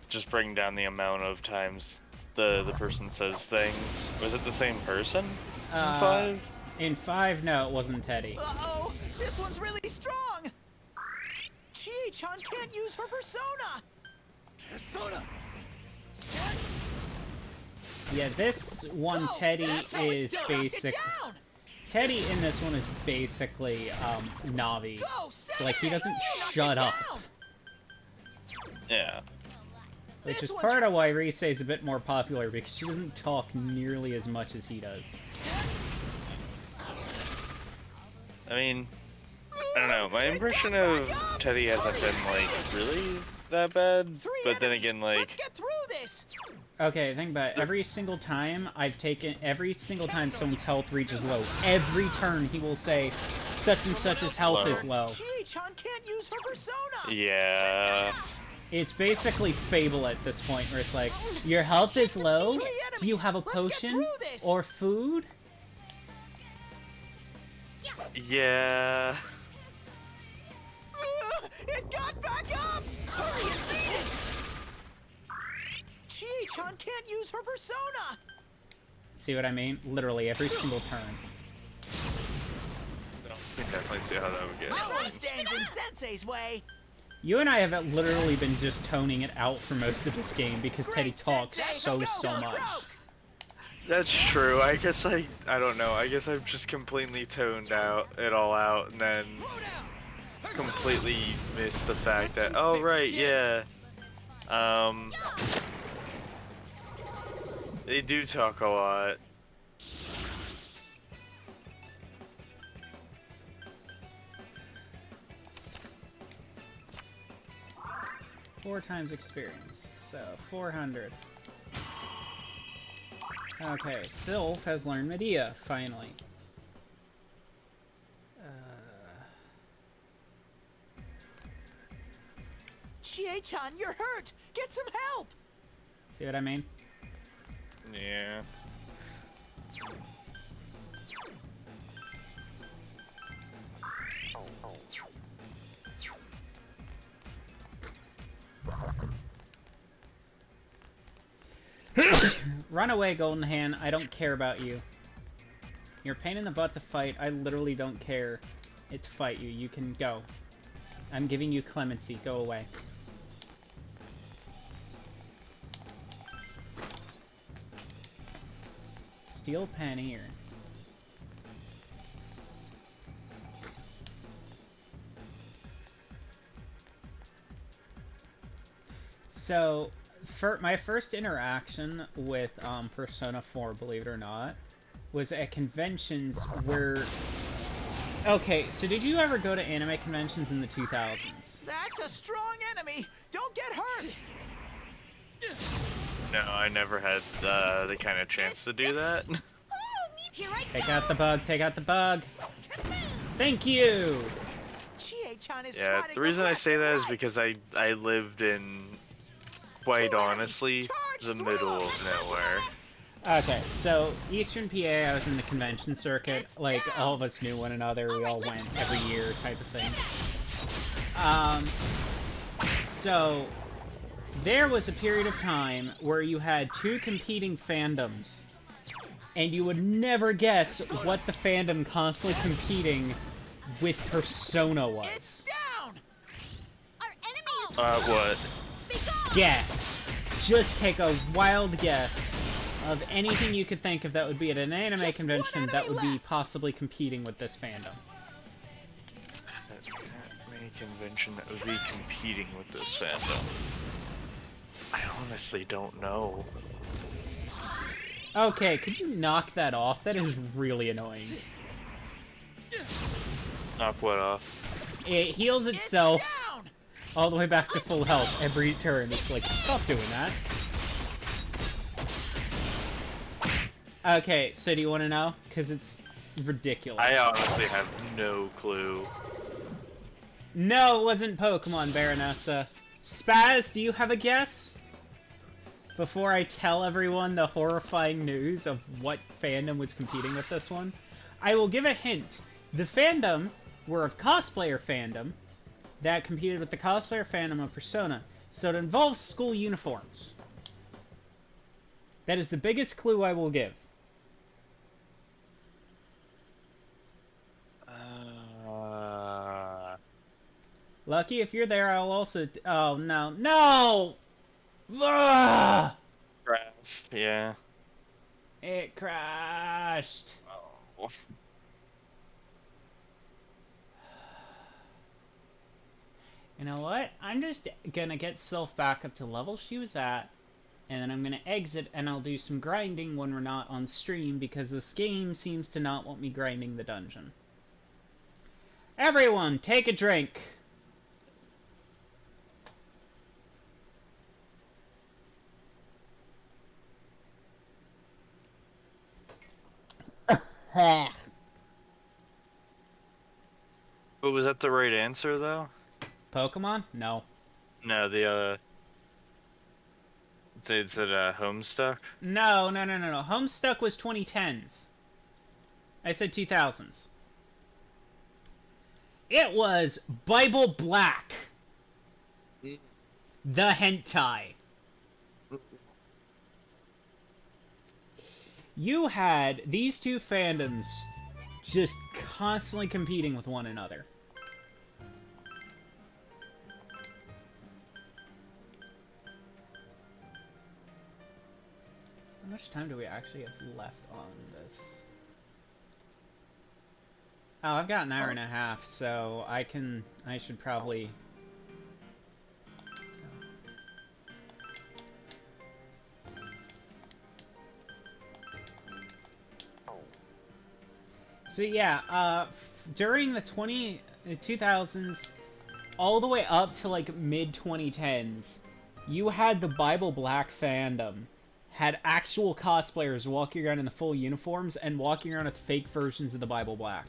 just bring down the amount of times the person says things? Was it the same person in 5? In 5, no, it wasn't Teddy. Uh-oh, this one's really strong. Chie-chan can't use her persona. Persona! Yeah, this one, Go, Teddy Sensei, is let's knock it basic. down. Teddy in this one is basically Navi. Go, So, like, he Sensei, doesn't you knocked shut it up. down. Yeah. Which This is one's part of why Rise is a bit more popular, because she doesn't talk nearly as much as he does. I mean, I don't know. My impression of Teddy hasn't been like really that bad, Three but then enemies. again, like Let's get through this. Okay, think about it. Every single time someone's health reaches low, every turn he will say, such and such's health is low. Chie-chan can't use her persona. yeah. It's basically Fable at this point, where it's like, your health is low? Do you have a Let's get potion? through this. Or food? Yeah. It got back up. Hurry and beat it. Chie-chan can't use her persona. See what I mean? Literally every single turn. I can definitely see how that would get. No one stands in Sensei's way. You and I have literally been just toning it out for most of this game because Teddy Great, talks Sensei. so much. That's true. I guess I don't know. I guess I've just completely toned it all out, and then completely missed the fact that, oh right, yeah. They do talk a lot. Four times experience, so 400. Okay, Sylph has learned Medea, finally. Chie-chan, you're hurt! Get some help! See what I mean? Yeah. Run away, Golden Hand. I don't care about you. You're a pain in the butt to fight. I literally don't care to fight you. You can go. I'm giving you clemency. Go away. Steel Pannier. So, for my first interaction with Persona 4, believe it or not, was at conventions where... Okay, so did you ever go to anime conventions in the 2000s? That's a strong enemy! Don't get hurt! No, I never had the kind of chance to do that. Here I Take go. out the bug, take out the bug! Thank you! Chie-chan is Yeah, sliding the reason I left say and that is right. because I lived in, quite Two enemies, honestly, charge the through. middle of nowhere. Okay, so Eastern PA, I was in the convention circuit. It's Like, down. all of us knew one another. We all went every year type of thing. So, there was a period of time where you had two competing fandoms. And you would never guess what the fandom constantly competing with Persona It's was. down! Our enemy. What? Be gone. Guess. Just take a wild guess of anything you could think of that would be at an anime Just one convention that enemy would be left. possibly competing with this fandom. Anime convention that would be competing with this fandom. I honestly don't know. Okay, could you knock that off? That is really annoying. Knock what off? It heals It's itself down! all the way back to full health every turn. It's like, stop doing that. Okay, so do you want to know? Because it's ridiculous. I honestly have no clue. No, it wasn't Pokemon, Baronessa. Spaz, do you have a guess? Before I tell everyone the horrifying news of what fandom was competing with this one, I will give a hint. The fandom were of cosplayer fandom that competed with the cosplayer fandom of Persona, so it involves school uniforms. That is the biggest clue I will give. Lucky, if you're there, I'll also... Oh, no. No! Ugh! Crash. Yeah. It crashed. Oh. You know what? I'm just gonna get Sylph back up to the level she was at, and then I'm gonna exit and I'll do some grinding when we're not on stream because this game seems to not want me grinding the dungeon. Everyone, take a drink! But was that the right answer though? Pokemon? No. No, they said Homestuck. No. Homestuck was 2010s. I said 2000s. It was Bible Black. The hentai. You had these two fandoms just constantly competing with one another. How much time do we actually have left on this? Oh, I've got an hour and a half, so I should probably... So yeah, during the 2000s, all the way up to like mid-2010s, you had the Bible Black fandom, had actual cosplayers walking around in the full uniforms and walking around with fake versions of the Bible Black.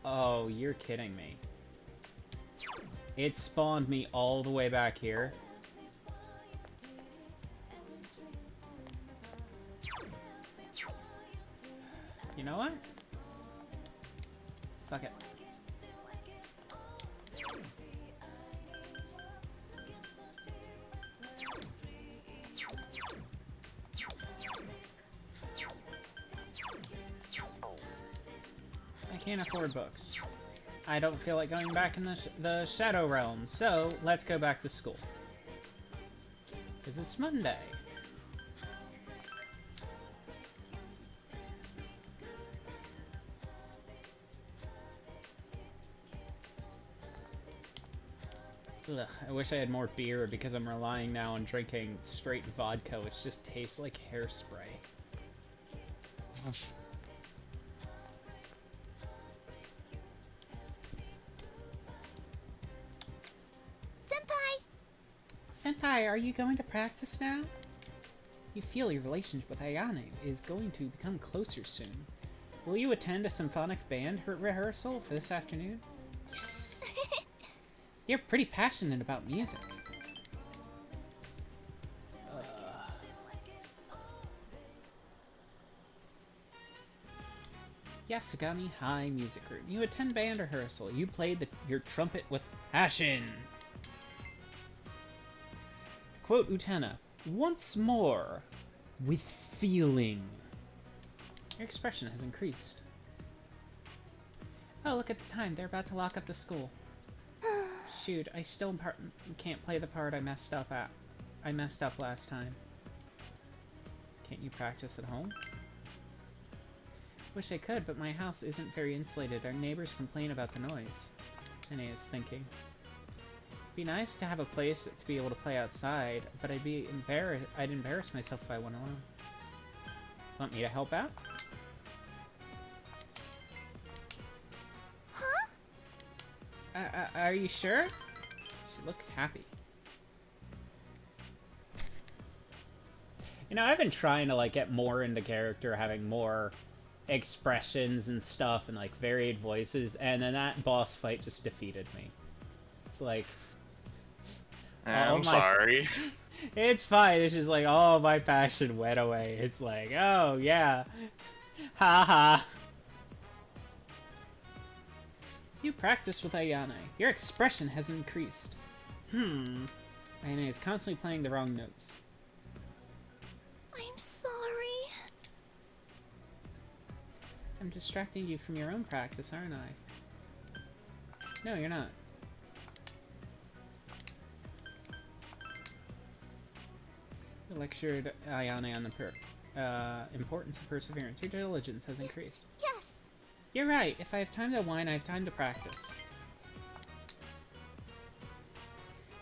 Oh, you're kidding me. It spawned me all the way back here. You know what? Fuck it. I can't afford books. I don't feel like going back in the Shadow Realm, so let's go back to school. Because it's Monday. Ugh, I wish I had more beer because I'm relying now on drinking straight vodka, which just tastes like hairspray. Senpai, are you going to practice now? You feel your relationship with Ayane is going to become closer soon. Will you attend a symphonic band rehearsal for this afternoon? Yes! You're pretty passionate about music. Yasugami High Music Room. You attend band rehearsal. You play your trumpet with passion. Quote Utena, once more, with feeling. Your expression has increased. Oh, look at the time. They're about to lock up the school. Shoot, I still can't play the part I messed up at. I messed up last time. Can't you practice at home? Wish I could, but my house isn't very insulated. Our neighbors complain about the noise. Jenny is thinking. Be nice to have a place to be able to play outside, but I'd embarrass myself if I went alone. Want me to help out? Huh? Are you sure? She looks happy. You know, I've been trying to, like, get more into character, having more expressions and stuff, and, like, varied voices, and then that boss fight just defeated me. It's like... I'm sorry. It's fine. It's just like, all my passion went away. It's like, oh, yeah. Ha ha. You practice with Ayane. Your expression has increased. Ayane is constantly playing the wrong notes. I'm sorry. I'm distracting you from your own practice, aren't I? No, you're not. You lectured Ayane on the importance of perseverance. Your diligence has increased. Yes. You're right. If I have time to whine, I have time to practice.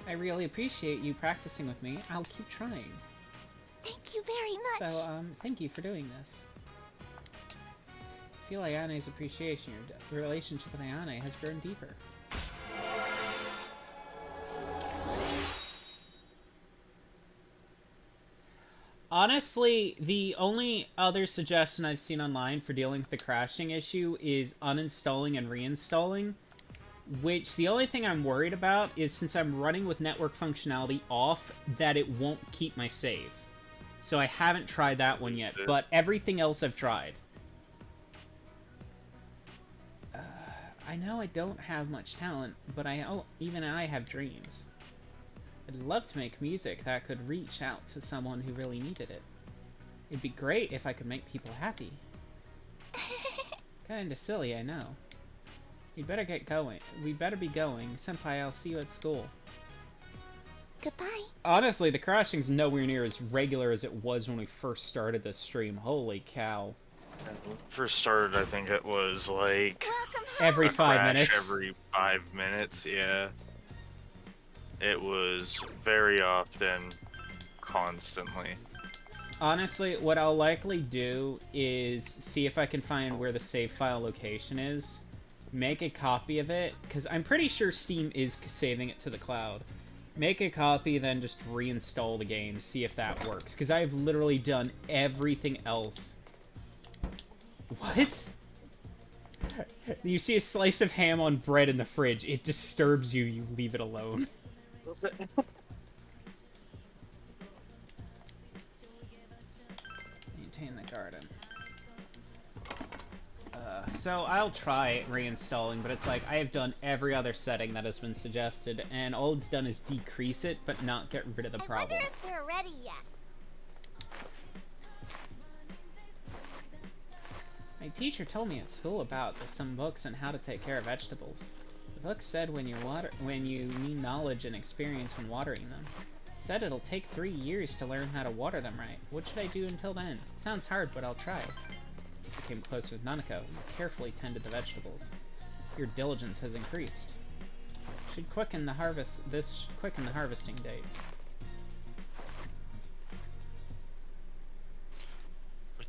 I really appreciate you practicing with me. I'll keep trying. Thank you very much. So, thank you for doing this. I feel Ayane's appreciation. Your relationship with Ayane has grown deeper. Honestly, the only other suggestion I've seen online for dealing with the crashing issue is uninstalling and reinstalling, which the only thing I'm worried about is since I'm running with network functionality off, that it won't keep my save. So I haven't tried that one yet, but everything else I've tried. I know I don't have much talent, but even I have dreams. I'd love to make music that could reach out to someone who really needed it. It'd be great if I could make people happy. Kinda silly, I know. We'd better get going. We better be going. Senpai, I'll see you at school. Goodbye. Honestly, the crashing's nowhere near as regular as it was when we first started this stream. Holy cow. When we first started, I think it was like... Welcome home. Every a 5 crash minutes. Every 5 minutes, yeah. It was very often, constantly. Honestly, what I'll likely do is see if I can find where the save file location is, make a copy of it, because I'm pretty sure Steam is saving it to the cloud. Make a copy, then just reinstall the game, see if that works, because I've literally done everything else. What? You see a slice of ham on bread in the fridge, it disturbs you, you leave it alone. Maintain the garden. So I'll try reinstalling, but it's like I have done every other setting that has been suggested, and all it's done is decrease it, but not get rid of the problem. I wonder if we're ready yet. My teacher told me at school about some books on how to take care of vegetables. The book said when you need knowledge and experience when watering them. It said it'll take 3 years to learn how to water them right. What should I do until then? It sounds hard, but I'll try. I came close with Nanako. You carefully tended the vegetables. Your diligence has increased. Should quicken the harvest. This should quicken the harvesting date.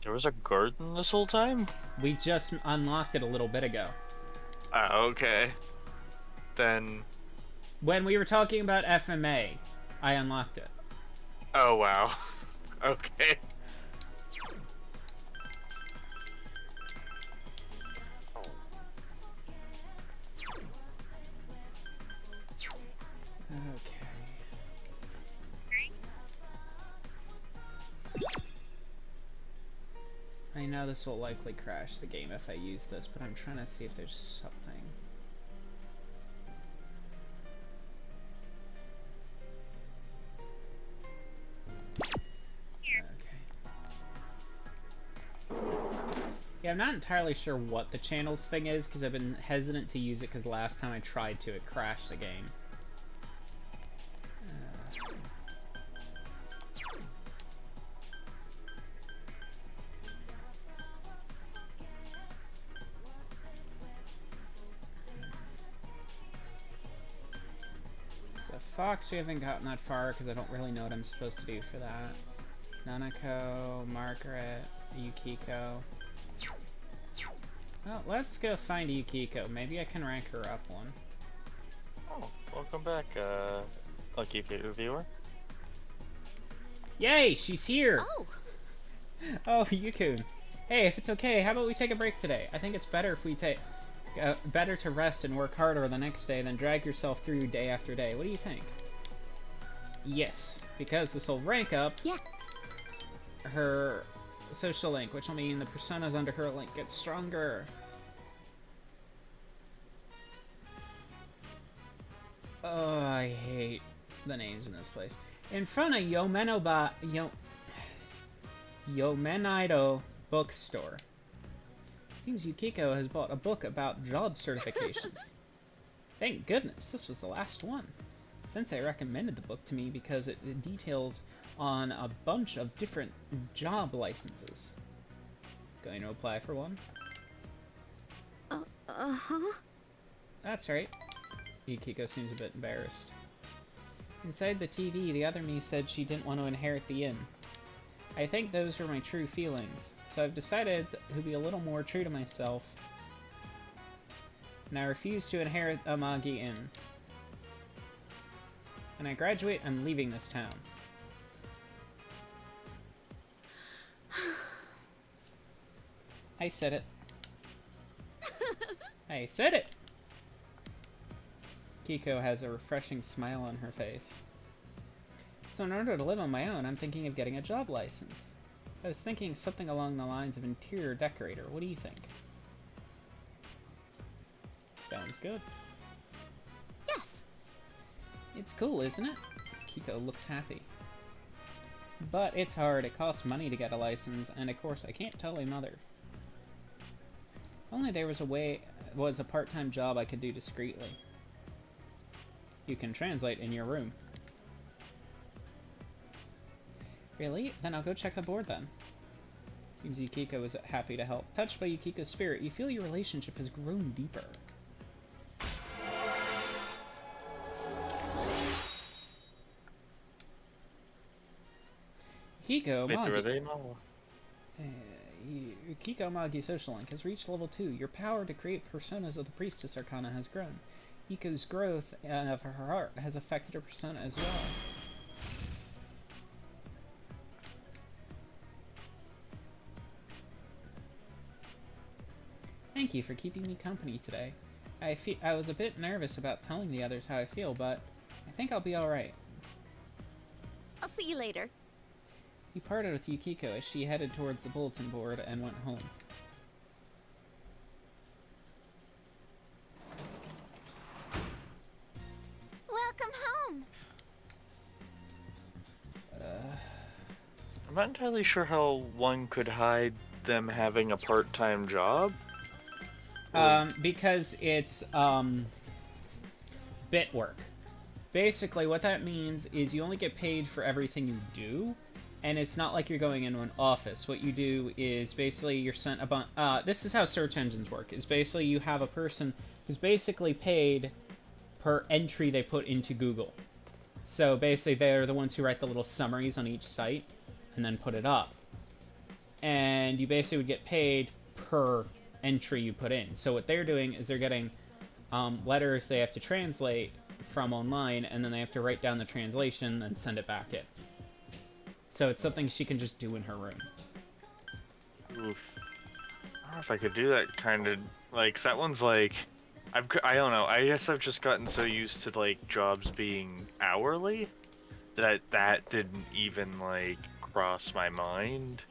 There was a garden this whole time? We just unlocked it a little bit ago. Oh, okay. Then... When we were talking about FMA, I unlocked it. Oh, wow. Okay. Okay. I know this will likely crash the game if I use this, but I'm trying to see if there's something. Okay. Yeah, I'm not entirely sure what the channels thing is, because I've been hesitant to use it because last time I tried to, it crashed the game. Fox, we haven't gotten that far because I don't really know what I'm supposed to do for that. Nanako, Margaret, Yukiko. Well, let's go find Yukiko. Maybe I can rank her up one. Oh, welcome back, Lucky Viewer. Yay, she's here! Oh! Oh, Yukun. Hey, if it's okay, how about we take a break today? I think it's better if we take... better to rest and work harder the next day than drag yourself through day after day. What do you think? Yes, because this will rank up her social link, which will mean the personas under her link get stronger. Oh, I hate the names in this place. In front of Yomenaido bookstore. Seems Yukiko has bought a book about job certifications. Thank goodness, this was the last one. Sensei recommended the book to me because it details on a bunch of different job licenses. Going to apply for one? Uh-huh. That's right. Yukiko seems a bit embarrassed. Inside the TV, the other me said she didn't want to inherit the inn. I think those were my true feelings, so I've decided to be a little more true to myself, and I refuse to inherit Amagi Inn. When I graduate, I'm leaving this town. I said it. I said it! Kiko has a refreshing smile on her face. So in order to live on my own, I'm thinking of getting a job license. I was thinking something along the lines of interior decorator. What do you think? Sounds good. Yes. It's cool, isn't it? Kiko looks happy. But it's hard. It costs money to get a license, and of course I can't tell a mother. If only there was a part-time job I could do discreetly. You can translate in your room. Really? Then I'll go check the board then. Seems Yukiko is happy to help. Touched by Yukiko's spirit, you feel your relationship has grown deeper. Hiko Wait, were Magi. they not? Kiko Magi Social Link has reached level 2. Your power to create personas of the Priestess Arcana has grown. Hiko's growth of her heart has affected her persona as well. Thank you for keeping me company today. I was a bit nervous about telling the others how I feel, but I think I'll be alright. I'll see you later. He parted with Yukiko as she headed towards the bulletin board and went home. Welcome home. I'm not entirely sure how one could hide them having a part-time job. Because it's, bit work. Basically, what that means is you only get paid for everything you do, and it's not like you're going into an office. What you do is basically you're sent a bunch... this is how search engines work. Is basically you have a person who's basically paid per entry they put into Google. So basically they're the ones who write the little summaries on each site and then put it up. And you basically would get paid per entry you put in. So what they're doing is they're getting letters they have to translate from online, and then they have to write down the translation and send it back in. So it's something she can just do in her room. Oof. I don't know if I could do that kind of, like, 'cause that one's like, I don't know, I guess I've just gotten so used to, like, jobs being hourly that that didn't even, like, cross my mind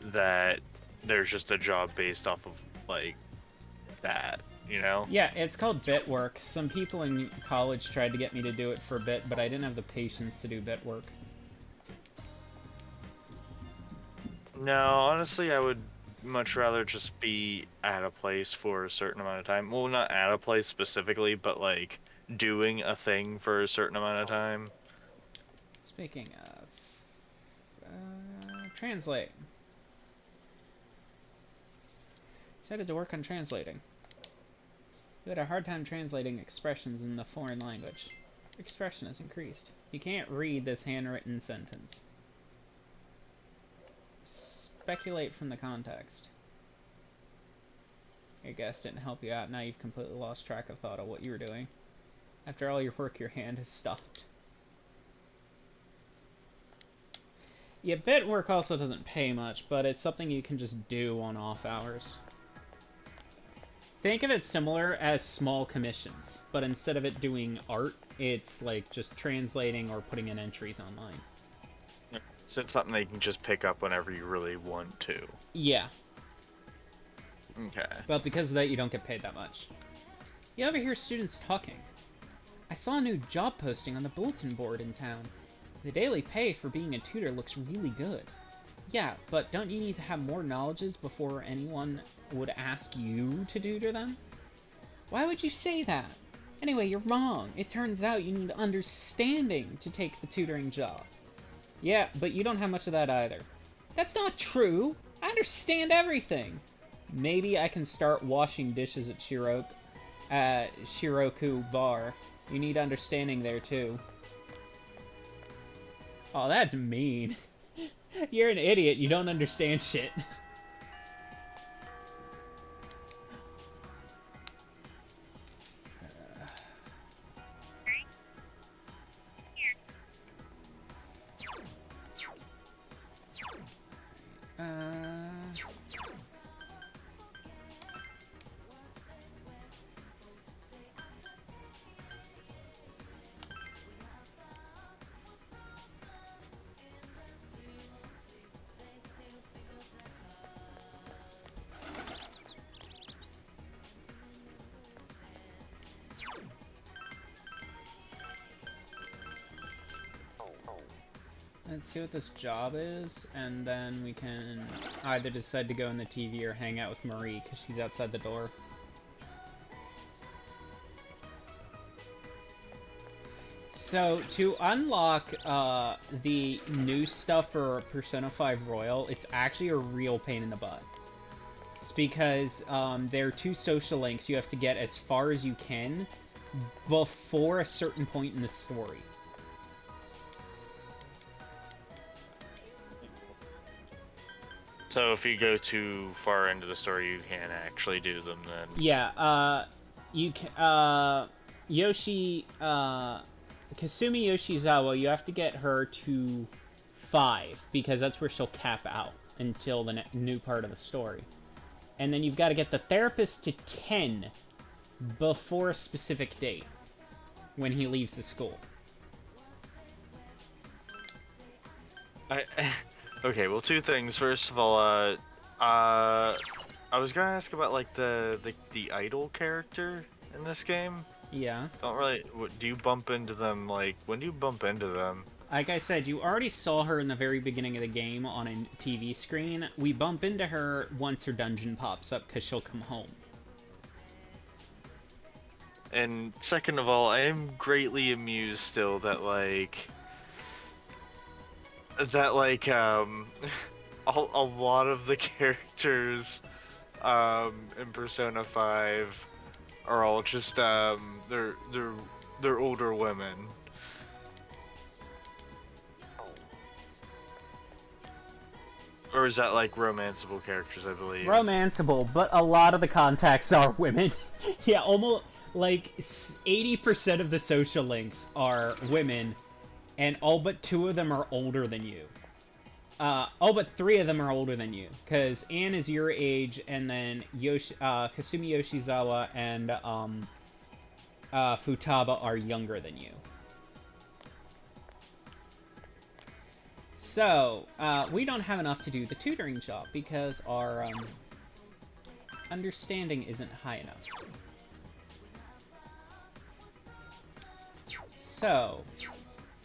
that there's just a job based off of, like, that, you know? Yeah, it's called bit work. Some people in college tried to get me to do it for a bit, but I didn't have the patience to do bit work. No, honestly, I would much rather just be at a place for a certain amount of time. Well, not at a place specifically, but, like, doing a thing for a certain amount of time. Speaking of... translate. Decided to work on translating. You had a hard time translating expressions in the foreign language. Expression has increased. You can't read this handwritten sentence. Speculate from the context. Your guess didn't help you out. Now you've completely lost track of thought of what you were doing. After all your work, your hand has stopped. Yeah, bit work also doesn't pay much, but it's something you can just do on off hours. Think of it similar as small commissions, but instead of it doing art, it's like just translating or putting in entries online. So it's something they can just pick up whenever you really want to. Yeah, Okay. but because of that, you don't get paid that much. You ever hear students talking? I saw a new job posting on the bulletin board in town. The daily pay for being a tutor looks really good. Yeah, but don't you need to have more knowledges before anyone would ask you to tutor them? Why would you say that? Anyway, you're wrong. It turns out you need understanding to take the tutoring job. Yeah, but you don't have much of that either. That's not true. I understand everything. Maybe I can start washing dishes at Shiroku Bar. You need understanding there too. Oh, that's mean. You're an idiot. You don't understand shit. Let's see what this job is, and then we can either decide to go in the TV or hang out with Marie, because she's outside the door. So, to unlock the new stuff for Persona 5 Royal, it's actually a real pain in the butt. It's because there are 2 social links you have to get as far as you can before a certain point in the story. So if you go too far into the story, you can't actually do them then. Yeah, you can, Kasumi Yoshizawa, you have to get her to 5, because that's where she'll cap out until the new part of the story. And then you've got to get the therapist to 10 before a specific date, when he leaves the school. Okay, well, two things. First of all, I was gonna ask about like the idol character in this game. Yeah. Don't really. Do you bump into them? Like, when do you bump into them? Like I said, you already saw her in the very beginning of the game on a TV screen. We bump into her once her dungeon pops up, because she'll come home. And second of all, I am greatly amused still that a lot of the characters in Persona 5 are all just they're older women. Or is that like romanceable characters, I believe? Romanceable, but a lot of the contacts are women. Yeah, almost like 80% of the social links are women, and all but 2 of them are older than you. All but 3 of them are older than you, because Anne is your age, and then Kasumi Yoshizawa and Futaba are younger than you. So, we don't have enough to do the tutoring job, because our understanding isn't high enough. So,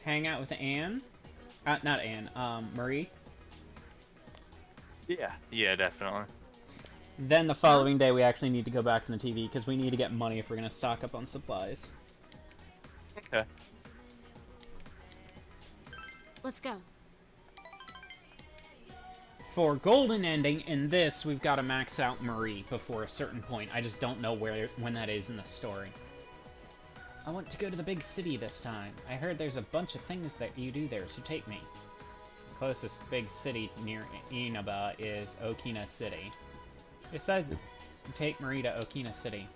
hang out with Anne. Not Anne, Marie. Yeah, definitely. Then the following day we actually need to go back to the TV, because we need to get money if we're going to stock up on supplies. Okay. Let's go. For golden ending, in this, we've got to max out Marie before a certain point. I just don't know when that is in the story. I want to go to the big city this time. I heard there's a bunch of things that you do there, so take me. The closest big city near Inaba is Okina City. Besides, take Marie to Okina City.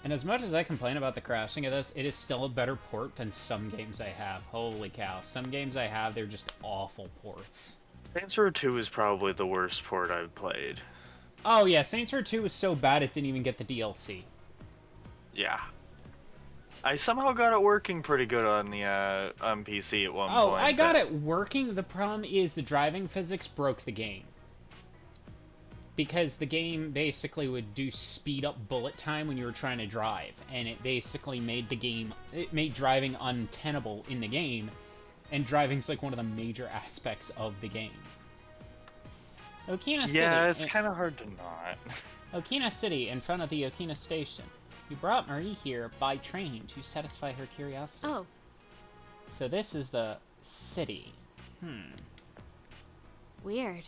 And as much as I complain about the crashing of this, it is still a better port than some games I have. Holy cow. Some games I have, they're just awful ports. Saints Row 2 is probably the worst port I've played. Oh yeah, Saints Row 2 was so bad it didn't even get the DLC. Yeah. I somehow got it working pretty good on the on PC at one point. Oh, I got it working. The problem is the driving physics broke the game. Because the game basically would do speed up bullet time when you were trying to drive, and it basically made made driving untenable in the game, and driving's like one of the major aspects of the game. Okina City. Yeah, it's kind of hard to not. Okina City, in front of the Okina Station. You brought Marie here by train to satisfy her curiosity. Oh. So this is the city. Weird.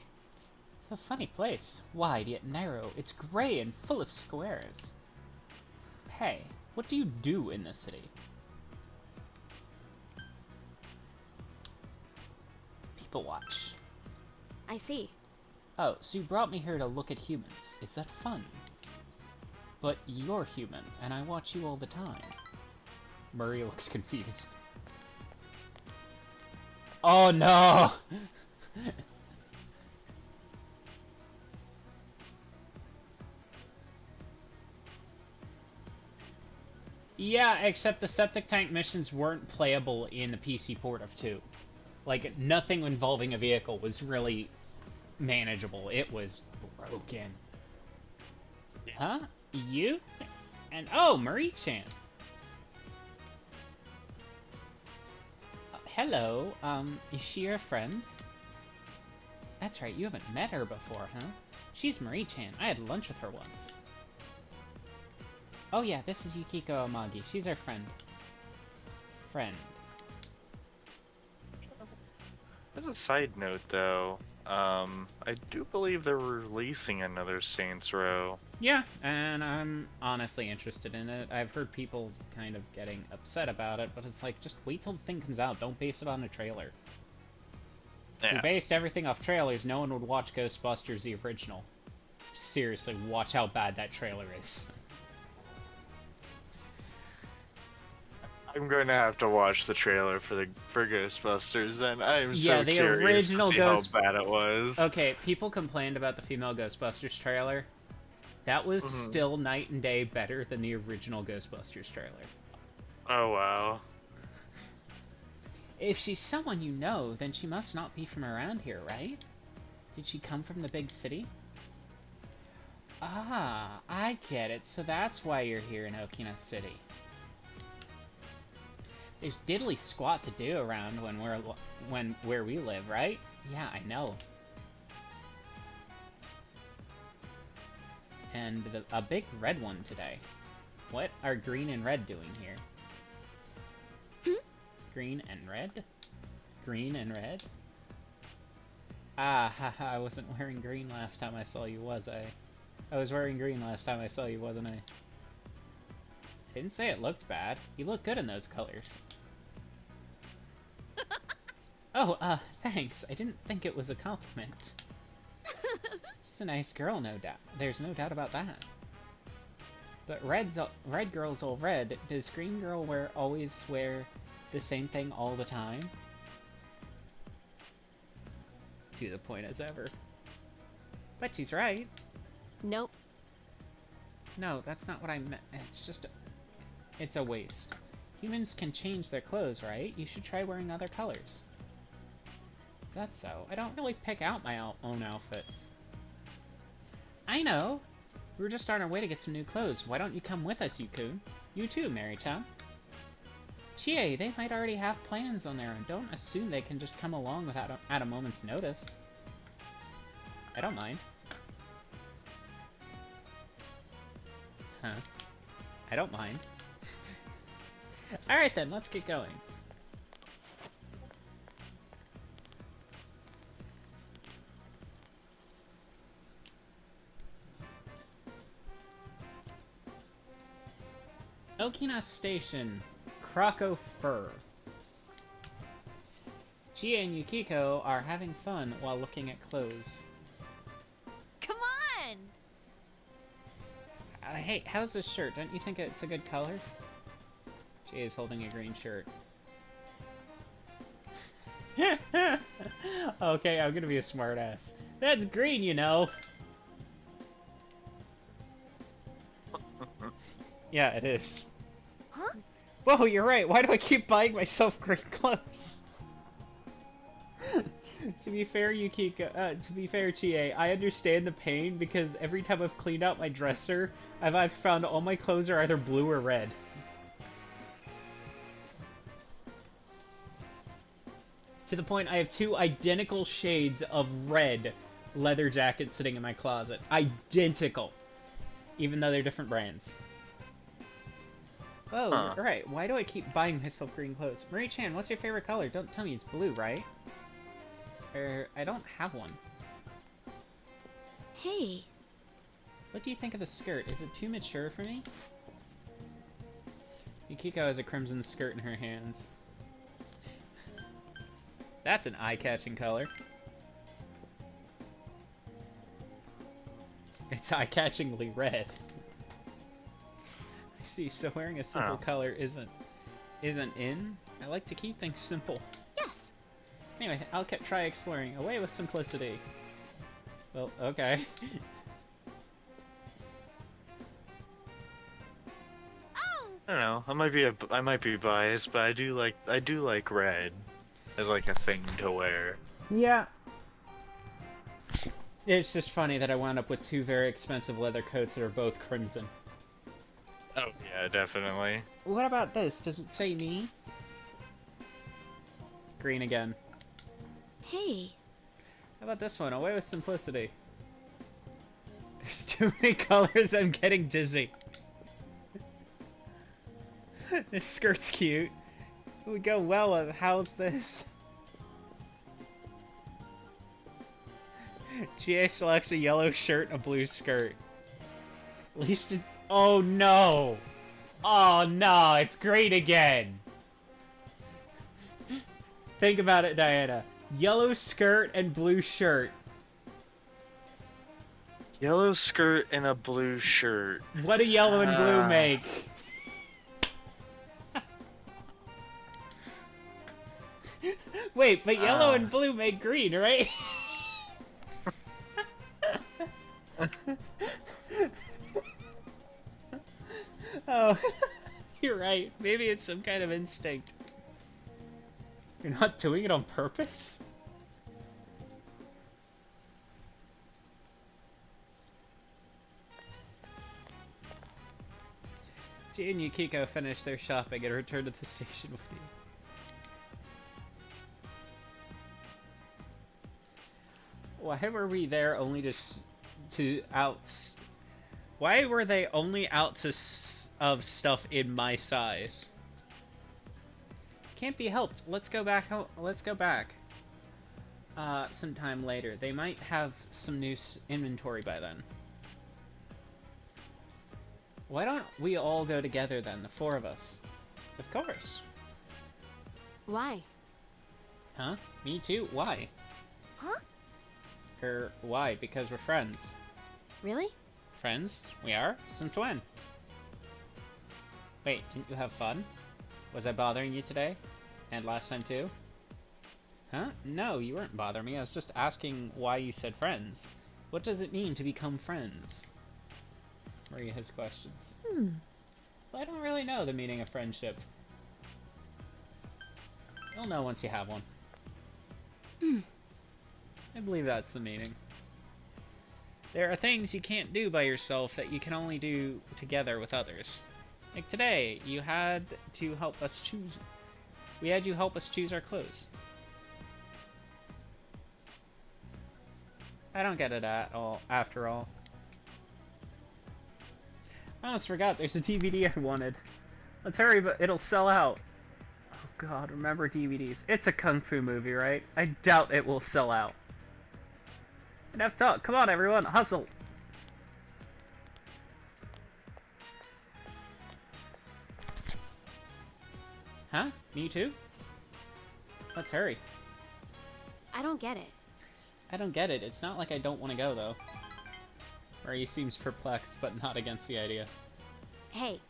It's a funny place. Wide yet narrow. It's gray and full of squares. Hey, what do you do in this city? People watch. I see. Oh, so you brought me here to look at humans. Is that fun? But you're human, and I watch you all the time. Murray looks confused. Oh no! Yeah, except the septic tank missions weren't playable in the PC port of 2. Like, nothing involving a vehicle was really manageable. It was broken. Huh? You? And oh, Marie-chan. Hello, is she your friend? That's right, you haven't met her before, huh? She's Marie-chan. I had lunch with her once. Oh yeah, this is Yukiko Amagi. She's our friend. As a side note, though, I do believe they're releasing another Saints Row. Yeah, and I'm honestly interested in it. I've heard people kind of getting upset about it, but it's like, just wait till the thing comes out. Don't base it on a trailer. If we Yeah. based everything off trailers, no one would watch Ghostbusters the original. Seriously, watch how bad that trailer is. I'm going to have to watch the trailer for Ghostbusters. Then I am Yeah, so the curious original to see how bad it was. Okay, people complained about the female Ghostbusters trailer. That was still night and day better than the original Ghostbusters trailer. Oh wow. If she's someone you know, then she must not be from around here, right? Did she come from the big city? Ah, I get it. So that's why you're here in Okina City. There's diddly squat to do around where we live, right? Yeah, I know. And a big red one today. What are green and red doing here? Green and red? Green and red? Ah, haha, I wasn't wearing green last time I saw you, was I? I was wearing green last time I saw you, wasn't I? Didn't say it looked bad. You look good in those colors. Oh, thanks. I didn't think it was a compliment. She's a nice girl, no doubt. There's no doubt about that. But red girl's all red. Does green girl always wear the same thing all the time? To the point as ever. But she's right. Nope. No, that's not what I meant. It's just... It's a waste. Humans can change their clothes, right? You should try wearing other colors. That's so. I don't really pick out my own outfits. I know! We're just on our way to get some new clothes. Why don't you come with us, Yukun? You too, Mary-chan. Chie, they might already have plans on their own. Don't assume they can just come along at a moment's notice. I don't mind. Huh. I don't mind. Alright then, let's get going. Okina Station, Krako Fur. Chie and Yukiko are having fun while looking at clothes. Come on! Hey, how's this shirt? Don't you think it's a good color? Chie is holding a green shirt. Okay, I'm gonna be a smartass. That's green, you know! Yeah, it is. Huh? Whoa, you're right. Why do I keep buying myself green clothes? To be fair, Yukiko, to be fair, Chie, I understand the pain because every time I've cleaned out my dresser, I've found all my clothes are either blue or red. To the point I have two identical shades of red leather jackets sitting in my closet. Identical. Even though they're different brands. Oh, right. Why do I keep buying myself green clothes? Marie-chan, what's your favorite color? Don't tell me it's blue, right? I don't have one. Hey. What do you think of the skirt? Is it too mature for me? Yukiko has a crimson skirt in her hands. That's an eye-catching color. It's eye-catchingly red. I see, so wearing a simple color isn't in? I like to keep things simple. Yes. Anyway, I'll try exploring. Away with simplicity. Well, okay. Oh! I don't know. I might be biased, but I do like red as like a thing to wear. Yeah. It's just funny that I wound up with two very expensive leather coats that are both crimson. Oh yeah, definitely. What about this? Does it say me? Green again. Hey. How about this one? Away with simplicity. There's too many colors, I'm getting dizzy. This skirt's cute. It would go well with how's this? GA selects a yellow shirt and a blue skirt. At least it... Oh no! Oh no, it's green again! Think about it, Diana. Yellow skirt and blue shirt. Yellow skirt and a blue shirt. What do yellow and blue make? Wait, but yellow and blue make green, right? Oh, you're right. Maybe it's some kind of instinct. You're not doing it on purpose? G and Yukiko finish their shopping and return to the station with you. Why were we there only Why were they only out of stuff in my size? Can't be helped. Let's go back. Let's go back. Sometime later. They might have some new inventory by then. Why don't we all go together then, the four of us? Of course. Why? Huh? Me too? Why? Huh? Why? Because we're friends. Really? Friends? We are? Since when? Wait, didn't you have fun? Was I bothering you today? And last time too? Huh? No, you weren't bothering me. I was just asking why you said friends. What does it mean to become friends? Maria has questions. Well, I don't really know the meaning of friendship. You'll know once you have one. I believe that's the meaning. There are things you can't do by yourself that you can only do together with others. Like today, you had to help us choose... We had you help us choose our clothes. I don't get it at all, after all. I almost forgot there's a DVD I wanted. Let's hurry, but it'll sell out. Oh god, remember DVDs. It's a kung fu movie, right? I doubt it will sell out. Enough talk. Come on, everyone. Hustle. Huh? Me too? Let's hurry. I don't get it. I don't get it. It's not like I don't want to go, though. Marie seems perplexed, but not against the idea. Hey.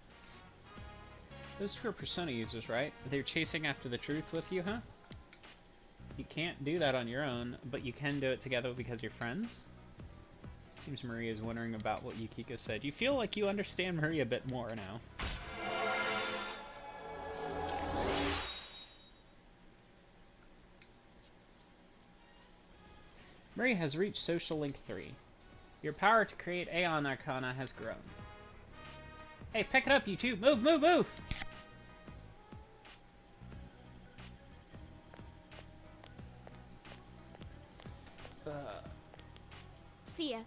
Those two are Persona users, right? They're chasing after the truth with you, huh? You can't do that on your own, but you can do it together because you're friends? Seems Maria is wondering about what Yukiko said. You feel like you understand Maria a bit more now. Maria has reached Social Link 3. Your power to create Aeon Arcana has grown. Hey, pick it up, you two! Move, move, move! See ya.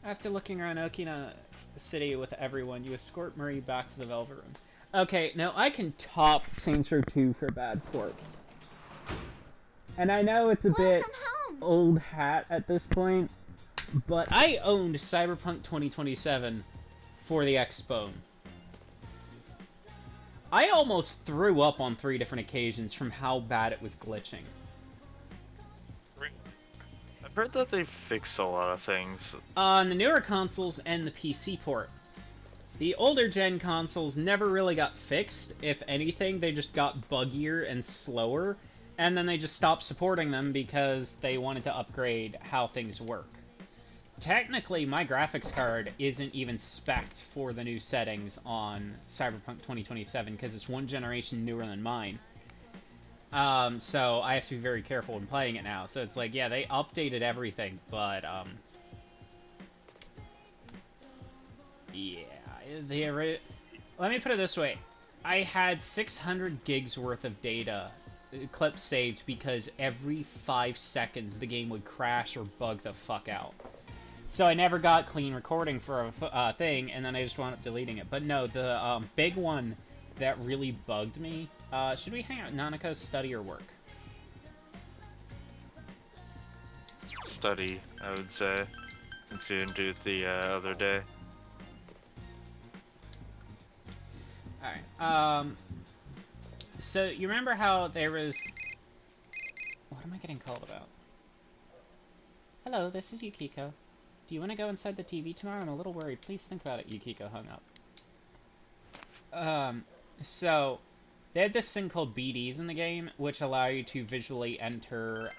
After looking around Okina City with everyone, you escort Marie back to the Velvet Room. Okay, now I can top Saints Row 2 for bad ports. And I know it's a bit old hat at this point, but I owned Cyberpunk 2027 for the Xbone. I almost threw up on 3 different occasions from how bad it was glitching. I've heard that they fixed a lot of things. On the newer consoles and the PC port. The older gen consoles never really got fixed. If anything, they just got buggier and slower. And then they just stopped supporting them because they wanted to upgrade how things work. Technically, my graphics card isn't even spec'd for the new settings on Cyberpunk 2027 because it's one generation newer than mine. So I have to be very careful when playing it now. So it's like, yeah, they updated everything, but, yeah, let me put it this way. I had 600 gigs worth of data clips saved because every 5 seconds the game would crash or bug the fuck out. So I never got clean recording for a thing, and then I just wound up deleting it. But no, the big one that really bugged me, should we hang out Nanako's study or work? study, I would say, since you didn't do it the other day. Alright, so you remember how there was... What am I getting called about? Hello, this is Yukiko. Do you want to go inside the TV tomorrow? I'm a little worried. Please think about it. Yukiko hung up. So, they had this thing called BDs in the game, which allow you to visually enter,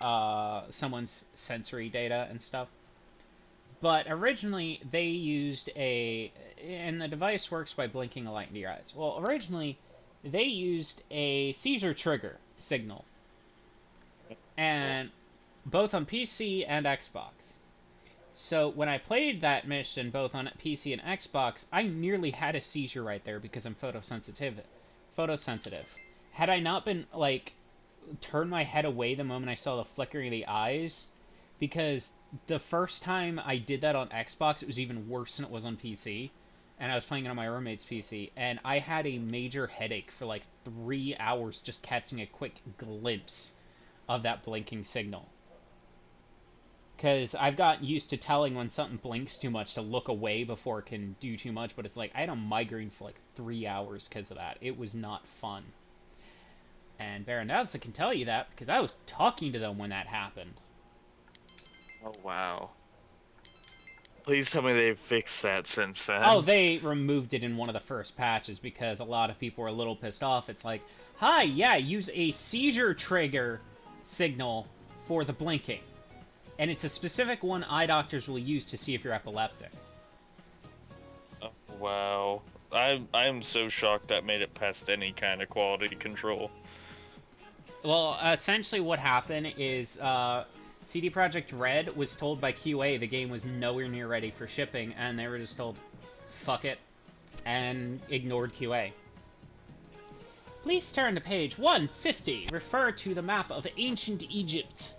someone's sensory data and stuff. But originally, they used and the device works by blinking a light into your eyes. Well, originally, they used a seizure trigger signal. And both on PC and Xbox. So when I played that mission both on PC and Xbox, I nearly had a seizure right there because I'm photosensitive. Had I not been, like, turned my head away the moment I saw the flickering of the eyes, because the first time I did that on Xbox, it was even worse than it was on PC, and I was playing it on my roommate's PC, and I had a major headache for like 3 hours just catching a quick glimpse of that blinking signal. Because I've gotten used to telling when something blinks too much to look away before it can do too much, but it's like, I had a migraine for like 3 hours because of that. It was not fun. And Baronessa can tell you that, because I was talking to them when that happened. Oh, wow. Please tell me they've fixed that since then. Oh, they removed it in one of the first patches, because a lot of people were a little pissed off. It's like, hi, yeah, use a seizure trigger signal for the blinking. And it's a specific one eye doctors will use to see if you're epileptic. Oh, wow. I'm so shocked that made it past any kind of quality control. Well, essentially what happened is CD Projekt Red was told by QA the game was nowhere near ready for shipping, and they were just told, fuck it, and ignored QA. Please turn to page 150. Refer to the map of ancient Egypt.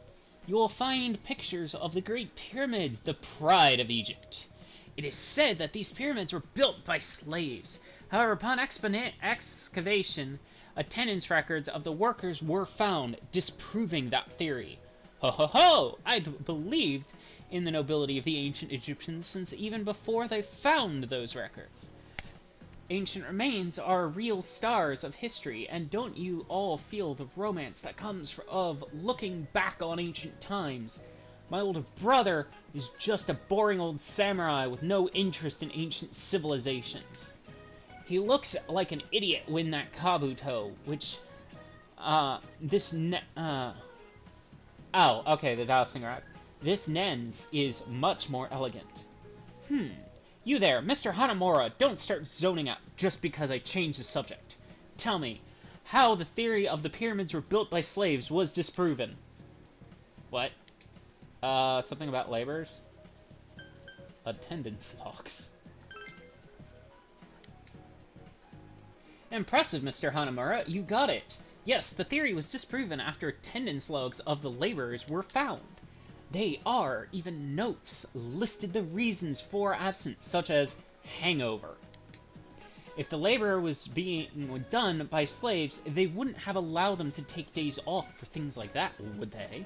You will find pictures of the Great Pyramids, the pride of Egypt. It is said that these pyramids were built by slaves. However, upon excavation, attendance records of the workers were found, disproving that theory. Ho ho ho! I'd believed in the nobility of the ancient Egyptians since even before they found those records. Ancient remains are real stars of history, and don't you all feel the romance that comes of looking back on ancient times? My older brother is just a boring old samurai with no interest in ancient civilizations. He looks like an idiot when that Kabuto, which, oh, okay, the Dowsing Rock. This Nens is much more elegant. You there, Mr. Hanamura, don't start zoning out just because I changed the subject. Tell me, how the theory of the pyramids were built by slaves was disproven. What? Something about laborers? Attendance logs. Impressive, Mr. Hanamura, you got it. Yes, the theory was disproven after attendance logs of the laborers were found. They are, even notes, listed the reasons for absence, such as hangover. If the labor was being done by slaves, they wouldn't have allowed them to take days off for things like that, would they?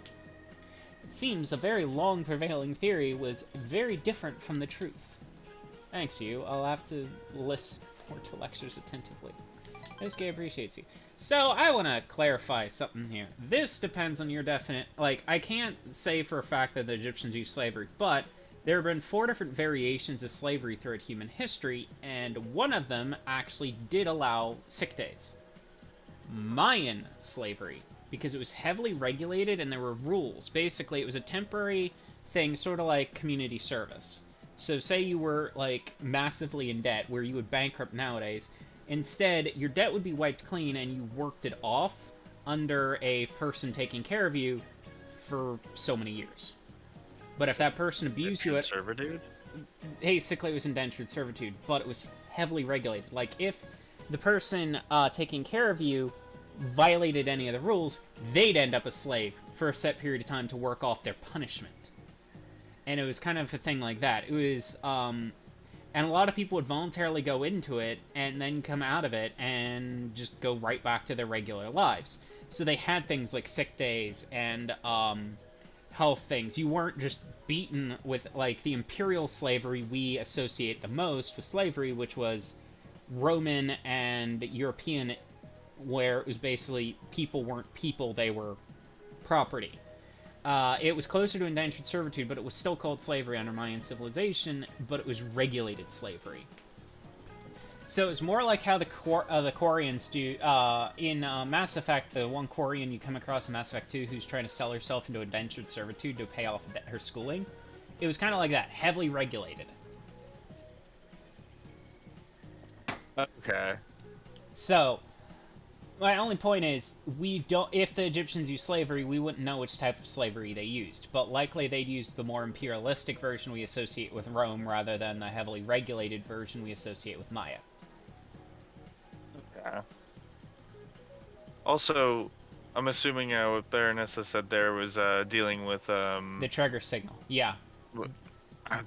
It seems a very long prevailing theory was very different from the truth. Thanks, you. I'll have to listen more to lectures attentively. Yosuke appreciates you. So, I want to clarify something here. This depends on your definite... Like, I can't say for a fact that the Egyptians used slavery, but there have been 4 different variations of slavery throughout human history, and one of them actually did allow sick days. Mayan slavery, because it was heavily regulated and there were rules. Basically, it was a temporary thing, sort of like community service. So, say you were, like, massively in debt, where you would bankrupt nowadays... Instead, your debt would be wiped clean and you worked it off under a person taking care of you for so many years. But if that person abused you... Servitude? Basically, it was indentured servitude, but it was heavily regulated. Like, if the person taking care of you violated any of the rules, they'd end up a slave for a set period of time to work off their punishment. And it was kind of a thing like that. It was... And a lot of people would voluntarily go into it and then come out of it and just go right back to their regular lives. So they had things like sick days and health things. You weren't just beaten with, like, the imperial slavery we associate the most with slavery, which was Roman and European, where it was basically people weren't people, they were property. It was closer to indentured servitude, but it was still called slavery under Mayan civilization, but it was regulated slavery. So it's more like how the Quarians do in Mass Effect. The one Quarian you come across in Mass Effect 2 who's trying to sell herself into indentured servitude to pay off her schooling. It was kind of like that, heavily regulated. Okay. So, my only point is, we don't. If the Egyptians used slavery, we wouldn't know which type of slavery they used. But likely they'd use the more imperialistic version we associate with Rome, rather than the heavily regulated version we associate with Maya. Yeah. Also, I'm assuming what Baronessa said there was dealing with The trigger signal, yeah.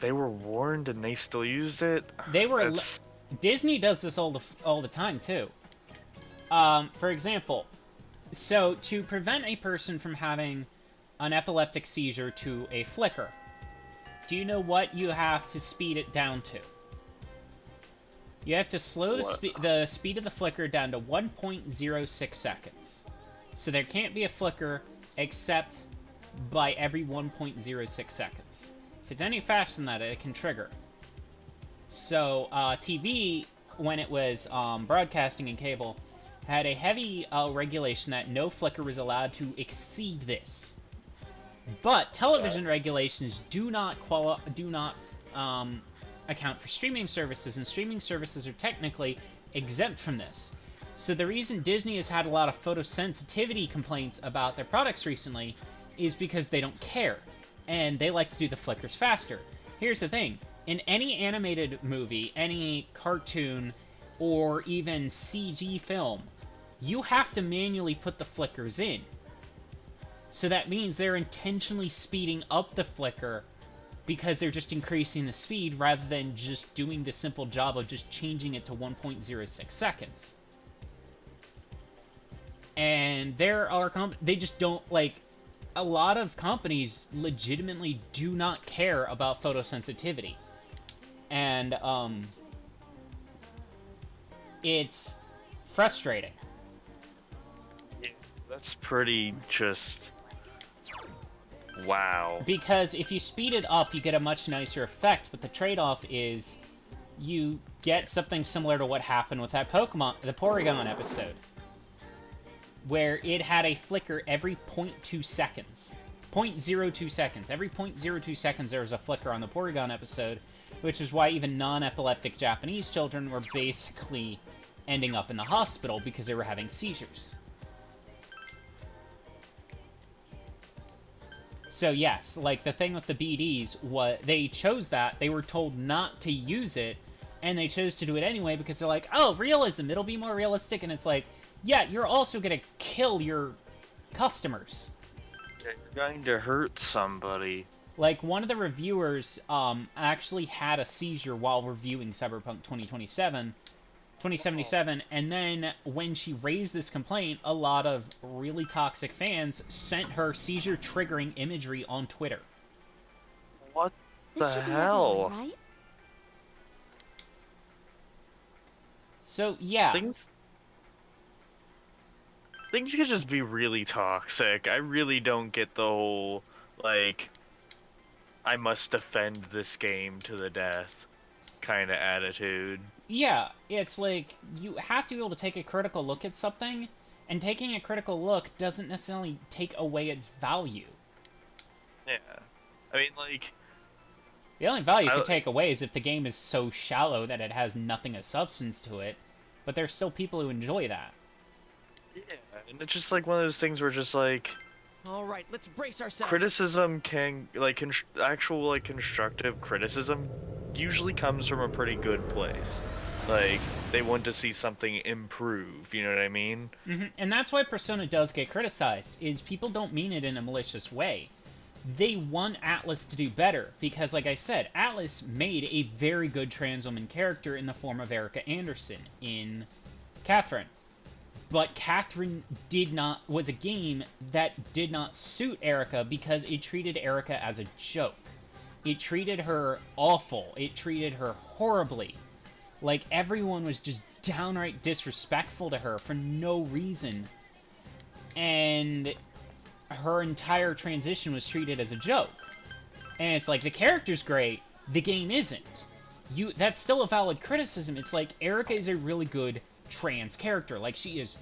They were warned and they still used it. They were. Disney does this all the time too. For example, so to prevent a person from having an epileptic seizure to a flicker, do you know what you have to speed it down to? You have to slow the speed of the flicker down to 1.06 seconds. So there can't be a flicker except by every 1.06 seconds. If it's any faster than that, it can trigger. So TV, when it was broadcasting in cable, had a heavy regulation that no flicker was allowed to exceed this. But television regulations do not account for streaming services, and streaming services are technically exempt from this. So the reason Disney has had a lot of photosensitivity complaints about their products recently is because they don't care, and they like to do the flickers faster. Here's the thing. In any animated movie, any cartoon, or even CG film, you have to manually put the flickers in. So that means they're intentionally speeding up the flicker because they're just increasing the speed rather than just doing the simple job of just changing it to 1.06 seconds. And there are they just don't, like, a lot of companies legitimately do not care about photosensitivity. And, it's frustrating. Yeah, that's pretty just... wow. Because if you speed it up, you get a much nicer effect, but the trade-off is you get something similar to what happened with that Pokemon, the Porygon episode, where it had a flicker every 0.2 seconds. 0.02 seconds. Every 0.02 seconds there was a flicker on the Porygon episode, which is why even non-epileptic Japanese children were basically ending up in the hospital because they were having seizures. So yes, like the thing with the BDs, they chose that, they were told not to use it, and they chose to do it anyway because they're like, oh, realism, it'll be more realistic, and it's like, yeah, you're also gonna kill your customers. You're going to hurt somebody. Like, one of the reviewers actually had a seizure while reviewing Cyberpunk 2077, and then when she raised this complaint, a lot of really toxic fans sent her seizure-triggering imagery on Twitter. What This the should be hell? everyone, right? So, yeah. Things could just be really toxic. I really don't get the whole, like, I must defend this game to the death kind of attitude. Yeah, it's like, you have to be able to take a critical look at something, and taking a critical look doesn't necessarily take away its value. Yeah. I mean, like... The only value it could take away is if the game is so shallow that it has nothing of substance to it, but there's still people who enjoy that. Yeah, and it's just like one of those things where just like... All right, let's brace ourselves. Criticism can, like, actual, like, constructive criticism usually comes from a pretty good place. Like, they want to see something improve, you know what I mean? Mm-hmm. And that's why Persona does get criticized, is people don't mean it in a malicious way. They want Atlas to do better, because, like I said, Atlas made a very good trans woman character in the form of Erica Anderson in Catherine. But Catherine was a game that did not suit Erica because it treated Erica as a joke. It treated her awful. It treated her horribly. Like, everyone was just downright disrespectful to her for no reason. And her entire transition was treated as a joke. And it's like, the character's great, the game isn't. That's still a valid criticism. It's like, Erica is a really good trans character. Like, she is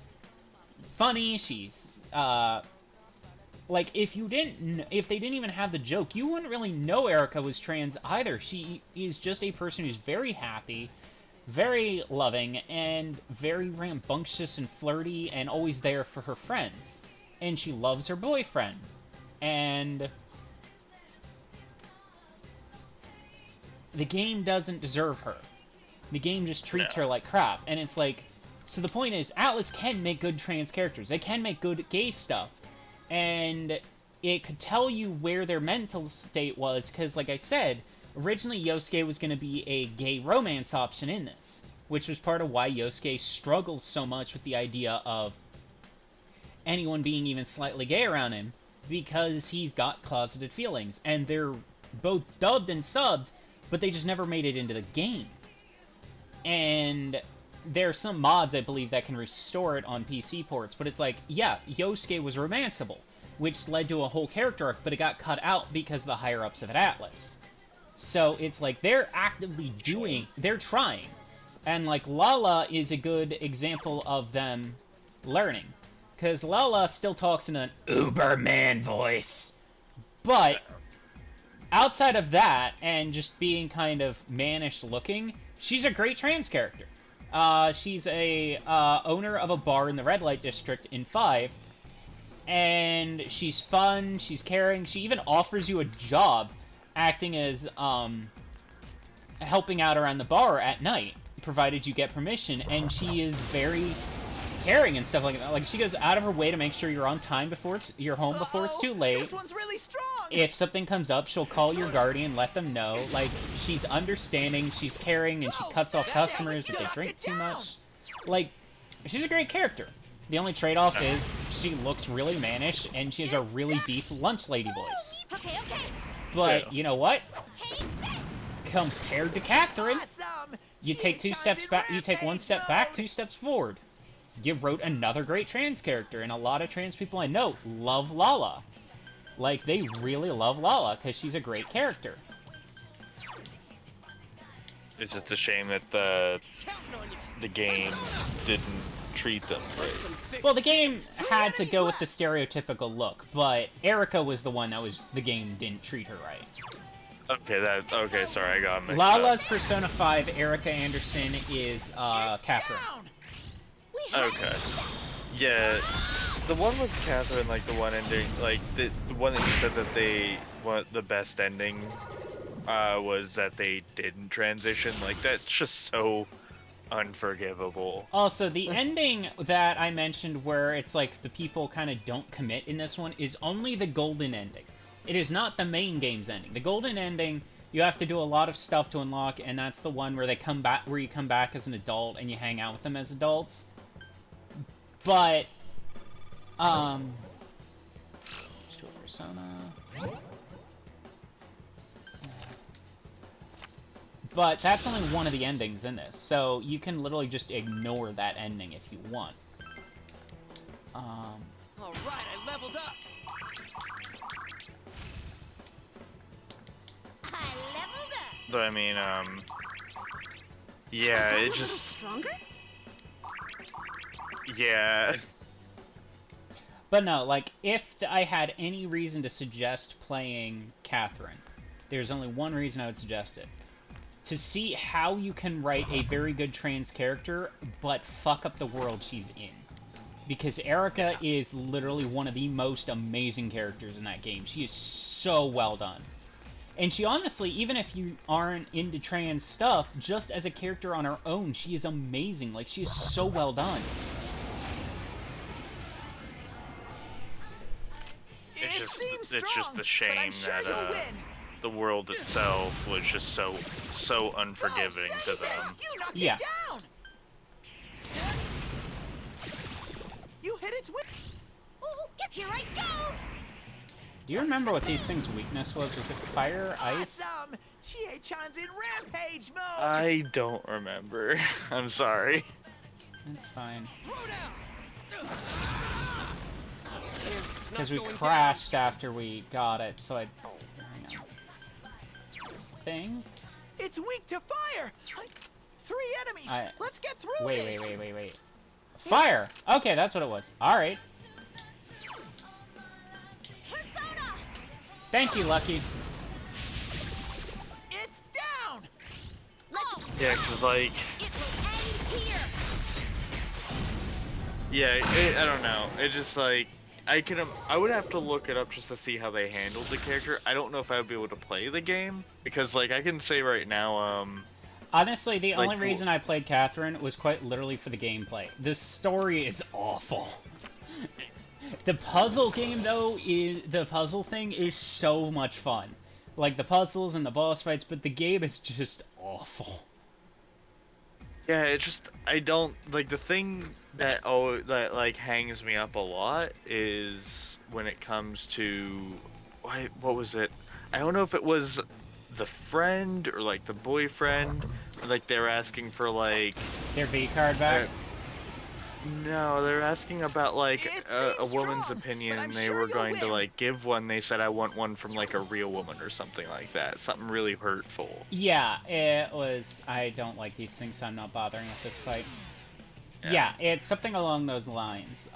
funny, she's, like, if they didn't even have the joke, you wouldn't really know Erica was trans either. She is just a person who's very happy, very loving, and very rambunctious and flirty, and always there for her friends. And she loves her boyfriend. And the game doesn't deserve her. The game just treats her like crap. And it's like, so the point is, Atlus can make good trans characters. They can make good gay stuff. And it could tell you where their mental state was, because, like I said, originally Yosuke was going to be a gay romance option in this, which was part of why Yosuke struggles so much with the idea of anyone being even slightly gay around him, because he's got closeted feelings. And they're both dubbed and subbed, but they just never made it into the game. And there are some mods, I believe, that can restore it on PC ports, but it's like, yeah, Yosuke was romanceable, which led to a whole character arc, but it got cut out because the higher-ups of Atlus. So it's like, they're actively they're trying. And, like, Lala is a good example of them learning. Because Lala still talks in an uber-man voice. But outside of that, and just being kind of mannish looking, she's a great trans character. She's a owner of a bar in the Red Light District in 5, and she's fun, she's caring, she even offers you a job acting as, helping out around the bar at night, provided you get permission, and she is very caring and stuff like that. Like, she goes out of her way to make sure you're on time you're home before it's too late. This one's really strong. If something comes up, she'll call your guardian, let them know. Like, she's understanding, she's caring, and she cuts off customers if they drink too much. Like, she's a great character. The only trade-off is she looks really mannish, and she has a really deep lunch lady voice. Okay. But, you know what? Take this. Compared to Catherine, Awesome. you take 2 steps back, you take 1 step back, 2 steps forward. You wrote another great trans character, and a lot of trans people I know love Lala. Like, they really love Lala, because she's a great character. It's just a shame that the game didn't treat them right. Well, the game had to go with the stereotypical look, but Erica was the one the game didn't treat her right. Okay, sorry, I got mixed Lala's up. Persona 5, Erica Anderson is Catherine. Okay. Yeah, the one with Catherine, like the one ending, like the one that you said that the best ending was that they didn't transition. Like, that's just so unforgivable. Also, the ending that I mentioned where it's like the people kind of don't commit in this one is only the golden ending. It is not the main game's ending. The golden ending, you have to do a lot of stuff to unlock, and that's the one where you come back as an adult and you hang out with them as adults. But, Persona. But that's only one of the endings in this, so you can literally just ignore that ending if you want. Alright, I leveled up! I leveled up. But I mean, yeah, it just, Stronger? yeah. But no, like, if I had any reason to suggest playing Catherine, there's only one reason I would suggest it. To see how you can write a very good trans character, but fuck up the world she's in. Because Erica is literally one of the most amazing characters in that game. She is so well done. And she honestly, even if you aren't into trans stuff, just as a character on her own, she is amazing. Like, she is so well done. It's just a but shame I'm sure that you'll win. the world itself was just so unforgiving to them. You knocked Yeah. it down. weak. Ooh, here I go! Do you remember what these things' weakness was? Was it fire, ice? Awesome! Chie-chan's in rampage mode! I don't remember. I'm sorry. That's fine. Throw down! It's not Because we going crashed after we got it, so I... Hang on. Thing? It's weak to fire! 3 enemies! I- Let's get through Wait, this! wait. Fire! Okay, that's what it was. Alright. Persona! Thank you, Lucky. It's down! Let's Yeah, cause like, It will end here! yeah, I don't know. It just like, I would have to look it up just to see how they handled the character. I don't know if I would be able to play the game because like I can say right now, Honestly, the Like, only reason I played Catherine was quite literally for the gameplay. The story is awful. The puzzle game, though, the puzzle thing is so much fun. Like, the puzzles and the boss fights, but the game is just awful. yeah, it just I don't like the thing that like hangs me up a lot is when it comes to what was it? I don't know if it was the friend or like the boyfriend, like they're asking for like Their V-card back? no, they're asking about like It a seems woman's strong, opinion, but I'm and they sure were you'll going to win. like give one. They said I want one from like a real woman or something like that, something really hurtful. Yeah, it was... I don't like these things, so I'm not bothering with this fight. Yeah, it's something along those lines.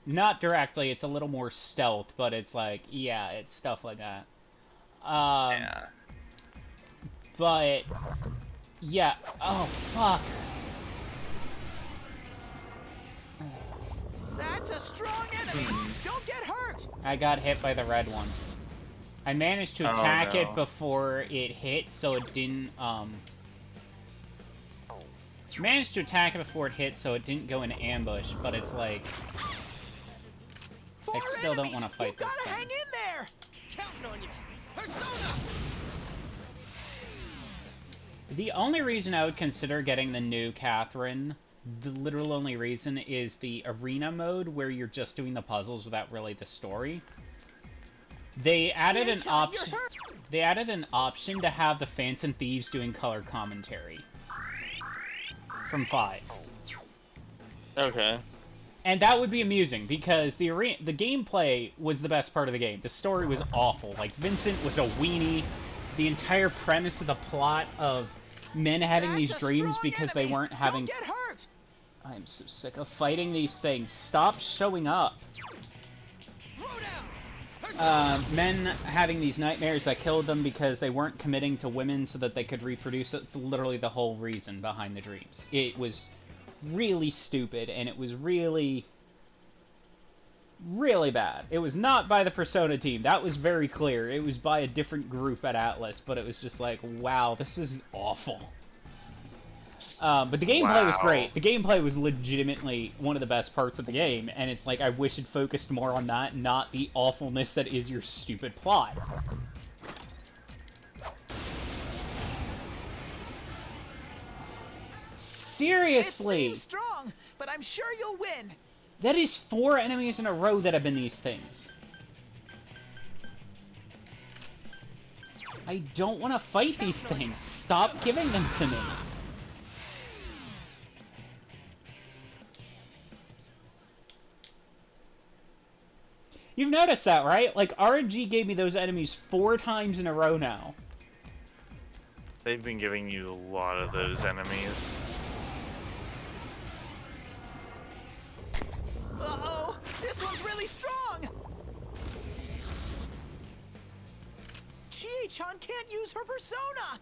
Not directly, it's a little more stealth, but it's like, yeah, it's stuff like that. Yeah. But... Yeah. Oh, fuck. That's a strong enemy! Don't get hurt! I got hit by the red one. I managed to Oh, attack no. it before it hit, so it didn't, Managed to attack it before it hit, so it didn't go into ambush, but it's like... 4 still don't enemies. wanna fight You this gotta thing. hang in there! Counting on you! Persona! The only reason I would consider getting the new Catherine, the literal only reason, is the arena mode where you're just doing the puzzles without really the story. They added an Chie-chan, option. you're hurt. They added an option to have the Phantom Thieves doing color commentary from 5. Okay. And that would be amusing because the gameplay was the best part of the game. The story was awful. Like, Vincent was a weenie. The entire premise of the plot of men having That's these a dreams strong because enemy. they weren't having... Don't get hurt! I'm so sick of fighting these things. Stop showing up. Throw down! Persona! Men having these nightmares that killed them because they weren't committing to women so that they could reproduce. That's literally the whole reason behind the dreams. It was really stupid, and it was really, really bad. It was not by the Persona team. That was very clear. It was by a different group at Atlas, but it was just like, wow, this is awful. But the gameplay was Wow. great. The gameplay was legitimately one of the best parts of the game, and it's like, I wish it focused more on that, not the awfulness that is your stupid plot. It Seriously! seems strong, but I'm sure you'll win! That is 4 enemies in a row that have been these things. I don't want to fight these things. Stop giving them to me. You've noticed that, right? Like, RNG gave me those enemies 4 times in a row now. They've been giving you a lot of those enemies. Uh-oh! This one's really strong! Chie-chan can't use her persona!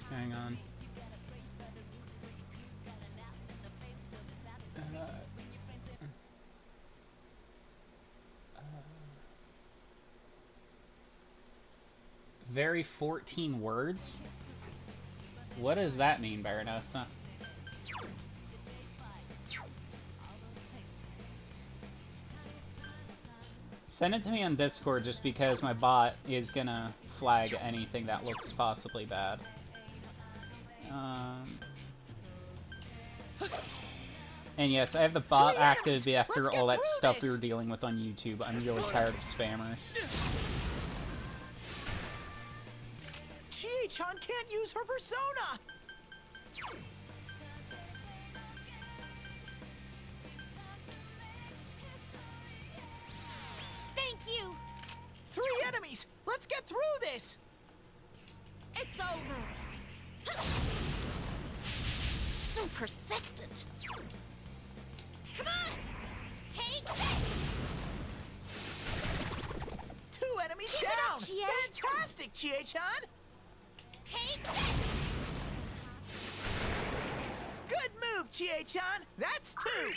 Hang on. Very 14 words? What does that mean, Baranosa? Send it to me on Discord just because my bot is gonna flag anything that looks possibly bad. And yes, I have the bot Three active enemies. after Let's get all that through stuff we this. were dealing with on YouTube. I'm really tired of spammers. Chie-chan can't use her persona! Thank you! 3 enemies! Let's get through this! It's over! So persistent! Come on! Take this! 2 enemies Keep it down! up, Chie. Fantastic, Chie-chan! Take this! Good move, Chie-chan! That's 2!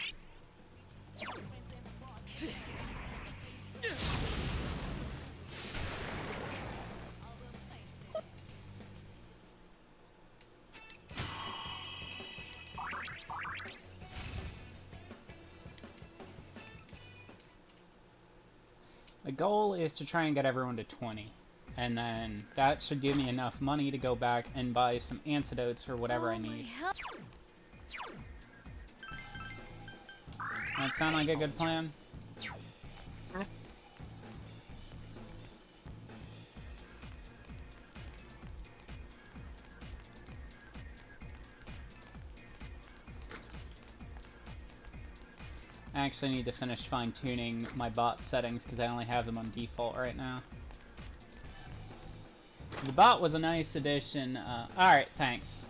The goal is to try and get everyone to 20. And then that should give me enough money to go back and buy some antidotes or whatever I Oh, my need. hell- That sound like a good plan? I actually need to finish fine-tuning my bot settings because I only have them on default right now. The bot was a nice addition. Alright, thanks.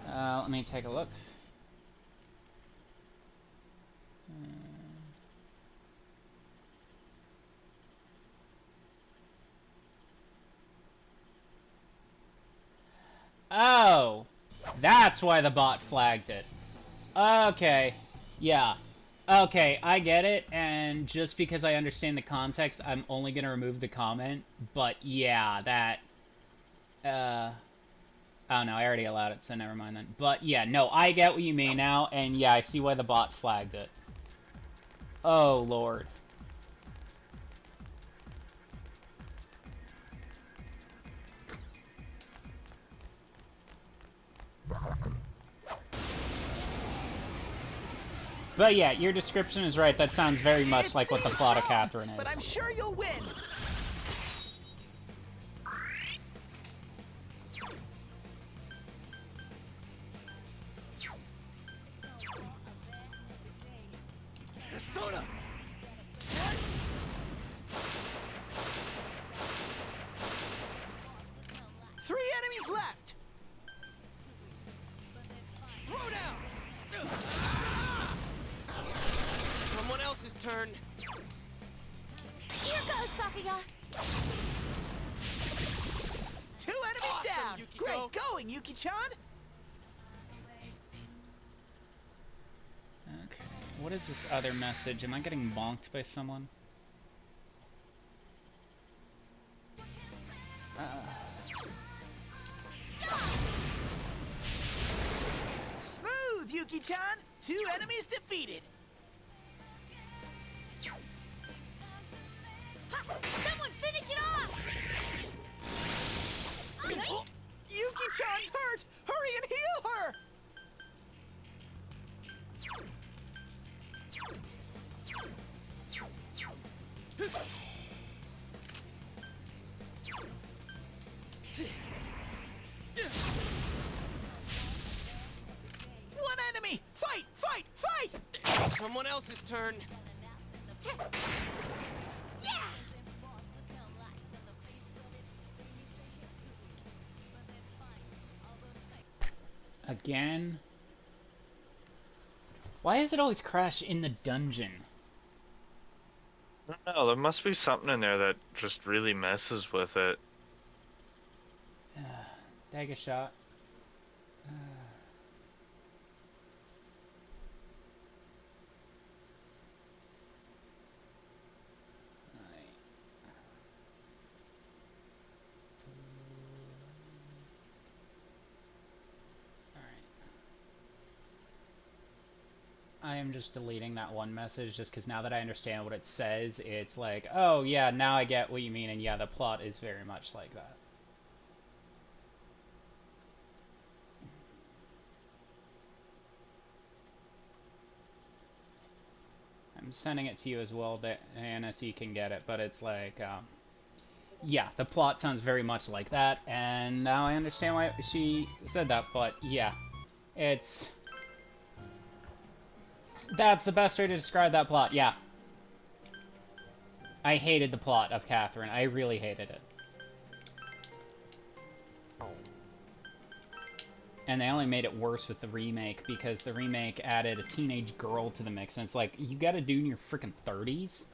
Let me take a look. Oh! That's why the bot flagged it. Okay. Yeah. Okay, I get it, and just because I understand the context, I'm only gonna remove the comment, but yeah, that... Oh no, I already allowed it, so never mind then. But yeah, no, I get what you mean now, and yeah, I see why the bot flagged it. Oh, Lord. But yeah, your description is right. That sounds very much It like what the seems plot of strong, Catherine but I'm is. sure you'll win! Persona! 3 enemies left! Throw down! Someone else's turn. Here goes, Sakuya! 2 enemies Awesome, down! Yukiko. Great going, Yuki-chan! Okay, what is this other message? Am I getting bonked by someone? Smooth, Yuki-chan! 2 enemies defeated! Ha! Someone finish it off! Alright. Yuki-chan's hurt! Hurry and heal her! One enemy! Fight! Fight! Fight! Someone else's turn. Yeah! Again? Why does it always crash in the dungeon? I don't know, there must be something in there that just really messes with it. Dagger shot. I am just deleting that one message just because now that I understand what it says, it's like, oh yeah, now I get what you mean, and yeah, the plot is very much like that. I'm sending it to you as well, Diana, so you can get it. But it's like, yeah, the plot sounds very much like that, and now I understand why she said that. But yeah, that's the best way to describe that plot. Yeah, I hated the plot of Catherine. I really hated it. And they only made it worse with the remake, because the remake added a teenage girl to the mix, and it's like, you got a dude in your freaking 30s?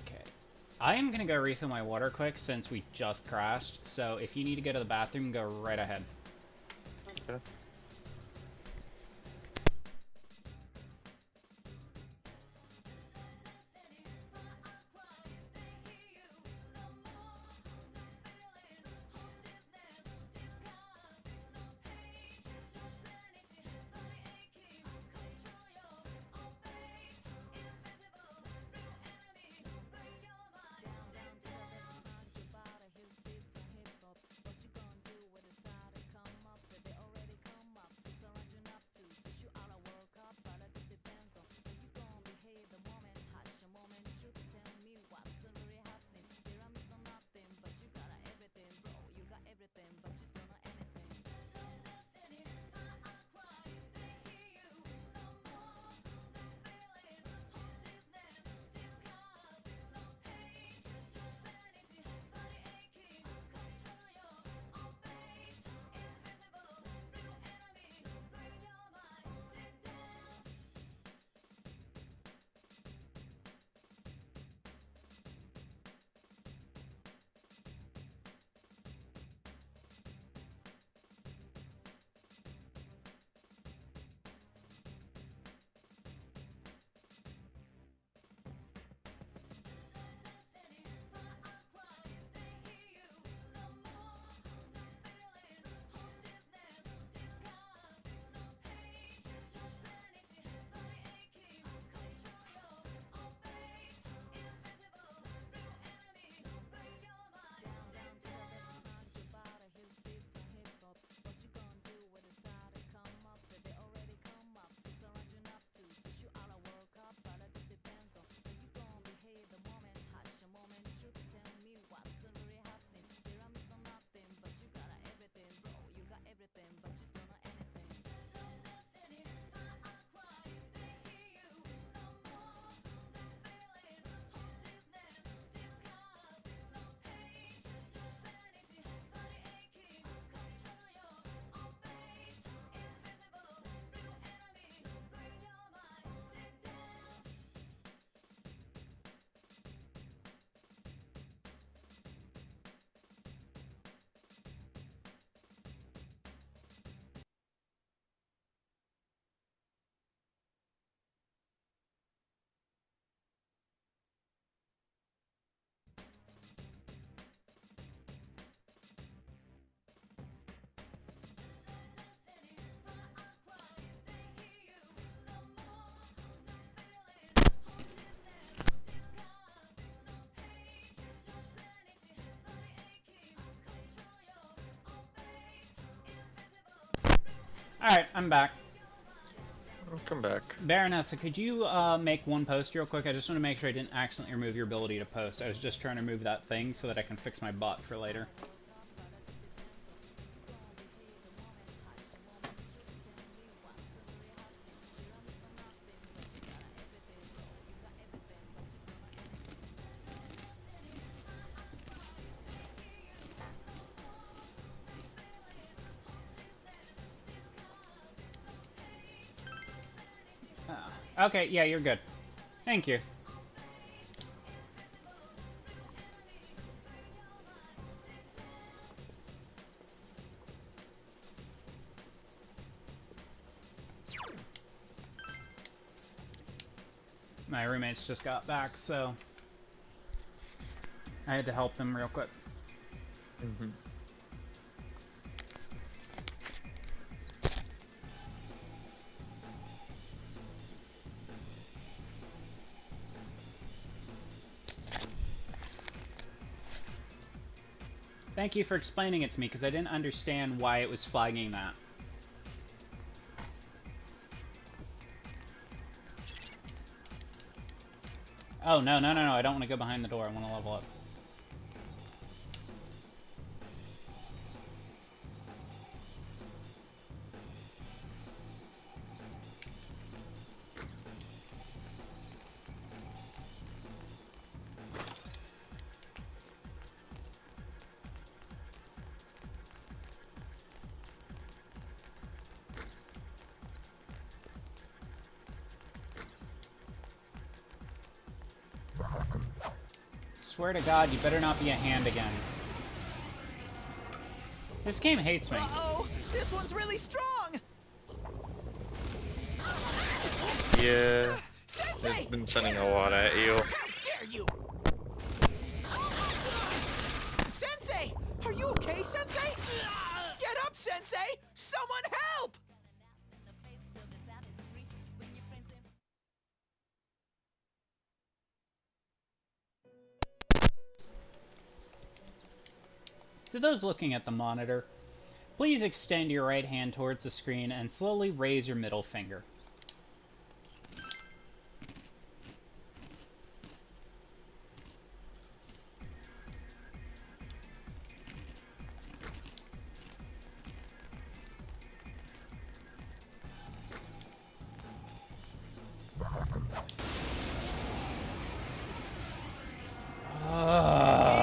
Okay. I am gonna go refill my water quick, since we just crashed, so if you need to go to the bathroom, go right ahead. Okay. Alright, I'm back. Welcome back. Baronessa, could you make one post real quick? I just want to make sure I didn't accidentally remove your ability to post. I was just trying to remove that thing so that I can fix my bot for later. Okay, yeah, you're good. Thank you. My roommates just got back, so I had to help them real quick. Mm-hmm. Thank you for explaining it to me, because I didn't understand why it was flagging that. Oh, no, no, no, no. I don't want to go behind the door. I want to level up. Swear to God, you better not be a hand again. This game hates me. Uh-oh! This one's really strong! Yeah. Sensei! It's been sending a lot at you. How dare you! Sensei! Are you okay, Sensei? Get up, Sensei! Someone help! To those looking at the monitor, please extend your right hand towards the screen and slowly raise your middle finger.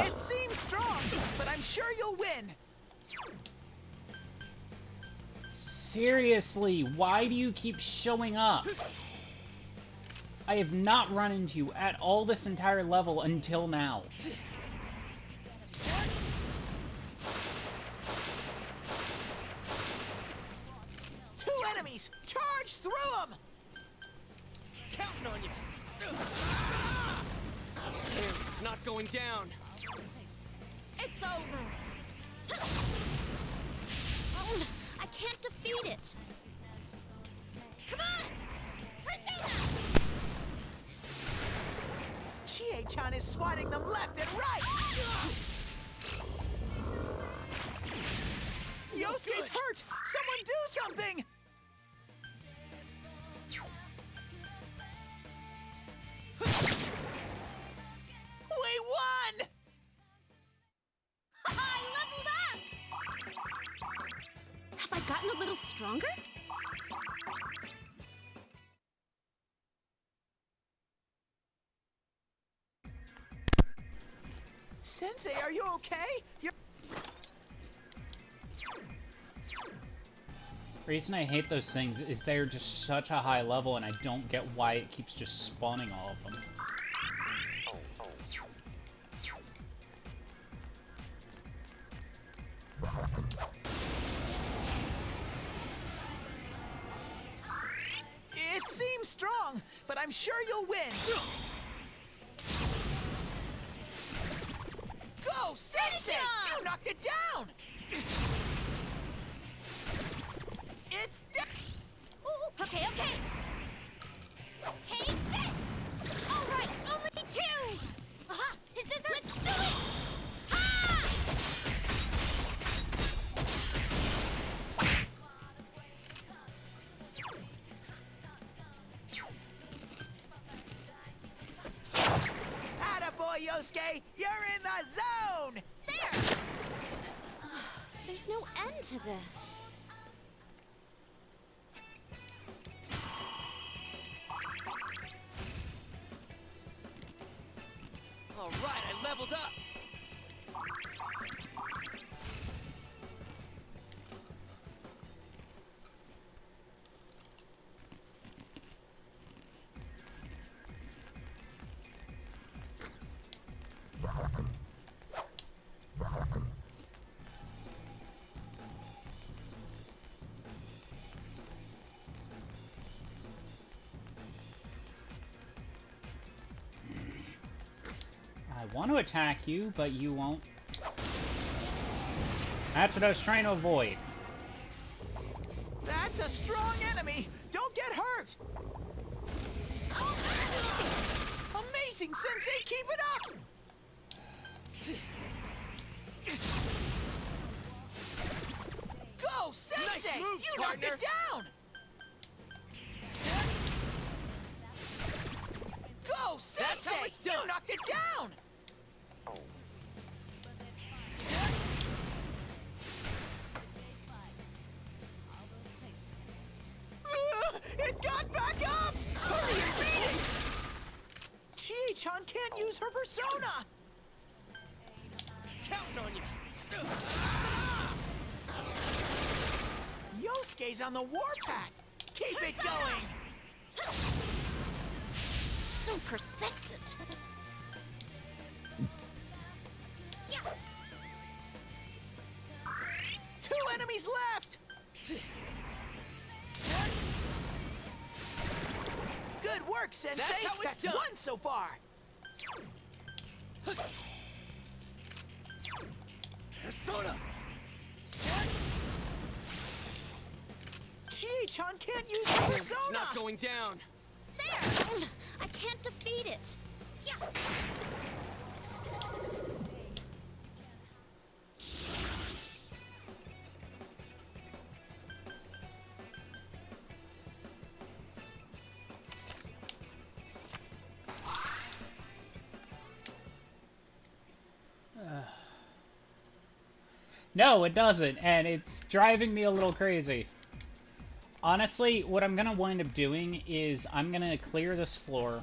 It seems strong, but I'm sure you'll win. Seriously, why do you keep showing up? I have not run into you at all this entire level until now. Two enemies! Charge through them! Counting on you. It's not going down. It's over. Oh, I can't defeat it. Come on! Persona! Chie-chan is swatting them left and right! Yosuke's hurt! Someone do something! We won! I leveled up! Have I gotten a little stronger? Sensei, are you okay? You're... Reason I hate those things is they're just such a high level and I don't get why it keeps just spawning all of them. It seems strong, but I'm sure you'll win. Go, Sensei! You knocked it down! It's down! Ooh, okay, okay. Take this! All right, only two! Aha! Is this Let's do it! Ha! Attaboy, Yosuke! You're in the zone! There! There's no end to this. All right, I leveled up. I want to attack you, but you won't. That's what I was trying to avoid. That's a strong enemy! Don't get hurt! Amazing, Sensei! Keep it up! Go, Sensei! Nice move, You knocked partner. it down! Go, Whoa, Sensei! That's how it's done. You knocked it down! It got back up! Hurry and beat it! Chie-chan can't use her persona! Counting on you. Yosuke's on the warpath! Keep it going! So persistent. Yeah. 2 enemies left! Good work, Sensei! That's how it's done. 1 so far! Persona. Chie-chan can't use her persona! It's not going down. There! I can't defeat it. Yeah. No, it doesn't, and it's driving me a little crazy. Honestly, what I'm gonna wind up doing is I'm gonna clear this floor,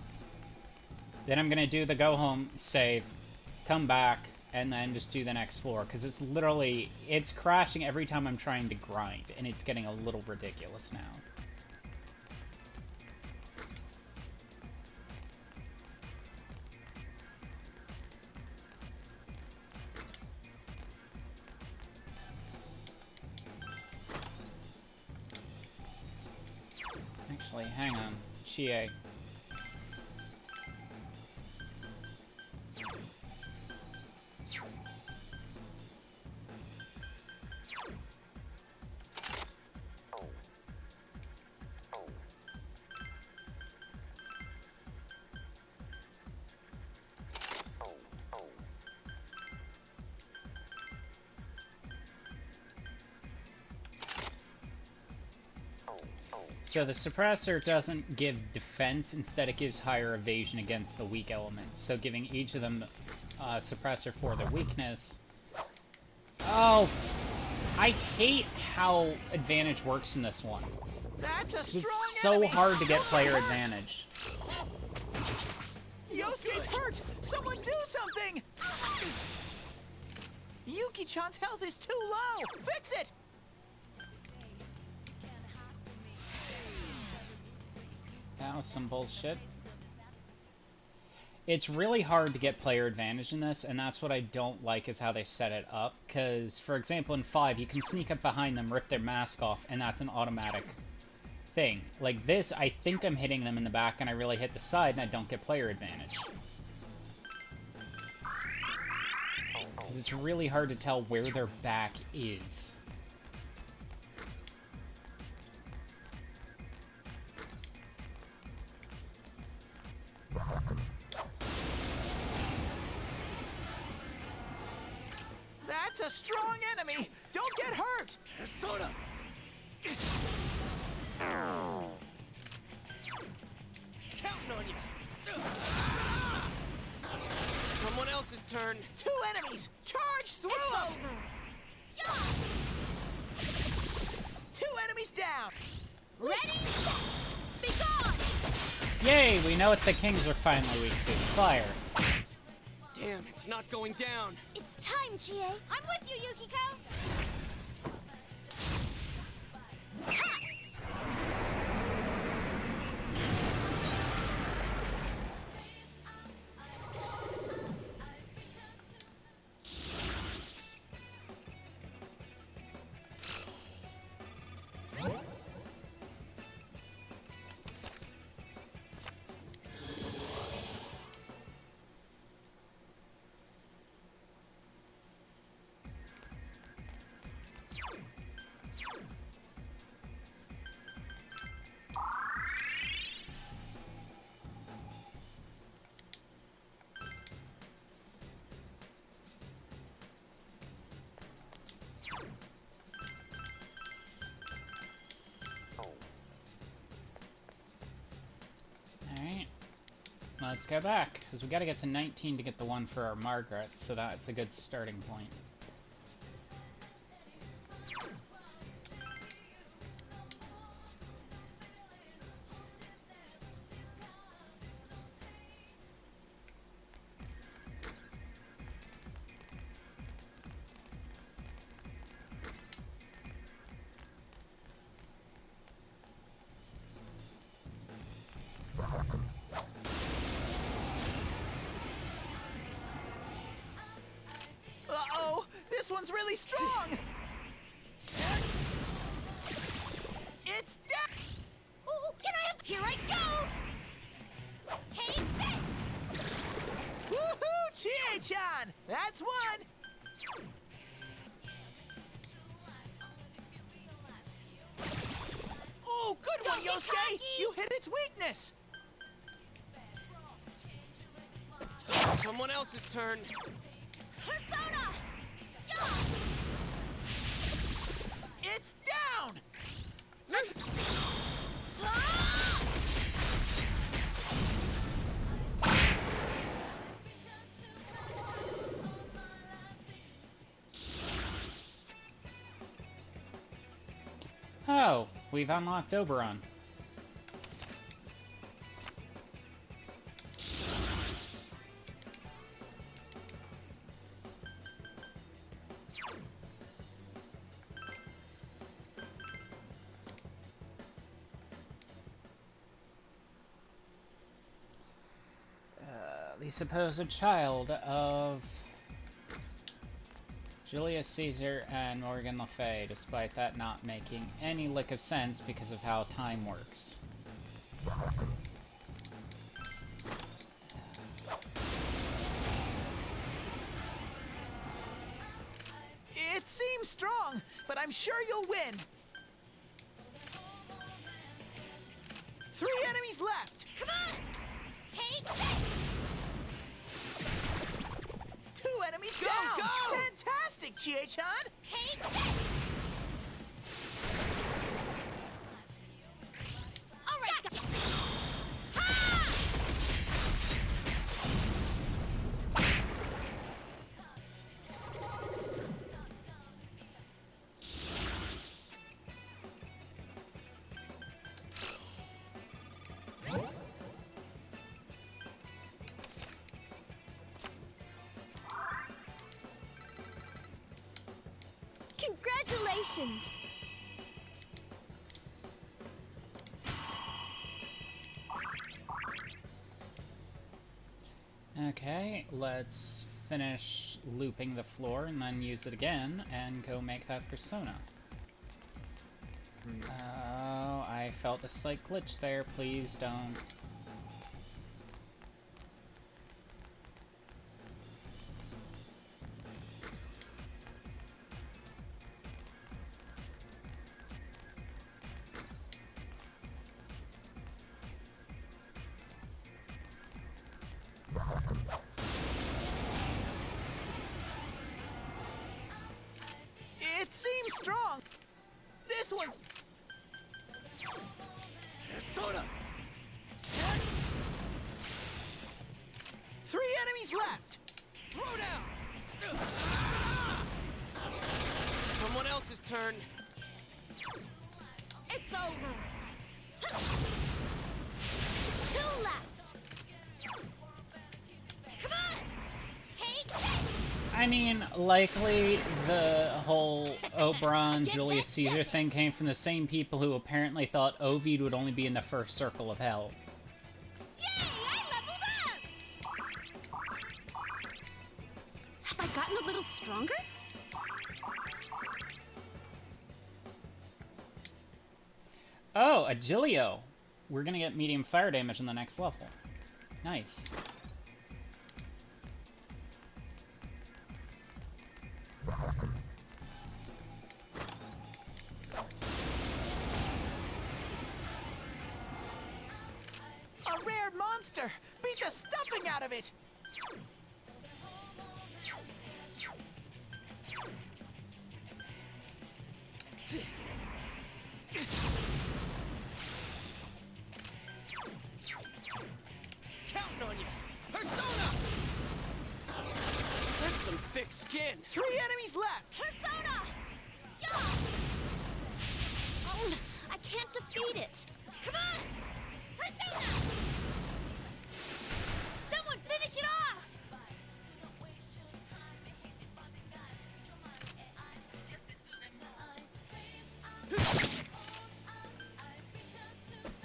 then I'm gonna do the go home save, come back, and then just do the next floor, because it's literally, it's crashing every time I'm trying to grind, and it's getting a little ridiculous now. Actually, hang on. Chie. So the suppressor doesn't give defense, instead it gives higher evasion against the weak elements. So giving each of them suppressor for their weakness. Oh, I hate how advantage works in this one. That's a strong It's so enemy. hard to get Don't player hurt. advantage. Yosuke's hurt! Someone do something! Yuki-chan's health is too low! Fix it! That was some bullshit. It's really hard to get player advantage in this, and that's what I don't like is how they set it up. Because, for example, in 5, you can sneak up behind them, rip their mask off, and that's an automatic thing. Like this, I think I'm hitting them in the back, and I really hit the side, and I don't get player advantage. Because it's really hard to tell where their back is. That's a strong enemy! Don't get hurt! Persona. Counting on you. Someone else's turn. 2 enemies! Charge through them! Yeah. 2 enemies down! Ready, set, be gone! Yay, we know what the kings are finally weak to. Fire. Damn, it's not going down. It's time, Chie. I'm with you, Yukiko. Ha! Let's go back, because we gotta get to 19 to get the one for our Margaret, so that's a good starting point. Uh-oh! This one's really strong! It's down! Ooh, can I have? Here I go! Take this! Woohoo! Chie-chan! That's one! Oh, good one, Don't get Yosuke! cocky! You hit its weakness! Someone else's turn. Persona! Yeah! It's down! Let's. Ah! Oh, we've unlocked Oberon. The supposed child of Julius Caesar and Morgan Le Fay, despite that not making any lick of sense because of how time works. It seems strong, but I'm sure you'll win. 3 enemies left. Come on! Take this! 2 enemies Go, down. go! Fantastic, Chie-chan. Take this! All right, gotcha. Ha! Congratulations! Okay, let's finish looping the floor and then use it again and go make that persona. Oh, I felt a slight glitch there. Please don't. It seems strong. This one's... Persona! 3 enemies left. Throw down! Someone else's turn. It's over! 2 left! Come on! Take this! I mean, likely the whole Oberon Get Julius that Caesar second. thing came from the same people who apparently thought Ovid would only be in the first circle of hell. Yay! I leveled up! Have I gotten a little stronger? Oh, Agilio! We're gonna get medium fire damage in the next level. Nice. A rare monster. Beat the stuffing out of it. Counting on you. some thick skin. 3 enemies left! Persona! Yeah! Oh, I can't defeat it. Come on! Persona! Someone finish it off!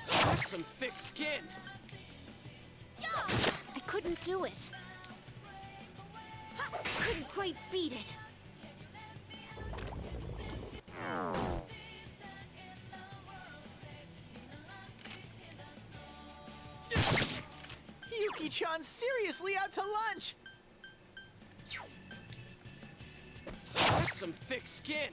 That's some thick skin. Yeah! I couldn't do it. Ha! Couldn't quite beat it. Yuki-chan's seriously out to lunch! That's some thick skin.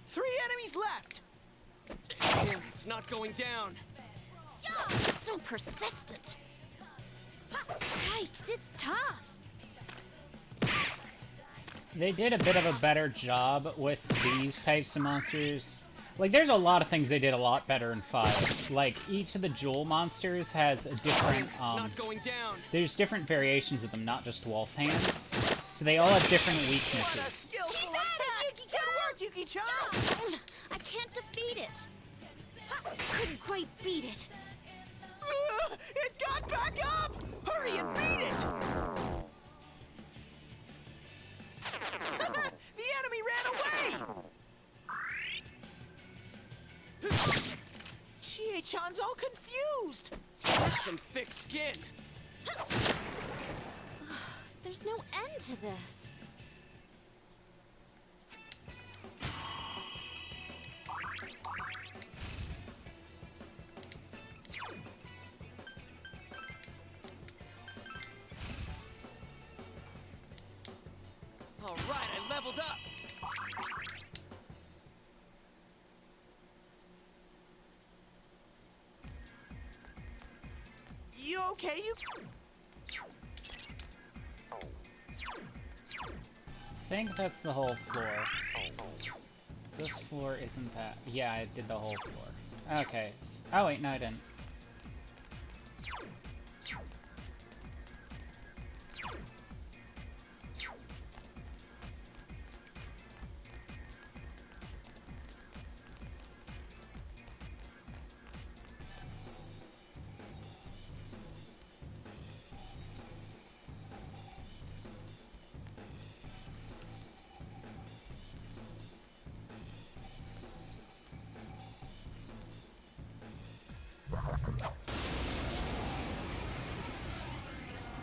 Three enemies left! Damn, it's not going down. Yeah! So persistent. Ha! Yikes, it's tough. They did a bit of a better job with these types of monsters. Like, there's a lot of things they did a lot better in 5. Like, each of the jewel monsters has a different, It's not going down. there's different variations of them, not just wolf hands. So they all have different What a weaknesses. skillful attack! Good work, Yuki-chan! Oh, I can't defeat it. Ha! Couldn't quite beat it. It got back up! Hurry and beat it! The enemy ran away! Chie-chan's all confused! That's some thick skin. There's no end to this. All right, I leveled up. You okay? I think that's the whole floor. So this floor isn't that. Yeah, I did the whole floor. Okay. Oh, wait, no, I didn't.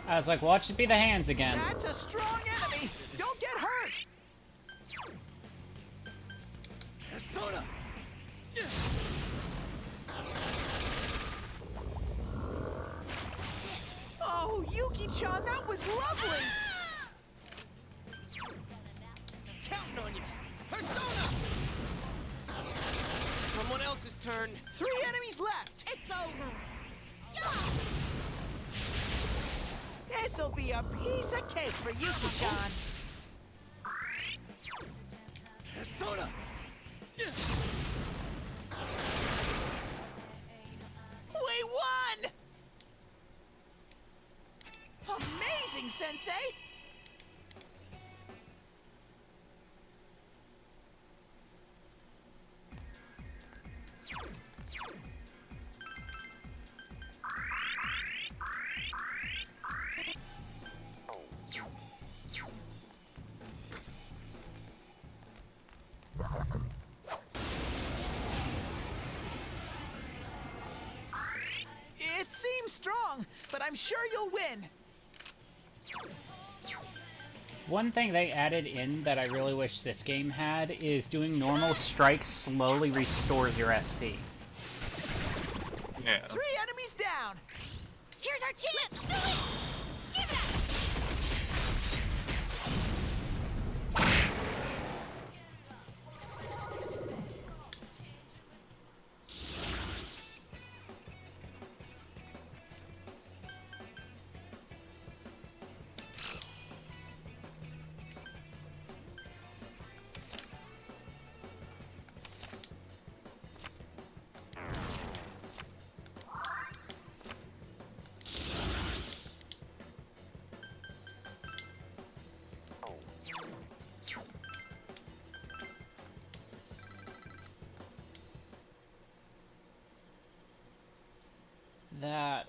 I was like, watch it be the hands again. That's a strong enemy! Don't get hurt! Persona. Oh, Yuki-chan, that was lovely! Counting on you. Persona. Someone else's turn. 3 enemies left! It's over. This'll be a piece of cake for Yuki-chan! Persona. We won! Amazing, Sensei! It seems strong, but I'm sure you'll win. One thing they added in that I really wish this game had is doing normal strikes slowly restores your SP. Yeah. 3 enemies down! Here's our chance. Do it. Give it.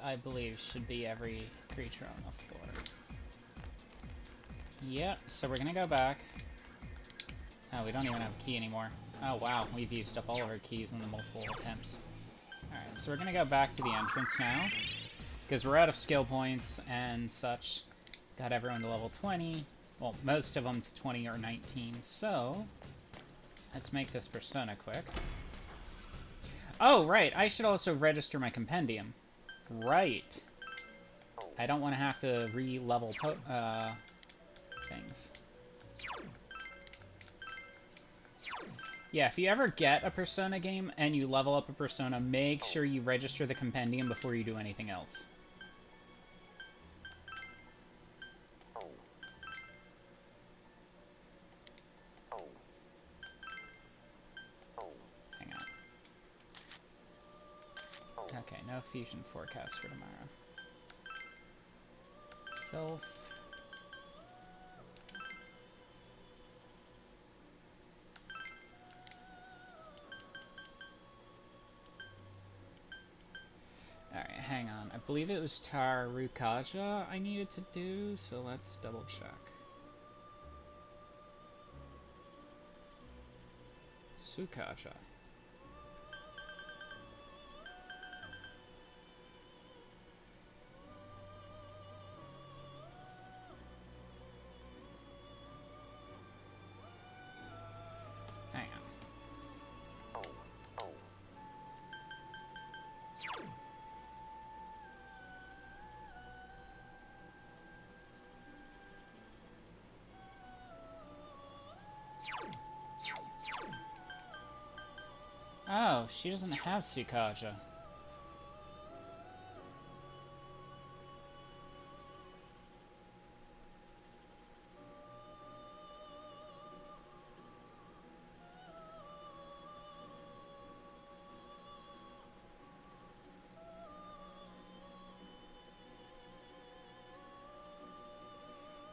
I believe should be every creature on the floor. Yep, so we're gonna go back. Oh, we don't even have a key anymore. Oh wow, we've used up all of our keys in the multiple attempts. Alright, so we're gonna go back to the entrance now, because we're out of skill points and such. Got everyone to level 20. Well, most of them to 20 or 19, so let's make this persona quick. Oh, right, I should also register my compendium. Right. I don't want to have to re-level things. Yeah, if you ever get a Persona game and you level up a Persona, make sure you register the compendium before you do anything else. Hang on. Okay, no fusion forecast for tomorrow. Self. Alright, hang on. I believe it was Tarukaja I needed to do, so let's double check. Sukaja. Hang on. Oh, she doesn't have Sukaja.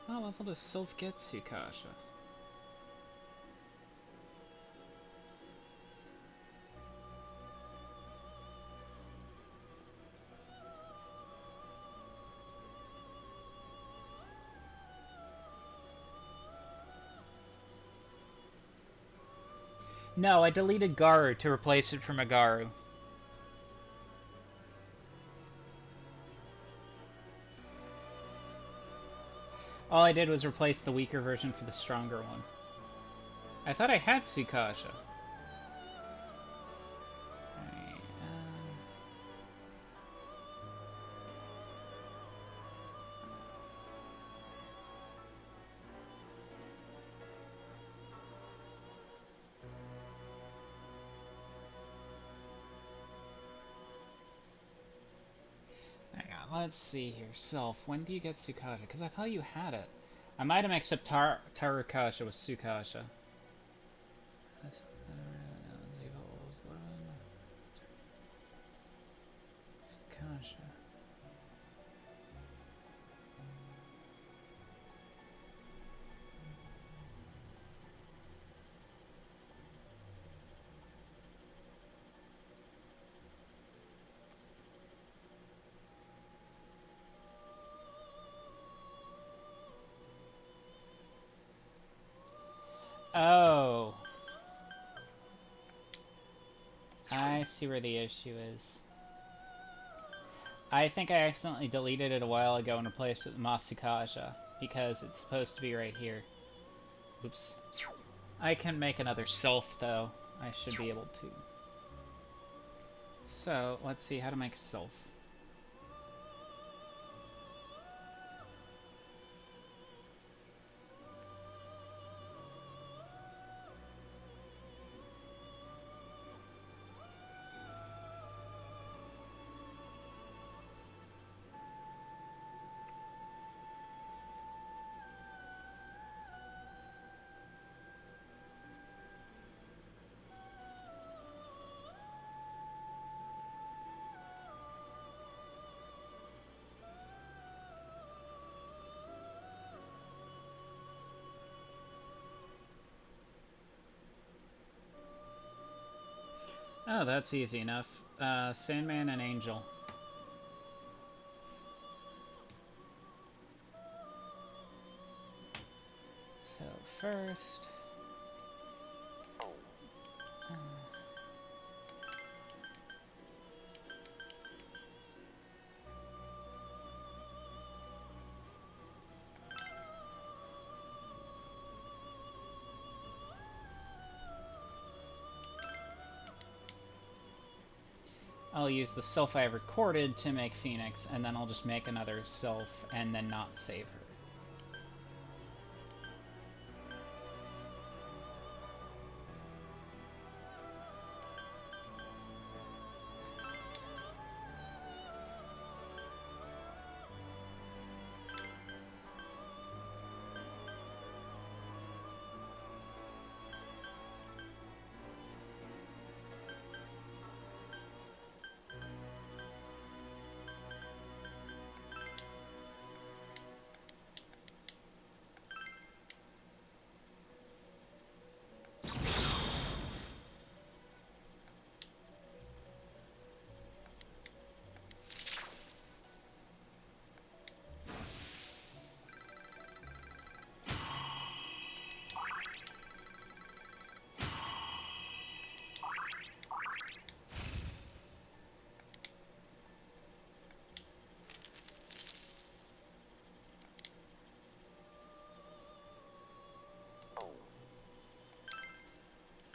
What level does Sylph get Sukaja? No, I deleted Garu to replace it for Magaru. All I did was replace the weaker version for the stronger one. I thought I had Sukaja. Alright, hang on, let's see here. Self, when do you get Sukaja? Because I thought you had it. I might have mixed up Tarukaja with Sukaja. Sukaja. Oh. I see where the issue is. I think I accidentally deleted it a while ago and replaced it with Masukaja, because it's supposed to be right here. Oops. I can make another Self, though. I should be able to. So, let's see how to make Self. Oh, that's easy enough. Sandman and Angel. So first... I'll use the self I recorded to make Phoenix, and then I'll just make another self and then not save her.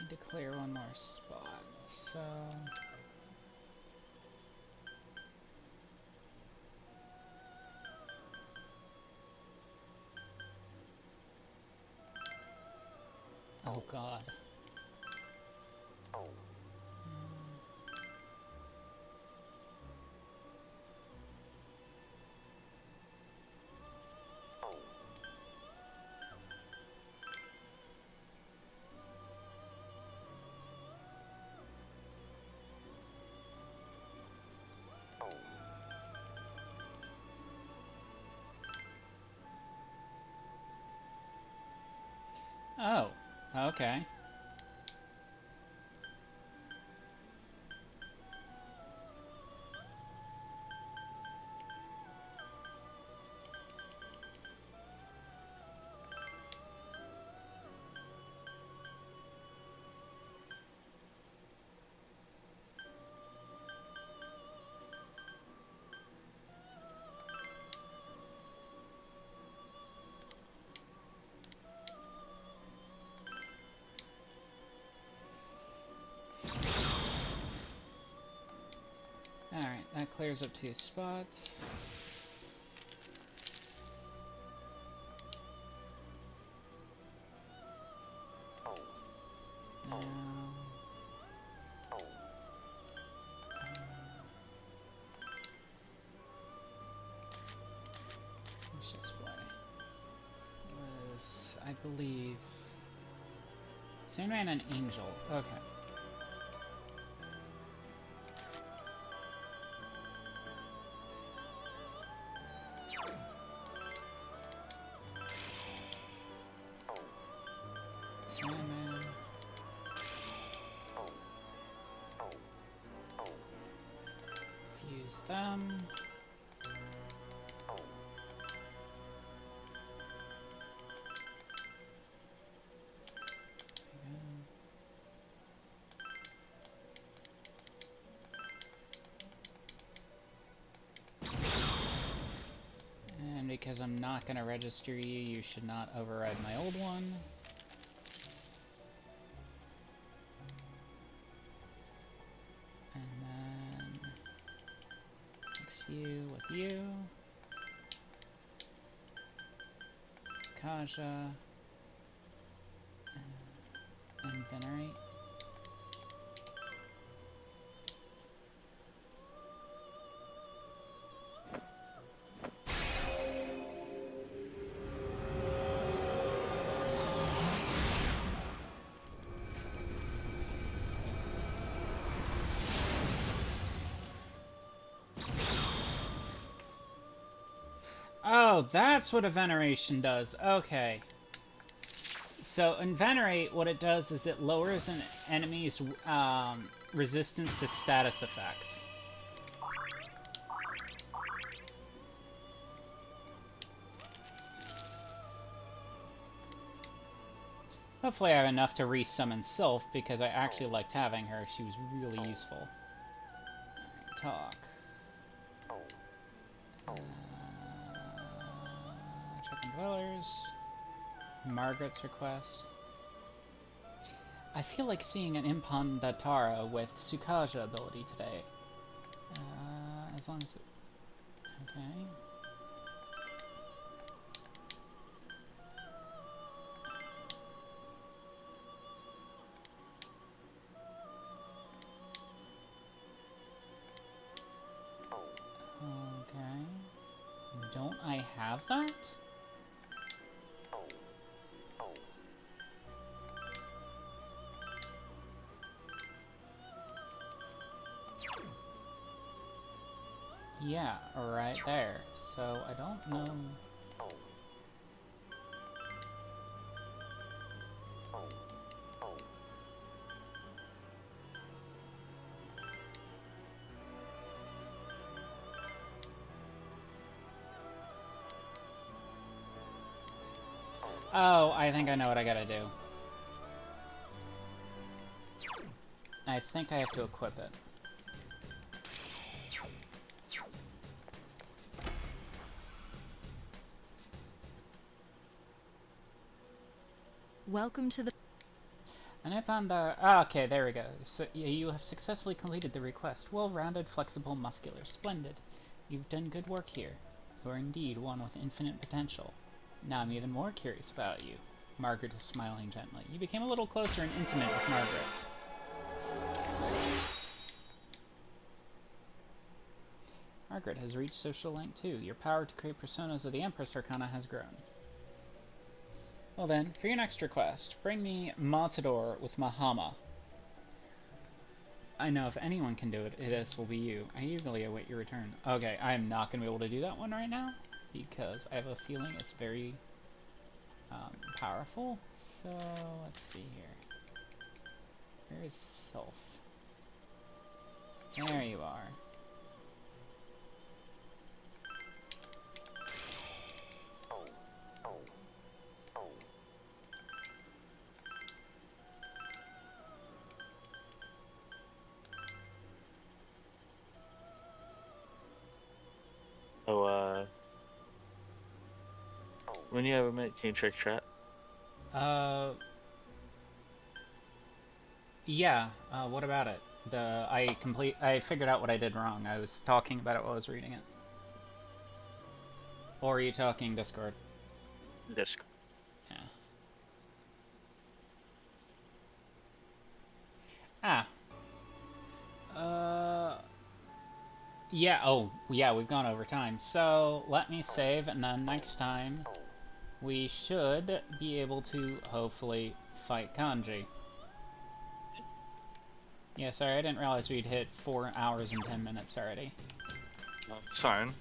To clear one more spot, so... Oh god. Oh, okay. Alright, that clears up 2 spots. Now... Let's just play. Was, I believe... Sandman and Angel. Okay. Sandman. Fuse them. And because I'm not going to register you, you should not override my old one. And then mix you with you. Kaja. And Venerate. Oh, that's what a Veneration does. Okay. So, in Venerate, what it does is it lowers an enemy's resistance to status effects. Hopefully I have enough to re-summon Sylph, because I actually liked having her. She was really useful. Alright, talk. Checking dwellers. Margaret's request. I feel like seeing an Impandatara with Sukaja ability today. As long as it... Okay. Okay. Don't I have that? Yeah, right there. So I don't know. Oh, I think I know what I gotta do. I think I have to equip it. Welcome to the... And I found okay, there we go. So you have successfully completed the request. Well-rounded, flexible, muscular. Splendid. You've done good work here. You are indeed one with infinite potential. Now I'm even more curious about you. Margaret is smiling gently. You became a little closer and intimate with Margaret. Margaret has reached social rank too. Your power to create personas of the Empress Arcana has grown. Well then, for your next request, bring me Matador with Mahama. I know if anyone can do it, this will be you. I eagerly await your return. Okay, I am not going to be able to do that one right now, because I have a feeling it's very powerful. So, let's see here. Where is Sylph? There you are. So, when you have a minute, can you check chat? Yeah, what about it? I figured out what I did wrong. I was talking about it while I was reading it. Or are you talking Discord? Disc. Yeah. Ah. Yeah, oh, yeah, we've gone over time. So, let me save, and then next time, we should be able to, hopefully, fight Kanji. Yeah, sorry, I didn't realize we'd hit 4 hours and 10 minutes already. That's fine.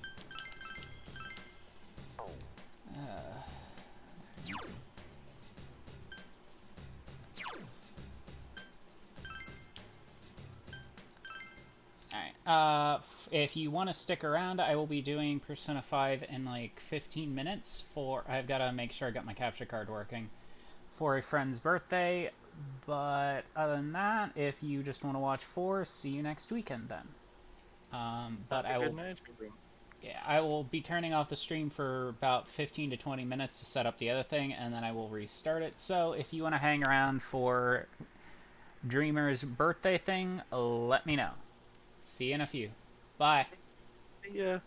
Alright, if you want to stick around, I will be doing Persona 5 in like 15 minutes for... I've got to make sure I got my capture card working for a friend's birthday, but other than that, if you just want to watch 4, see you next weekend then. But I will... Yeah, I will be turning off the stream for about 15 to 20 minutes to set up the other thing, and then I will restart it. So if you want to hang around for Dreamer's birthday thing, let me know. See you in a few. Bye. Yeah.